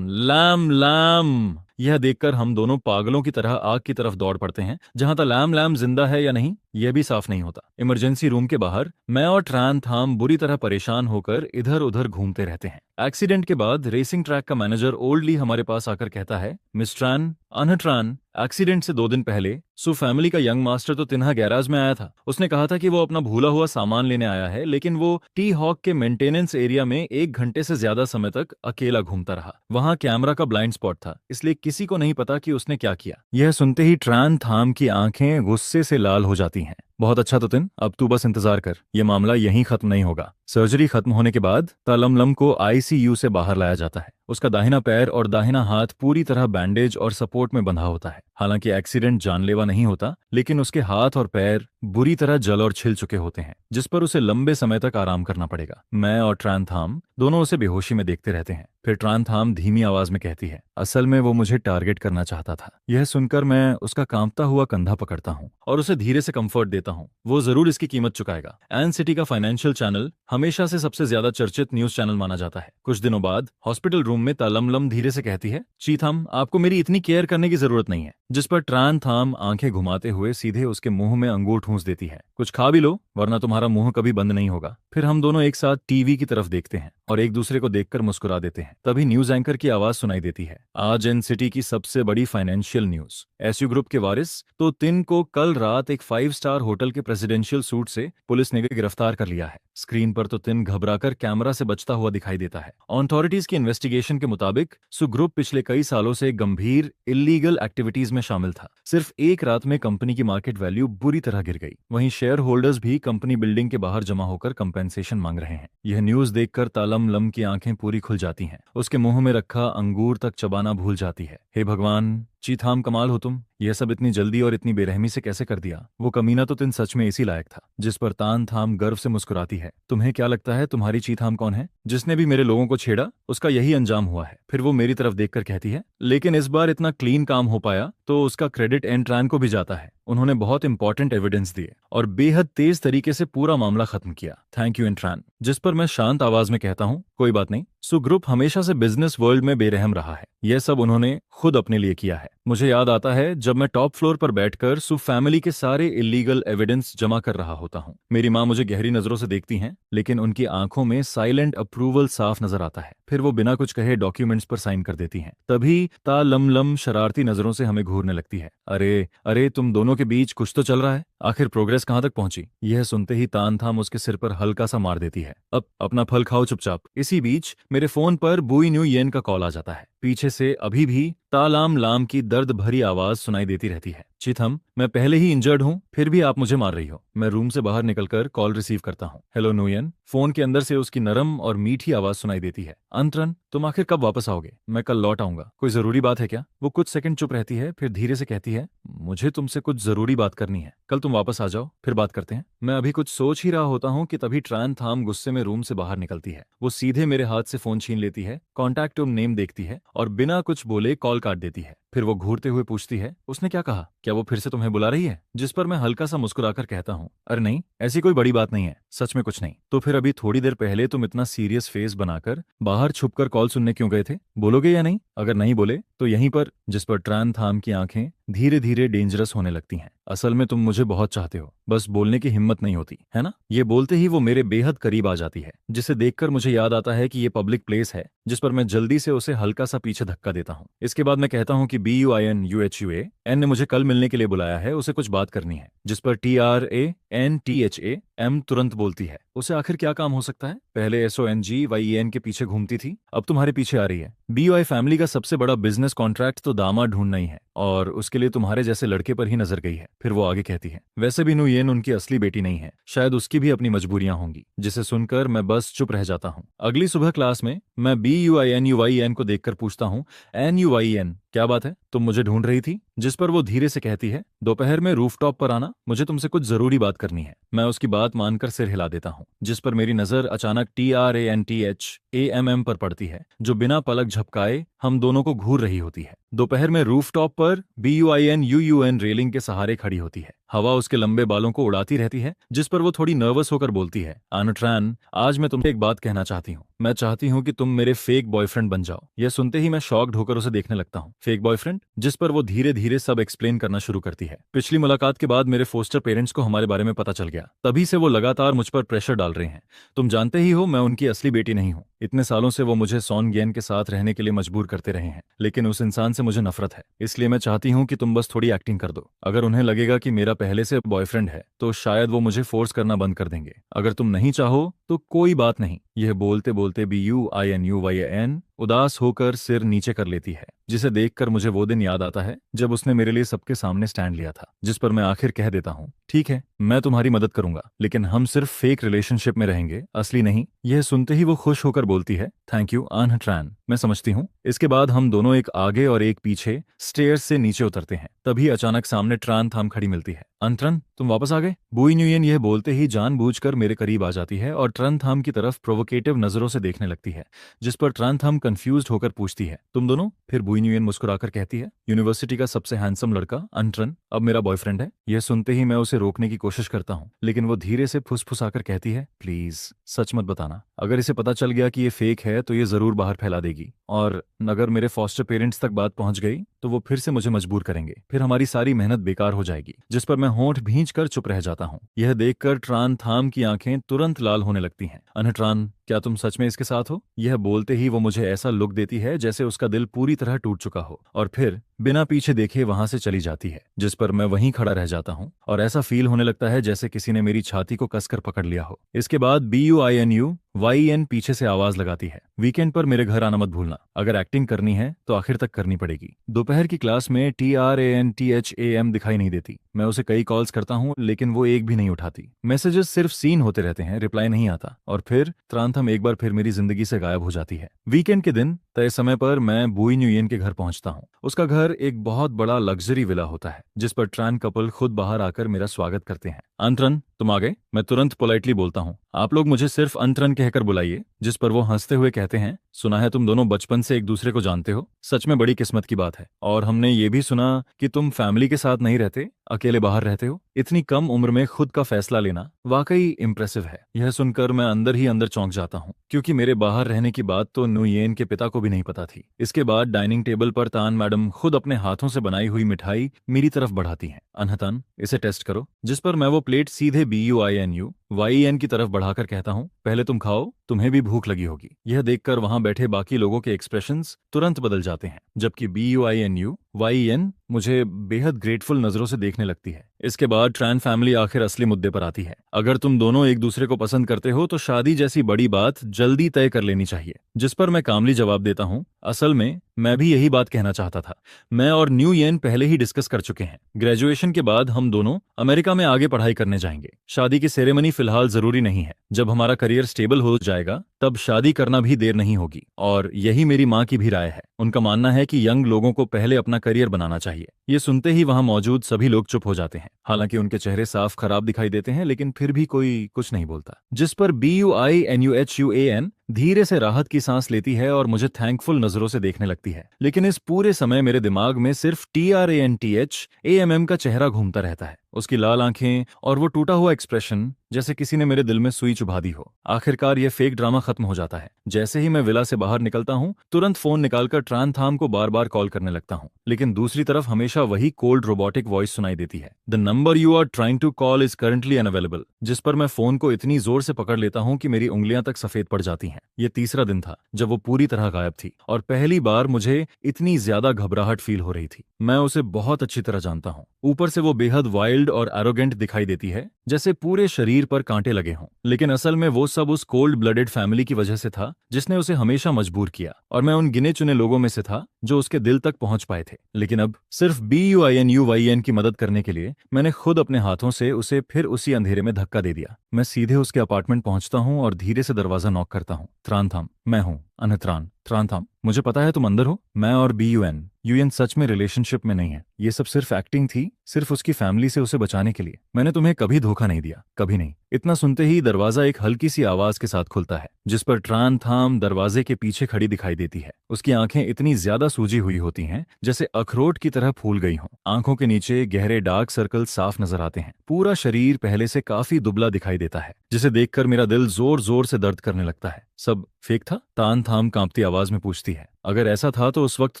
लैम लैम, यह देखकर हम दोनों पागलों की तरह आग की तरफ दौड़ पड़ते हैं। जहां तक लैम लैम जिंदा है या नहीं यह भी साफ नहीं होता। इमरजेंसी रूम के बाहर मैं और ट्रांथाम बुरी तरह परेशान होकर इधर उधर घूमते रहते हैं। एक्सीडेंट के बाद रेसिंग ट्रैक का मैनेजर ओल्डली हमारे पास आकर कहता है, मिस ट्रान, अनट्रान, एक्सीडेंट से 2 दिन पहले सु फैमिली का यंग मास्टर तो तिन्हा गैराज में आया था। उसने कहा था कि वो अपना भूला हुआ सामान लेने आया है, लेकिन वो टी हॉक के मेंटेनेंस एरिया में 1 घंटे से ज्यादा समय तक अकेला घूमता रहा। वहां कैमरा का ब्लाइंड स्पॉट था, इसलिए किसी को नहीं पता कि उसने क्या किया। यह सुनते ही ट्रांथाम की आंखें गुस्से से लाल हो जाती हैं। बहुत अच्छा तिन, अब तू बस इंतजार कर, यह मामला यहीं खत्म नहीं होगा। सर्जरी खत्म होने के बाद तालमलम को आईसीयू से बाहर लाया जाता है। उसका दाहिना पैर और दाहिना हाथ पूरी तरह बैंडेज और सपोर्ट में बंधा होता है। हालांकि एक्सीडेंट जानलेवा नहीं होता, लेकिन उसके हाथ और पैर बुरी तरह जल और छिल चुके होते हैं, जिस पर उसे लंबे समय तक आराम करना पड़ेगा। मैं और ट्रांथाम दोनों उसे बेहोशी में देखते रहते हैं। फिर ट्रांथाम धीमी आवाज में कहती है, असल में वो मुझे टारगेट करना चाहता था। यह सुनकर मैं उसका कांपता हुआ कंधा पकड़ता हूँ और उसे धीरे से कंफर्ट देता हूँ। वो जरूर इसकी कीमत चुकाएगा। एन सिटी का फाइनेंशियल चैनल हमेशा से सबसे ज्यादा चर्चित न्यूज चैनल माना जाता है। कुछ दिनों बाद हॉस्पिटल रूम में तालमलम धीरे से कहती है, चीथम, आपको मेरी इतनी केयर करने की जरूरत नहीं है। जिस पर ट्रांथाम आंखें घुमाते हुए सीधे उसके मुंह में अंगूर ठूंस देती है, कुछ खा भी लो वरना तुम्हारा मुंह कभी बंद नहीं होगा। फिर हम दोनों एक साथ टीवी की तरफ देखते हैं और एक दूसरे को देखकर मुस्कुरा देते हैं। तभी न्यूज एंकर की आवाज सुनाई देती है, आज एन सिटी की सबसे बड़ी फाइनेंशियल न्यूज, एसयू ग्रुप के वारिस तो तिन को कल रात एक 5 स्टार होटल के प्रेसिडेंशियल सूट से पुलिस ने गिरफ्तार कर लिया है। स्क्रीन पर तो तिन घबराकर कैमरा से बचता हुआ दिखाई देता है। अथॉरिटीज की इन्वेस्टिगेशन के मुताबिक सु ग्रुप पिछले कई सालों से गंभीर इलीगल एक्टिविटीज में शामिल था। सिर्फ एक रात में कंपनी की मार्केट वैल्यू बुरी तरह गिर गई। वहीं शेयर होल्डर्स भी कंपनी बिल्डिंग के बाहर जमा होकर कंपेंसेशन मांग रहे हैं। यह न्यूज देखकर तालमलम की आंखें पूरी खुल जाती हैं। उसके मुंह में रखा अंगूर तक चबाना भूल जाती है। हे भगवान, चीथाम, कमाल हो तुम, यह सब इतनी जल्दी और इतनी बेरहमी से कैसे कर दिया। वो कमीना तो तिन सच में इसी लायक था। जिस पर तानथाम गर्व से मुस्कुराती है, तुम्हें क्या लगता है तुम्हारी चीथाम कौन है? जिसने भी मेरे लोगों को छेड़ा उसका यही अंजाम हुआ है। फिर वो मेरी तरफ देखकर कहती है, लेकिन इस बार इतना क्लीन काम हो पाया तो उसका क्रेडिट एंट्रान को भी जाता है। उन्होंने बहुत इंपॉर्टेंट एविडेंस दिए और बेहद तेज तरीके से पूरा मामला खत्म किया। थैंक यू एंट्रान। जिस पर मैं शांत आवाज में कहता हूँ, कोई बात नहीं, सु ग्रुप हमेशा से बिजनेस वर्ल्ड में बेरहम रहा है। यह सब उन्होंने खुद अपने लिए किया है। मुझे याद आता है जब मैं टॉप फ्लोर पर बैठकर सु फैमिली के सारे इलीगल एविडेंस जमा कर रहा होता हूँ। मेरी माँ मुझे गहरी नजरों से देखती हैं, लेकिन उनकी आंखों में साइलेंट अप्रूवल साफ नजर आता है। फिर वो बिना कुछ कहे डॉक्यूमेंट्स पर साइन कर देती हैं। तभी तालमलम शरारती नजरों से हमें घूरने लगती है। अरे अरे, तुम दोनों के बीच कुछ तो चल रहा है, आखिर प्रोग्रेस कहाँ तक पहुंची? यह सुनते ही तानथाम उसके सिर पर हल्का सा मार देती है, अब अपना फल खाओ चुपचाप। इसी बीच मेरे फोन पर बुई न्यू येन का कॉल आ जाता है। पीछे से अभी भी तालाम लाम की दर्द भरी आवाज सुनाई देती रहती है, चिथम, मैं पहले ही इंजर्ड हूँ, फिर भी आप मुझे मार रही हो। मैं रूम से बाहर निकलकर कॉल रिसीव करता हूँ। हेलो नुयन। फोन के अंदर से उसकी नरम और मीठी आवाज सुनाई देती है, अंतरन, तुम आखिर कब वापस आओगे? मैं कल लौट आऊंगा। कोई जरूरी बात है क्या? वो कुछ सेकंड चुप रहती है, फिर धीरे से कहती है, मुझे तुमसे कुछ जरूरी बात करनी है। कल तुम वापस आ जाओ, फिर बात करते हैं। मैं अभी कुछ सोच ही रहा होता हूँ कि तभी ट्रांथाम गुस्से में रूम से बाहर निकलती है। वो सीधे मेरे हाथ से फोन छीन लेती है, कॉन्टैक्ट नेम देखती है और बिना कुछ बोले कॉल काट देती है। फिर वो घूरते हुए पूछती है, उसने क्या कहा? क्या वो फिर से तुम्हें बुला रही है? जिस पर मैं हल्का सा मुस्कुराकर कहता हूँ, अरे नहीं, ऐसी कोई बड़ी बात नहीं है, सच में कुछ नहीं। तो फिर अभी थोड़ी देर पहले तुम इतना सीरियस फेस बनाकर बाहर छुपकर कॉल सुनने क्यों गए थे? बोलोगे या नहीं? अगर नहीं बोले तो यहीं पर। जिस पर ट्रान थाम की आंखें धीरे धीरे डेंजरस होने लगती हैं। असल में तुम मुझे बहुत चाहते हो, बस बोलने की हिम्मत नहीं होती, है ना? ये बोलते ही वो मेरे बेहद करीब आ जाती है, जिसे देखकर मुझे याद आता है कि ये पब्लिक प्लेस है। जिस पर मैं जल्दी से उसे हल्का सा पीछे धक्का देता हूँ। इसके बाद मैं कहता हूँ कि BUINUHUA ने मुझे कल मिलने के लिए बुलाया है, उसे कुछ बात करनी है। जिस पर TRANTHAM तुरंत बोलती है, उसे आखिर क्या काम हो सकता है? पहले SONGYEN के पीछे घूमती थी, अब तुम्हारे पीछे आ रही है। BUI फैमिली का सबसे बड़ा बिजनेस कॉन्ट्रैक्ट तो दामाद ढूंढना ही है, और उसके लिए तुम्हारे जैसे लड़के पर ही नजर गई है। फिर वो आगे कहती है, वैसे भी नुयेन उनकी असली बेटी नहीं है, शायद उसकी भी अपनी मजबूरियां होंगी। जिसे सुनकर मैं बस चुप रह जाता हूँ। अगली सुबह क्लास में मैं BUINUYEN को देखकर पूछता हूँ, NUYEN क्या बात है, तुम मुझे ढूंढ रही थी? जिस पर वो धीरे से कहती है, दोपहर में रूफटॉप पर आना, मुझे तुमसे कुछ जरूरी बात करनी है। मैं उसकी बात मानकर सिर हिला देता हूँ। जिस पर मेरी नजर अचानक TRANTHAMM पर पड़ती है, जो बिना पलक झपकाए हम दोनों को घूर रही होती है। दोपहर में रूफटॉप पर BUINUUN रेलिंग के सहारे खड़ी होती है। हवा उसके लंबे बालों को उड़ाती रहती है। जिस पर वो थोड़ी नर्वस होकर बोलती है, आनुट्रान, आज मैं तुमसे एक बात कहना चाहती हूँ। मैं चाहती हूँ कि तुम मेरे फेक बॉयफ्रेंड बन जाओ। यह सुनते ही मैं शॉक्ड होकर उसे देखने लगता हूँ। Fake boyfriend? जिस पर वो धीरे धीरे सब एक्सप्लेन करना शुरू करती है। पिछली मुलाकात के बाद मेरे फोस्टर पेरेंट्स को हमारे बारे में पता चल गया, तभी से वो लगातार मुझ पर प्रेशर डाल रहे हैं। तुम जानते ही हो मैं उनकी असली बेटी नहीं हूँ। इतने सालों से वो मुझे सॉन्गयेन के साथ रहने के लिए मजबूर करते रहे हैं, लेकिन उस इंसान से मुझे नफरत है। इसलिए मैं चाहती हूँ कि तुम बस थोड़ी एक्टिंग कर दो। अगर उन्हें लगेगा कि मेरा पहले से बॉयफ्रेंड है तो शायद वो मुझे फोर्स करना बंद कर देंगे। अगर तुम नहीं चाहो तो कोई बात नहीं। यह बोलते बोलते BUINUYEN उदास होकर सिर नीचे कर लेती है, जिसे देखकर मुझे वो दिन याद आता है जब उसने मेरे लिए सबके सामने स्टैंड लिया था। जिस पर मैं आखिर कह देता हूँ, ठीक है, मैं तुम्हारी मदद करूंगा, लेकिन हम सिर्फ फेक रिलेशनशिप में रहेंगे, असली नहीं। यह सुनते ही वो खुश होकर बोलती है, थैंक यू आनुट्रान, मैं समझती हूँ। इसके बाद हम दोनों एक आगे और एक पीछे स्टेयर्स से नीचे उतरते हैं। तभी अचानक सामने ट्रान थाम खड़ी मिलती है। अंतरन, तुम वापस आ गए? बुइनुयेन यह बोलते ही जानबूझकर मेरे करीब आ जाती है और ट्रन थाम की तरफ प्रोवोकेटिव नजरों से देखने लगती है। जिस पर ट्रन थाम कंफ्यूज्ड होकर पूछती है, तुम दोनों? फिर बुइनुयेन मुस्कुराकर कहती है, यूनिवर्सिटी का सबसे हैंडसम लड़का अंतरन अब मेरा बॉयफ्रेंड है। यह सुनते ही मैं उसे रोकने की कोशिश करता हूँ, लेकिन वो धीरे से फुसफुसाकर कहती है, प्लीज सच मत बताना। अगर इसे पता चल गया कि ये फेक है तो ये जरूर बाहर फैला देगी, और अगर मेरे फॉस्टर पेरेंट्स तक बात पहुंच गई तो वो फिर से मुझे मजबूर करेंगे, फिर हमारी सारी मेहनत बेकार हो जाएगी। जिस पर मैं होंठ भींच कर चुप रह जाता हूँ। यह देखकर ट्रान थाम की आंखें तुरंत लाल होने लगती हैं। अनट्रान, क्या तुम सच में इसके साथ हो? यह बोलते ही वो मुझे ऐसा लुक देती है जैसे उसका दिल पूरी तरह टूट चुका हो, और फिर बिना पीछे देखे वहां से चली जाती है। जिस पर मैं वहीं खड़ा रह जाता हूँ और ऐसा फील होने लगता है जैसे किसी ने मेरी छाती को कसकर पकड़ लिया हो। इसके बाद BUINUYEN पीछे से आवाज लगाती है, वीकेंड पर मेरे घर आना मत भूलना। अगर एक्टिंग करनी है तो आखिर तक करनी पड़ेगी। दोपहर की क्लास में TRANTHAM दिखाई नहीं देती। मैं उसे कई कॉल्स करता हूँ लेकिन वो एक भी नहीं उठाती। मैसेजेस सिर्फ सीन होते रहते हैं, रिप्लाई नहीं आता, और फिर त्रांथम एक बार फिर मेरी जिंदगी से गायब हो जाती है। वीकेंड के दिन तय समय पर मैं बुइनुयेन के घर पहुंचता हूँ। उसका घर एक बहुत बड़ा लग्जरी विला होता है, जिस पर ट्रान कपल खुद बाहर आकर मेरा स्वागत करते हैं। अंतरन, तुम आ गए? मैं तुरंत पोलाइटली बोलता हूँ, आप लोग मुझे सिर्फ अंतरन कहकर बुलाइए। जिस पर वो हंसते हुए कहते हैं, सुना है तुम दोनों बचपन से एक दूसरे को जानते हो, सच में बड़ी किस्मत की बात है। और हमने ये भी सुना कि तुम फैमिली के साथ नहीं रहते, अकेले बाहर रहते हो। इतनी कम उम्र में खुद का फैसला लेना वाकई इम्प्रेसिव है। यह सुनकर मैं अंदर ही अंदर चौंक जाता हूँ, क्योंकि मेरे बाहर रहने की बात तो नुयेन के पिता को भी नहीं पता थी। इसके बाद डाइनिंग टेबल पर तान मैडम खुद अपने हाथों से बनाई हुई मिठाई मेरी तरफ बढ़ाती हैं। अनहतान, इसे टेस्ट करो। जिस पर मैं वो प्लेट सीधे BUINUYEN की तरफ बढ़ाकर कहता हूँ, पहले तुम खाओ, तुम्हें भी भूख लगी होगी। यह देखकर वहां बैठे बाकी लोगों के एक्सप्रेशंस तुरंत बदल जाते हैं, जबकि BUINUYEN मुझे बेहद ग्रेटफुल नजरों से देखने लगती है। इसके बाद ट्रान फैमिली आखिर असली मुद्दे पर आती है। अगर तुम दोनों एक दूसरे को पसंद करते हो तो शादी जैसी बड़ी बात जल्दी तय कर लेनी चाहिए। जिस पर मैं कामली जवाब देता हूँ, असल में मैं भी यही बात कहना चाहता था। मैं और न्यूयेन पहले ही डिस्कस कर चुके हैं। ग्रेजुएशन के बाद हम दोनों अमेरिका में आगे पढ़ाई करने जाएंगे। शादी की सेरेमनी फिलहाल जरूरी नहीं है। जब हमारा करियर स्टेबल हो जाएगा तब शादी करना भी देर नहीं होगी। और यही मेरी माँ की भी राय है। उनका मानना है कि यंग लोगों को पहले अपना करियर बनाना चाहिए। ये सुनते ही वहां मौजूद सभी लोग चुप हो जाते हैं। हालांकि उनके चेहरे साफ खराब दिखाई देते हैं, लेकिन फिर भी कोई कुछ नहीं बोलता। जिस पर BUINUHUAN धीरे से राहत की सांस लेती है और मुझे थैंकफुल नजरों से देखने लगती है। लेकिन इस पूरे समय मेरे दिमाग में सिर्फ TRANTHAMM का चेहरा घूमता रहता है। उसकी लाल आंखें और वो टूटा हुआ एक्सप्रेशन, जैसे किसी ने मेरे दिल में सुई चुभा दी हो। आखिरकार ये फेक ड्रामा खत्म हो जाता है। जैसे ही मैं विला से बाहर निकलता हूँ, तुरंत फोन निकालकर ट्रांथाम को बार बार कॉल करने लगता हूँ। लेकिन दूसरी तरफ हमेशा वही कोल्ड रोबोटिक वॉइस सुनाई देती है। The number you are trying to call is currently unavailable. जिस पर मैं फोन को इतनी जोर से पकड़ लेता हूँ कि मेरी उंगलियां तक सफेद पड़ जाती हैं। ये तीसरा दिन था जब वो पूरी तरह गायब थी, और पहली बार मुझे इतनी ज्यादा घबराहट फील हो रही थी। मैं उसे बहुत अच्छी तरह जानता हूँ। ऊपर से वो बेहद वाइल्ड और एरोगेंट दिखाई देती है, जैसे पूरे शरीर पर कांटे लगे हों। लेकिन असल में वो सब उस कोल्ड ब्लडेड फैमिली की वजह से था जिसने उसे हमेशा मजबूर किया, और मैं उन गिने चुने लोगों में से था जो उसके दिल तक पहुंच पाए थे। लेकिन अब सिर्फ BUINUYN की मदद करने के लिए मैंने खुद अपने हाथों से उसे फिर उसी अंधेरे में धक्का दे दिया। मैं सीधे उसके अपार्टमेंट पहुंचता हूं और धीरे से दरवाजा नॉक करता हूं। त्रानथाम, मैं हूं अनत्रान। त्रानथाम, मुझे पता है तुम अंदर हो। मैं और BUN सच में रिलेशनशिप में नहीं है। ये सब सिर्फ एक्टिंग थी, सिर्फ उसकी फैमिली से उसे बचाने के लिए। मैंने तुम्हें कभी धोखा नहीं दिया, कभी नहीं। इतना सुनते ही दरवाजा एक हल्की सी आवाज के साथ खुलता है, जिस पर ट्रांथाम दरवाजे के पीछे खड़ी दिखाई देती है। उसकी आंखें इतनी ज्यादा सूजी हुई होती हैं जैसे अखरोट की तरह फूल गई हों। आंखों के नीचे गहरे डार्क सर्कल साफ नजर आते हैं। पूरा शरीर पहले से काफी दुबला दिखाई देता है, जिसे देखकर मेरा दिल जोर जोर से दर्द करने लगता है। सब फेक था? तानथाम कांपती आवाज में पूछती है। अगर ऐसा था तो उस वक्त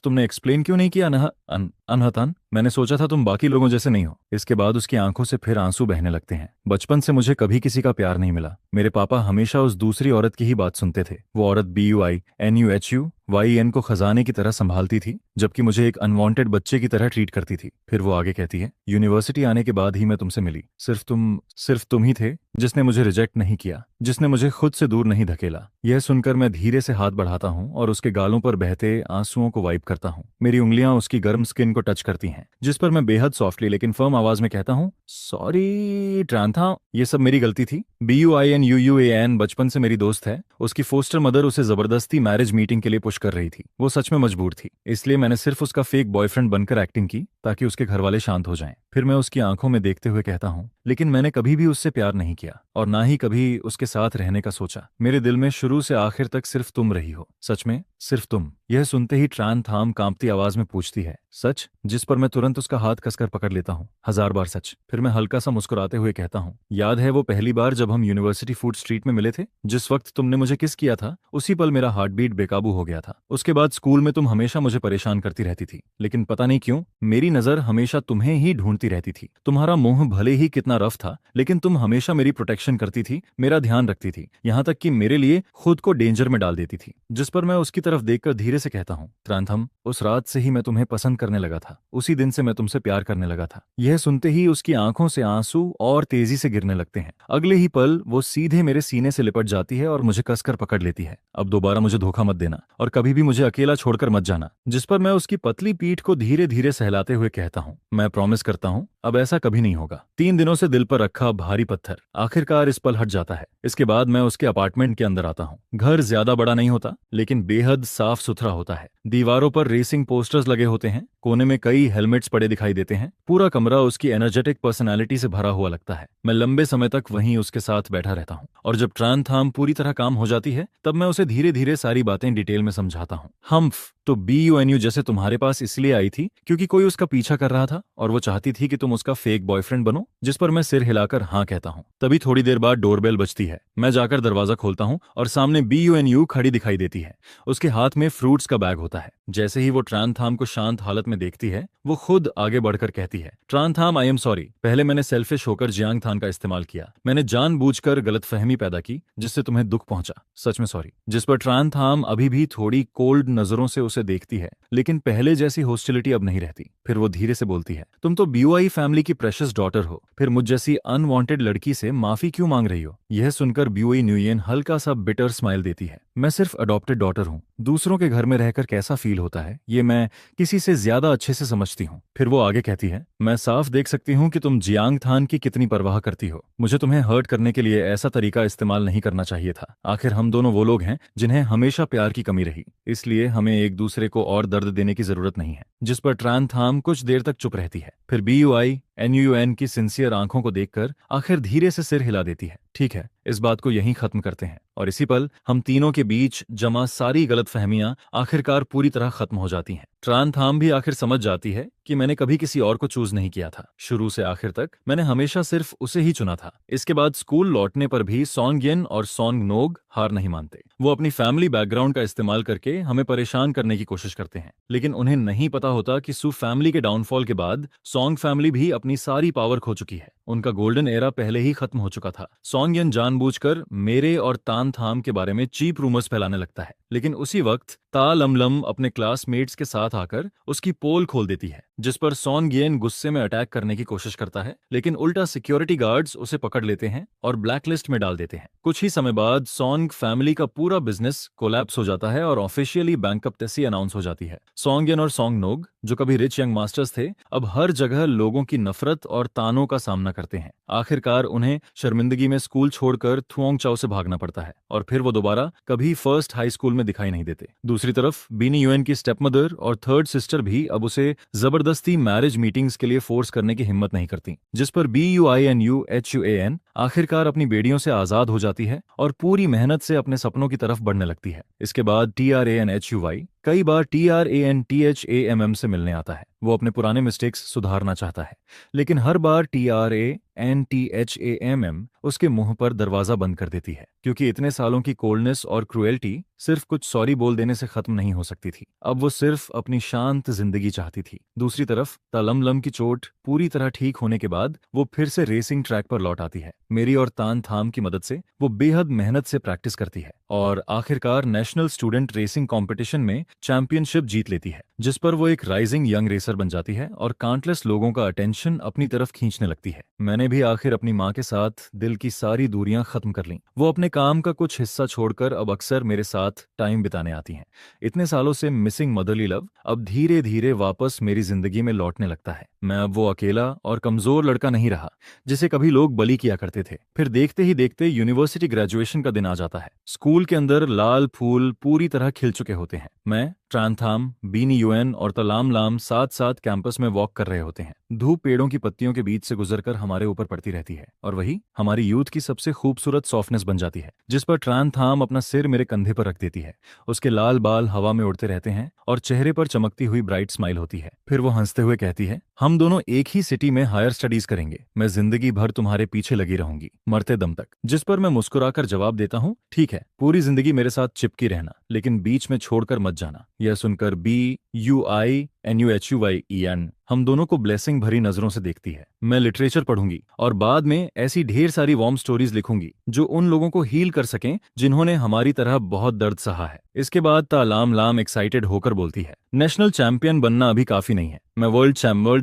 तुमने एक्सप्लेन क्यों नहीं किया? अनहतान, मैंने सोचा था तुम बाकी लोगों जैसे नहीं हो। इसके बाद उसकी आंखों से फिर आंसू बहने लगते हैं। बचपन से मुझे कभी किसी का प्यार नहीं मिला। मेरे पापा हमेशा उस दूसरी औरत की ही बात सुनते थे। वो औरत BUINUHUYN को खजाने की तरह संभालती थी, जबकि मुझे एक अनवांटेड बच्चे की तरह ट्रीट करती थी। फिर वो आगे कहती है, यूनिवर्सिटी आने के बाद ही मैं तुमसे मिली। सिर्फ तुम ही थे जिसने मुझे रिजेक्ट नहीं किया, जिसने मुझे खुद से दूर नहीं धकेला। यह सुनकर मैं धीरे से हाथ बढ़ाता हूँ और उसके गालों पर बहते आंसुओं को वाइप करता हूँ। मेरी उंगलियां उसकी गर्म स्किन को टच करती हैं, जिस पर मैं बेहद सॉफ्टली लेकिन फर्म आवाज में कहता हूँ, सॉरी ट्रांथा, ये सब मेरी गलती थी। BUINUUAN बचपन से मेरी दोस्त है। उसकी फोस्टर मदर उसे जबरदस्ती मैरिज मीटिंग के लिए पुश कर रही थी। वो सच में मजबूर थी, इसलिए मैंने सिर्फ उसका फेक बॉयफ्रेंड बनकर एक्टिंग की ताकि उसके घर वाले शांत हो जाएं। फिर मैं उसकी आंखों में देखते हुए कहता हूँ, लेकिन मैंने कभी भी उससे प्यार नहीं किया, और ना ही कभी उसके साथ रहने का सोचा। मेरे दिल में शुरू से आखिर तक सिर्फ तुम रही हो। सच में सिर्फ तुम। यह सुनते ही ट्रांथाम कांपती आवाज में पूछती है, सच? जिस पर मैं तुरंत उसका हाथ कसकर पकड़ लेता हूँ। 1000 बार सच। फिर मैं हल्का सा मुस्कुराते हुए कहता हूँ, याद है वो पहली बार जब हम यूनिवर्सिटी फूड स्ट्रीट में मिले थे? जिस वक्त तुमने मुझे किस किया था, उसी पल मेरा हार्ट बीट बेकाबू हो गया था। उसके बाद स्कूल में तुम हमेशा मुझे परेशान करती रहती थी, लेकिन पता नहीं क्यों मेरी नजर हमेशा तुम्हें ही ढूंढती रहती थी। तुम्हारा मुंह भले ही कितना रफ था, लेकिन तुम हमेशा मेरी प्रोटेक्शन करती थी, मेरा ध्यान रखती थी, यहाँ तक कि मेरे लिए खुद को डेंजर में डाल देती थी। जिस पर मैं उसकी तरफ देखकर धीरे से कहता हूँ, त्रांथम, उस रात से ही मैं तुम्हें पसंद करने लगा था। उसी दिन से मैं तुमसे प्यार करने लगा था। यह सुनते ही उसकी आंखों से आंसू और तेजी से गिरने लगते हैं। अगले ही पल वो सीधे मेरे सीने से लिपट जाती है और मुझे कसकर पकड़ लेती है। अब दोबारा मुझे धोखा मत देना, और कभी भी मुझे अकेला छोड़कर मत जाना। जिस पर मैं उसकी पतली पीठ को धीरे धीरे सहलाते हुए कहता हूँ, मैं प्रॉमिस करता हूँ अब ऐसा कभी नहीं होगा। 3 दिनों से दिल पर रखा भारी पत्थर आखिरकार इस पल हट जाता है। इसके बाद मैं उसके अपार्टमेंट के अंदर आता हूँ। घर ज्यादा बड़ा नहीं होता, लेकिन बेहद साफ सुथरा होता है। दीवारों पर रेसिंग पोस्टर्स लगे होते हैं, कोने में कई हेलमेट्स पड़े दिखाई देते हैं। पूरा कमरा उसकी एनर्जेटिक पर्सनालिटी से भरा हुआ लगता है। मैं लंबे समय तक वहीं उसके साथ बैठा रहता हूँ, और जब ट्रांथाम पूरी तरह काम हो जाती है, तब मैं उसे धीरे धीरे सारी बातें डिटेल में समझाता हूँ। हम्फ तो BUNU जैसे तुम्हारे पास इसलिए आई थी क्योंकि कोई उसका पीछा कर रहा था, और वो चाहती थी कि तुम उसका फेक बॉयफ्रेंड बनो। जिस पर मैं सिर हिलाकर हाँ कहता हूँ। तभी थोड़ी देर बाद डोरबेल बजती है। मैं जाकर दरवाजा खोलता हूँ और सामने BUNU खड़ी दिखाई देती है। उसके हाथ में फ्रूट्स का बैग होता है। जैसे ही वो ट्रांथाम को शांत हालत में देखती है, वो खुद आगे बढ़कर कहती है, ट्रांथाम, आई एम सॉरी। पहले मैंने सेल्फिश होकर जियांगथान का इस्तेमाल किया। मैंने जानबूझकर गलतफहमी पैदा की जिससे तुम्हें दुख पहुंचा। सच में सॉरी। जिस पर ट्रांथाम अभी भी थोड़ी कोल्ड नजरों से उसे देखती है, लेकिन पहले जैसी हॉस्टिलिटी अब नहीं रहती। फिर वो धीरे से बोलती है, तुम तो BUI फैमिली की प्रेशियस डॉटर हो, फिर मुझ जैसी अनवांटेड लड़की से माफी क्यों मांग रही हो? यह सुनकर BUI हल्का सा बिटर स्माइल देती है। मैं सिर्फ अडॉप्टेड डॉटर हूँ। दूसरों के घर में रहकर कैसा फील होता है, ये मैं किसी से ज्यादा ज्यादा अच्छे से समझती हूँ। फिर वो आगे कहती है, मैं साफ देख सकती हूँ कि तुम जियांग थान की कितनी परवाह करती हो। मुझे तुम्हें हर्ट करने के लिए ऐसा तरीका इस्तेमाल नहीं करना चाहिए था। आखिर हम दोनों वो लोग हैं जिन्हें हमेशा प्यार की कमी रही, इसलिए हमें एक दूसरे को और दर्द देने की जरूरत नहीं है। जिस पर ट्रान थाम कुछ देर तक चुप रहती है, फिर BUI NUN की सिंसियर आंखों को देखकर आखिर धीरे से सिर हिला देती है। ठीक है, इस बात को यहीं खत्म करते हैं। और इसी पल हम तीनों के बीच जमा सारी गलतफहमियां आखिरकार पूरी तरह खत्म हो जाती हैं। ट्रान थाम भी आखिर समझ जाती है कि मैंने कभी किसी और को चूज नहीं किया था। शुरू से आखिर तक मैंने हमेशा सिर्फ उसे ही चुना था। इसके बाद स्कूल लौटने पर भी सॉन्ग येन और सॉन्ग नोग हार नहीं मानते। वो अपनी फैमिली बैकग्राउंड का इस्तेमाल करके हमें परेशान करने की कोशिश करते हैं, लेकिन उन्हें नहीं पता होता कि सू फैमिली के डाउनफॉल के बाद सॉन्ग फैमिली भी अपनी सारी पावर खो चुकी है। उनका गोल्डन एरा पहले ही खत्म हो चुका था। सॉन्ग येन जानबूझकर मेरे और तान थाम के बारे में चीप रूमर्स फैलाने लगता है, लेकिन उसी वक्त ता लमलम अपने क्लासमेट्स के साथ आकर उसकी पोल खोल देती है, जिस पर सॉन्ग येन गुस्से में अटैक करने की कोशिश करता है, लेकिन उल्टा सिक्योरिटी गार्ड्स उसे पकड़ लेते हैं और ब्लैकलिस्ट में डाल देते हैं। कुछ ही समय बाद सॉन्ग फैमिली का पूरा बिजनेस कोलैप्स हो जाता है और ऑफिशियली बैंकरप्टेसी अनाउंस हो जाती है। सॉन्ग येन और सॉन्ग नोग, जो कभी रिच यंग मास्टर्स थे, अब हर जगह लोगों की नफरत और तानों का सामना करते हैं। आखिरकार उन्हें शर्मिंदगी में स्कूल छोड़कर थुओंग चाओ से भागना पड़ता है और फिर वो दोबारा कभी फर्स्ट हाई स्कूल में दिखाई नहीं देते। दूसरी तरफ बीनी यूएन की स्टेपमदर और थर्ड सिस्टर भी अब उसे जबरदस्ती मैरिज मीटिंग्स के लिए फोर्स करने की हिम्मत नहीं करती, जिस पर BUINUHUAN आखिरकार अपनी बेड़ियों से आजाद हो जाती है और पूरी मेहनत से अपने सपनों की तरफ बढ़ने लगती है। इसके बाद TRANHUY कई बार TRANTHAMM से मिलने आता है। वो अपने पुराने मिस्टेक्स सुधारना चाहता है, लेकिन हर बार TRANTHAMM उसके मुंह पर दरवाजा बंद कर देती है, क्योंकि इतने सालों की कोल्डनेस और क्रुएल्टी सिर्फ कुछ सॉरी बोल देने से खत्म नहीं हो सकती थी। अब वो सिर्फ अपनी शांत जिंदगी चाहती थी। दूसरी तरफ तलमलम की चोट पूरी तरह ठीक होने के बाद वो फिर से रेसिंग ट्रैक पर लौट आती है। मेरी और तान थाम की मदद से वो बेहद मेहनत से प्रैक्टिस करती है और आखिरकार नेशनल स्टूडेंट रेसिंग कंपटीशन में चैंपियनशिप जीत लेती है, जिस पर वो एक राइजिंग यंग रेसर बन जाती है और काउंटलेस लोगों का अटेंशन अपनी तरफ खींचने लगती है। मैंने भी आखिर अपनी माँ के साथ दिल की सारी दूरियां खत्म कर लीं। वो अपने काम का कुछ हिस्सा छोड़कर अब अक्सर मेरे साथ टाइम बिताने आती हैं। इतने सालों से मिसिंग मदरली लव अब धीरे धीरे वापस मेरी जिंदगी में लौटने लगता है। मैं अब वो अकेला और कमजोर लड़का नहीं रहा जिसे कभी लोग बली किया करते थे। फिर देखते ही देखते यूनिवर्सिटी ग्रेजुएशन का दिन आ जाता है। स्कूल के अंदर लाल फूल पूरी तरह खिल चुके होते हैं। मैं, ट्रानथाम, बीनी यूएन और तलामलाम साथ साथ कैंपस में वॉक कर रहे होते हैं। धूप पेड़ों की पत्तियों के बीच से गुजरकर हमारे ऊपर पड़ती रहती है और वही हमारी यूथ की सबसे खूबसूरत सॉफ्टनेस बन जाती है, जिस पर ट्रानथाम अपना सिर मेरे कंधे पर रख देती है। उसके लाल बाल हवा में उड़ते रहते हैं और चेहरे पर चमकती हुई ब्राइट स्माइल होती है। फिर वो हंसते हुए कहती है, हम दोनों एक ही सिटी में हायर स्टडीज करेंगे। मैं जिंदगी भर तुम्हारे पीछे लगी रहूंगी, मरते दम तक। जिस पर मैं मुस्कुराकर जवाब देता हूँ, ठीक है, पूरी जिंदगी मेरे साथ चिपकी रहना, लेकिन बीच में छोड़कर मत जाना। यह सुनकर BUINUHUYEN हम दोनों को ब्लेसिंग भरी नजरों से देखती है। मैं लिटरेचर पढ़ूंगी और बाद में ऐसी ढेर सारी वार्म स्टोरीज लिखूंगी जो उन लोगों को हील कर सकें जिन्होंने हमारी तरह बहुत दर्द सहा है। इसके बाद तालाम लाम एक्साइटेड होकर बोलती है, नेशनल चैंपियन बनना अभी काफी नहीं है, मैं वर्ल्ड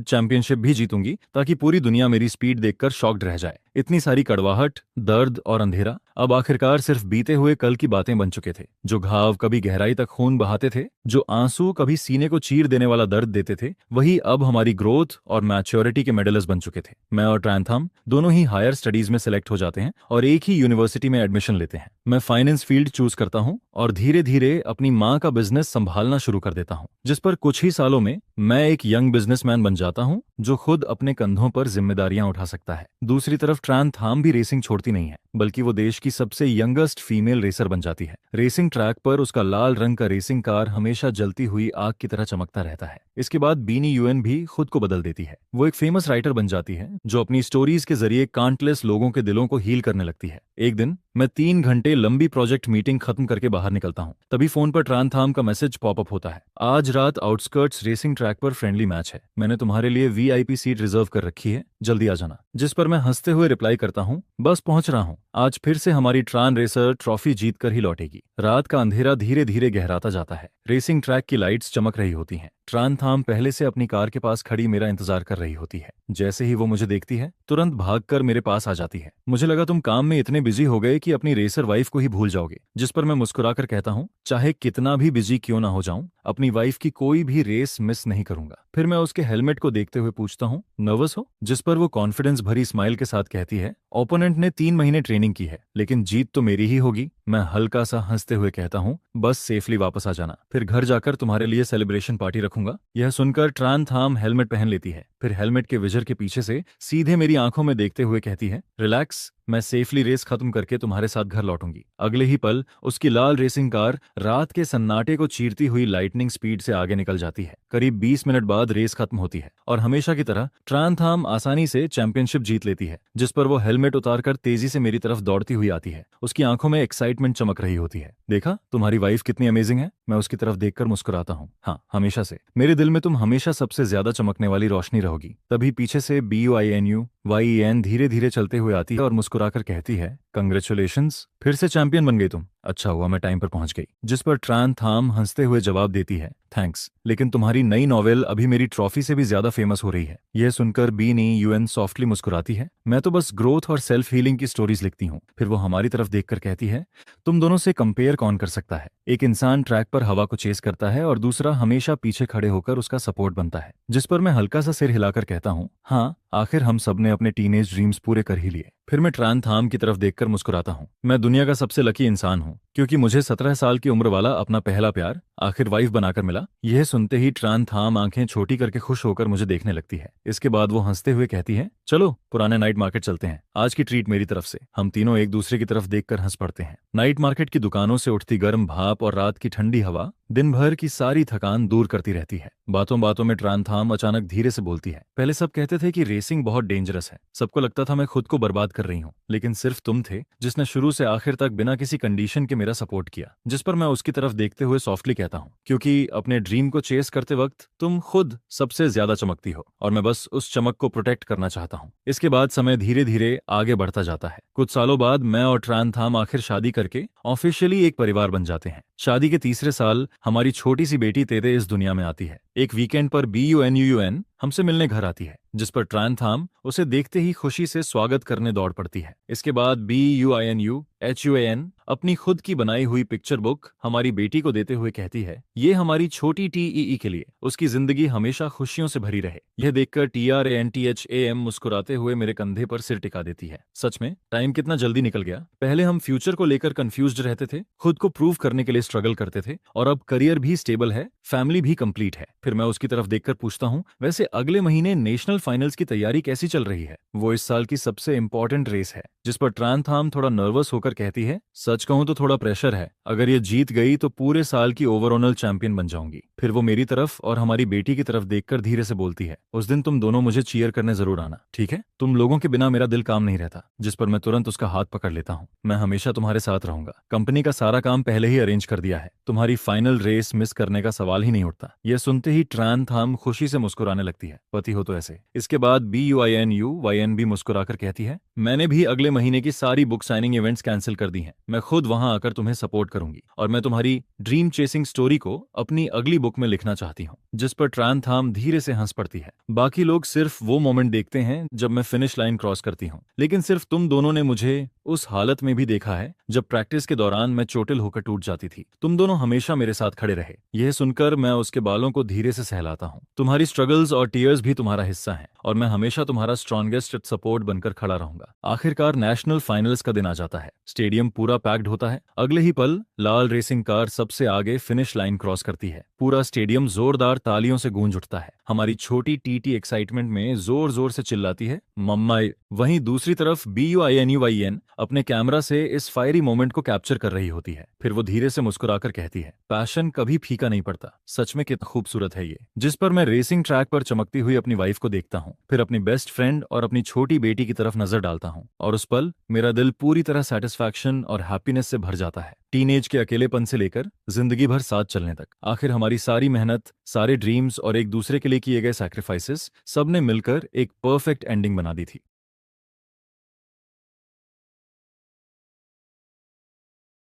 चैंपियनशिप भी जीतूंगी ताकि पूरी दुनिया मेरी स्पीड देखकर शॉक्ड रह जाए। इतनी सारी कड़वाहट, दर्द और अंधेरा अब आखिरकार सिर्फ बीते हुए कल की बातें बन चुके थे। जो घाव कभी गहराई तक खून बहाते थे, जो आंसू कभी सीने को चीर देने वाला दर्द देते थे, वही अब हमारी ग्रोथ और मैच्योरिटी के मेडलिस्ट बन चुके थे। मैं और ट्रानथाम दोनों ही हायर स्टडीज में सिलेक्ट हो जाते हैं और एक ही यूनिवर्सिटी में एडमिशन लेते हैं। मैं फाइनेंस फील्ड चूज करता हूँ और धीरे धीरे अपनी माँ का बिजनेस संभालना शुरू कर देता हूँ, जिस पर कुछ ही सालों में मैं एक यंग बिजनेसमैन बन जाता हूँ जो खुद अपने कंधों पर जिम्मेदारियां उठा सकता है। दूसरी तरफ ट्रानथाम भी रेसिंग छोड़ती नहीं है, बल्कि वो देश की सबसे यंगेस्ट फीमेल रेसर बन जाती है। रेसिंग ट्रैक पर उसका लाल रंग का रेसिंग कार हमेशा जलती हुई आग की तरह चमकता रहता है। इसके बाद बीनी यूएन भी खुद को बदल देती है। वो एक फेमस राइटर बन जाती है जो अपनी स्टोरीज के जरिए काउंटलेस लोगों के दिलों को हील करने लगती है। एक दिन मैं 3 घंटे लंबी प्रोजेक्ट मीटिंग खत्म करके बाहर निकलता हूँ। तभी फोन पर ट्रानथाम का मैसेज पॉपअप होता है, आज रात आउटस्कर्ट्स रेसिंग ट्रैक पर फ्रेंडली मैच है, मैंने तुम्हारे लिए VIP सीट रिजर्व कर रखी है, जल्दी आ जाना। जिस पर मैं हंसते हुए रिप्लाई करता हूँ, बस पहुंच रहा हूँ। आज फिर से हमारी ट्रान रेसर ट्रॉफी जीत कर ही लौटेगी। रात का अंधेरा धीरे धीरे गहराता जाता है। रेसिंग ट्रैक की लाइट्स चमक रही होती हैं। ट्रानथाम पहले से अपनी कार के पास खड़ी मेरा इंतजार कर रही होती है। जैसे ही वो मुझे देखती है, तुरंत भागकर मेरे पास आ जाती है। मुझे लगा तुम काम में इतने बिजी हो गए कि अपनी रेसर वाइफ को ही भूल जाओगे। जिस पर मैं मुस्कुराकर कहता हूँ, चाहे कितना भी बिजी क्यों ना हो जाऊं, अपनी वाइफ की कोई भी रेस मिस नहीं करूंगा। फिर मैं उसके हेलमेट को देखते हुए पूछता हूँ, नर्वस हो? जिस पर वो कॉन्फिडेंस भरी स्माइल के साथ कहती है, ओपोनेंट ने 3 महीने ट्रेनिंग की है, लेकिन जीत तो मेरी ही होगी। मैं हल्का सा हंसते हुए कहता हूँ, बस सेफली वापस आ जाना, फिर घर जाकर तुम्हारे लिए सेलिब्रेशन पार्टी रखूंगा। यह सुनकर ट्रान थाम हेलमेट पहन लेती है, फिर हेलमेट के विजर के पीछे से सीधे मेरी आंखों में देखते हुए कहती है, रिलैक्स, मैं सेफली रेस खत्म करके तुम्हारे साथ घर लौटूंगी। अगले ही पल उसकी लाल रेसिंग कार रात के सन्नाटे को चीरती हुई लाइटनिंग स्पीड से आगे निकल जाती है। करीब 20 मिनट बाद रेस खत्म होती है और हमेशा की तरह ट्रांथाम आसानी से चैंपियनशिप जीत लेती है, जिस पर वो हेलमेट उतारकर तेजी से मेरी तरफ दौड़ती हुई आती है। उसकी आंखों में एक्साइटमेंट चमक रही होती है। देखा तुम्हारी वाइफ कितनी अमेजिंग है? मैं उसकी तरफ देखकर मुस्कुराता हूँ। हाँ, हमेशा से मेरे दिल में तुम हमेशा सबसे ज्यादा चमकने वाली रोशनी रहोगी। तभी पीछे से BUINUYEN धीरे धीरे चलते हुए आती है और मुस्कुराकर कहती है, कंग्रेचुलेशंस, फिर से चैंपियन बन गई तुम। अच्छा हुआ मैं टाइम पर पहुंच गई। जिस पर ट्रान थाम हंसते हुए जवाब देती है, थैंक्स, लेकिन तुम्हारी नई नॉवेल अभी मेरी ट्रॉफी से भी ज्यादा फेमस हो रही है। यह सुनकर BNEUN सॉफ्टली मुस्कुराती है, मैं तो बस ग्रोथ और सेल्फ हीलिंग की स्टोरीज लिखती हूँ। फिर वो हमारी तरफ देखकर कहती है, तुम दोनों से कंपेयर कौन कर सकता है? एक इंसान ट्रैक पर हवा को चेस करता है और दूसरा हमेशा पीछे खड़े होकर उसका सपोर्ट बनता है। जिस पर मैं हल्का सा सिर हिलाकर कहता हूँ, हाँ, आखिर हम सब ने अपने टीनेज ड्रीम्स पूरे कर ही लिए। फिर मैं ट्रान थाम की तरफ देखकर मुस्कुराता हूँ। मैं दुनिया का सबसे लकी इंसान हूँ, क्योंकि मुझे 17 साल की उम्र वाला अपना पहला प्यार आखिर वाइफ बनाकर मिला। यह सुनते ही ट्रान थाम आंखें छोटी करके खुश होकर मुझे देखने लगती है। इसके बाद वो हंसते हुए कहती है, चलो पुराने नाइट मार्केट चलते हैं, आज की ट्रीट मेरी तरफ से। हम तीनों एक दूसरे की तरफ देखकर हंस पड़ते हैं। नाइट मार्केट की दुकानों से उठती गर्म भाप और रात की ठंडी हवा दिन भर की सारी थकान दूर करती रहती है। बातों बातों में ट्रान थाम अचानक धीरे से बोलती है, पहले सब कहते थे कि रेसिंग बहुत डेंजरस है, सबको लगता था मैं खुद को बर्बाद कर रही हूँ, लेकिन सिर्फ तुम थे जिसने शुरू से आखिर तक बिना किसी कंडीशन के मेरा सपोर्ट किया। जिस पर मैं उसकी तरफ देखते हुए सॉफ्टली कहता हूँ, क्योंकि अपने ड्रीम को चेस करते वक्त तुम खुद सबसे ज्यादा चमकती हो और मैं बस उस चमक को प्रोटेक्ट करना चाहता हूँ। इसके बाद समय धीरे धीरे आगे बढ़ता जाता है। कुछ सालों बाद मैं और ट्रान थाम आखिर शादी करके ऑफिशियली एक परिवार बन जाते हैं। शादी के तीसरे साल हमारी छोटी सी बेटी तेते इस दुनिया में आती है। एक वीकेंड पर BUNUUN हमसे मिलने घर आती है, जिस पर ट्रान थाम उसे देखते ही खुशी से स्वागत करने दौड़ पड़ती है। इसके बाद BUINUHUAN अपनी खुद की बनाई हुई पिक्चर बुक हमारी बेटी को देते हुए कहती है, ये हमारी छोटी TEE के लिए, उसकी जिंदगी हमेशा खुशियों से भरी रहे। यह देखकर TRANTHAM मुस्कुराते हुए मेरे कंधे पर सिर टिका देती है। सच में टाइम कितना जल्दी निकल गया। पहले हम फ्यूचर को लेकर कंफ्यूज्ड रहते थे, खुद को प्रूव करने के लिए स्ट्रगल करते थे, और अब करियर भी स्टेबल है, फैमिली भी कंप्लीट है। फिर मैं उसकी तरफ देखकर पूछता हूँ, वैसे अगले महीने नेशनल फाइनल्स की तैयारी कैसी चल रही है? वो इस साल की सबसे इंपॉर्टेंट रेस है। जिस पर ट्रान थाम थोड़ा नर्वस होकर कहती है, सच कहूं तो थोड़ा प्रेशर है, अगर ये जीत गई तो पूरे साल की ओवरऑल चैंपियन बन जाऊंगी। फिर वो मेरी तरफ और हमारी बेटी की तरफ देखकर धीरे से बोलती है, उस दिन तुम दोनों मुझे चीयर करने जरूर आना, ठीक है? तुम लोगों के बिना मेरा दिल काम नहीं रहता। जिस पर मैं तुरंत उसका हाथ पकड़ लेता हूँ, मैं हमेशा तुम्हारे साथ रहूंगा, कंपनी का सारा काम पहले ही अरेंज कर दिया है, तुम्हारी फाइनल रेस मिस करने का सवाल ही नहीं उठता। यह सुनते ही ट्रान थाम खुशी से मुस्कुराने लगती है, पति हो तो ऐसे। इसके बाद BUINUYN भी मुस्कुराकर कहती है, मैंने भी अगले महीने की सारी बुक साइनिंग इवेंट्स कैंसिल कर दी हैं, मैं खुद वहां आकर तुम्हें सपोर्ट करूंगी और मैं तुम्हारी ड्रीम चेसिंग स्टोरी को अपनी अगली बुक में लिखना चाहती हूँ। जिस पर ट्रान थाम धीरे से हंस पड़ती है। बाकी लोग सिर्फ वो मोमेंट देखते हैं जब मैं फिनिश लाइन क्रॉस करती हूँ, लेकिन सिर्फ तुम दोनों ने मुझे उस हालत में भी देखा है जब प्रैक्टिस के दौरान मैं चोटिल होकर टूट जाती थी। तुम दोनों हमेशा मेरे साथ खड़े रहे। यह सुनकर मैं उसके बालों को धीरे से सहलाता हूँ। तुम्हारी स्ट्रगल्स और टीयर्स भी तुम्हारा हिस्सा हैं और मैं हमेशा तुम्हारा स्ट्रॉन्गेस्ट सपोर्ट बनकर खड़ा रहूंगा। आखिरकार नेशनल फाइनल्स का दिन आ जाता है। स्टेडियम पूरा पैक्ड होता है। अगले ही पल लाल रेसिंग कार सबसे आगे फिनिश लाइन क्रॉस करती है। पूरा स्टेडियम जोरदार तालियों से गूंज उठता है। हमारी छोटी TT एक्साइटमेंट में जोर जोर से चिल्लाती है, मम्मा। वहीं दूसरी तरफ BUINUYN अपने कैमरा से इस फायरी मोमेंट को कैप्चर कर रही होती है। फिर वो धीरे से मुस्कुराकर कहती है, पैशन कभी फीका नहीं पड़ता, सच में कितना खूबसूरत है ये। जिस पर मैं रेसिंग ट्रैक पर चमकती हुई अपनी वाइफ को देखता हूँ, फिर अपनी बेस्ट फ्रेंड और अपनी छोटी बेटी की तरफ नजर डालता हूँ, और उस पल मेरा दिल पूरी तरह सेटिस्फैक्शन और हैप्पीनेस से भर जाता है। टीनेज के अकेलेपन से लेकर जिंदगी भर साथ चलने तक, आखिर हमारी सारी मेहनत, सारे ड्रीम्स और एक दूसरे के लिए किए गए सैक्रिफाइसेस, सबने मिलकर एक परफेक्ट एंडिंग बना दी थी।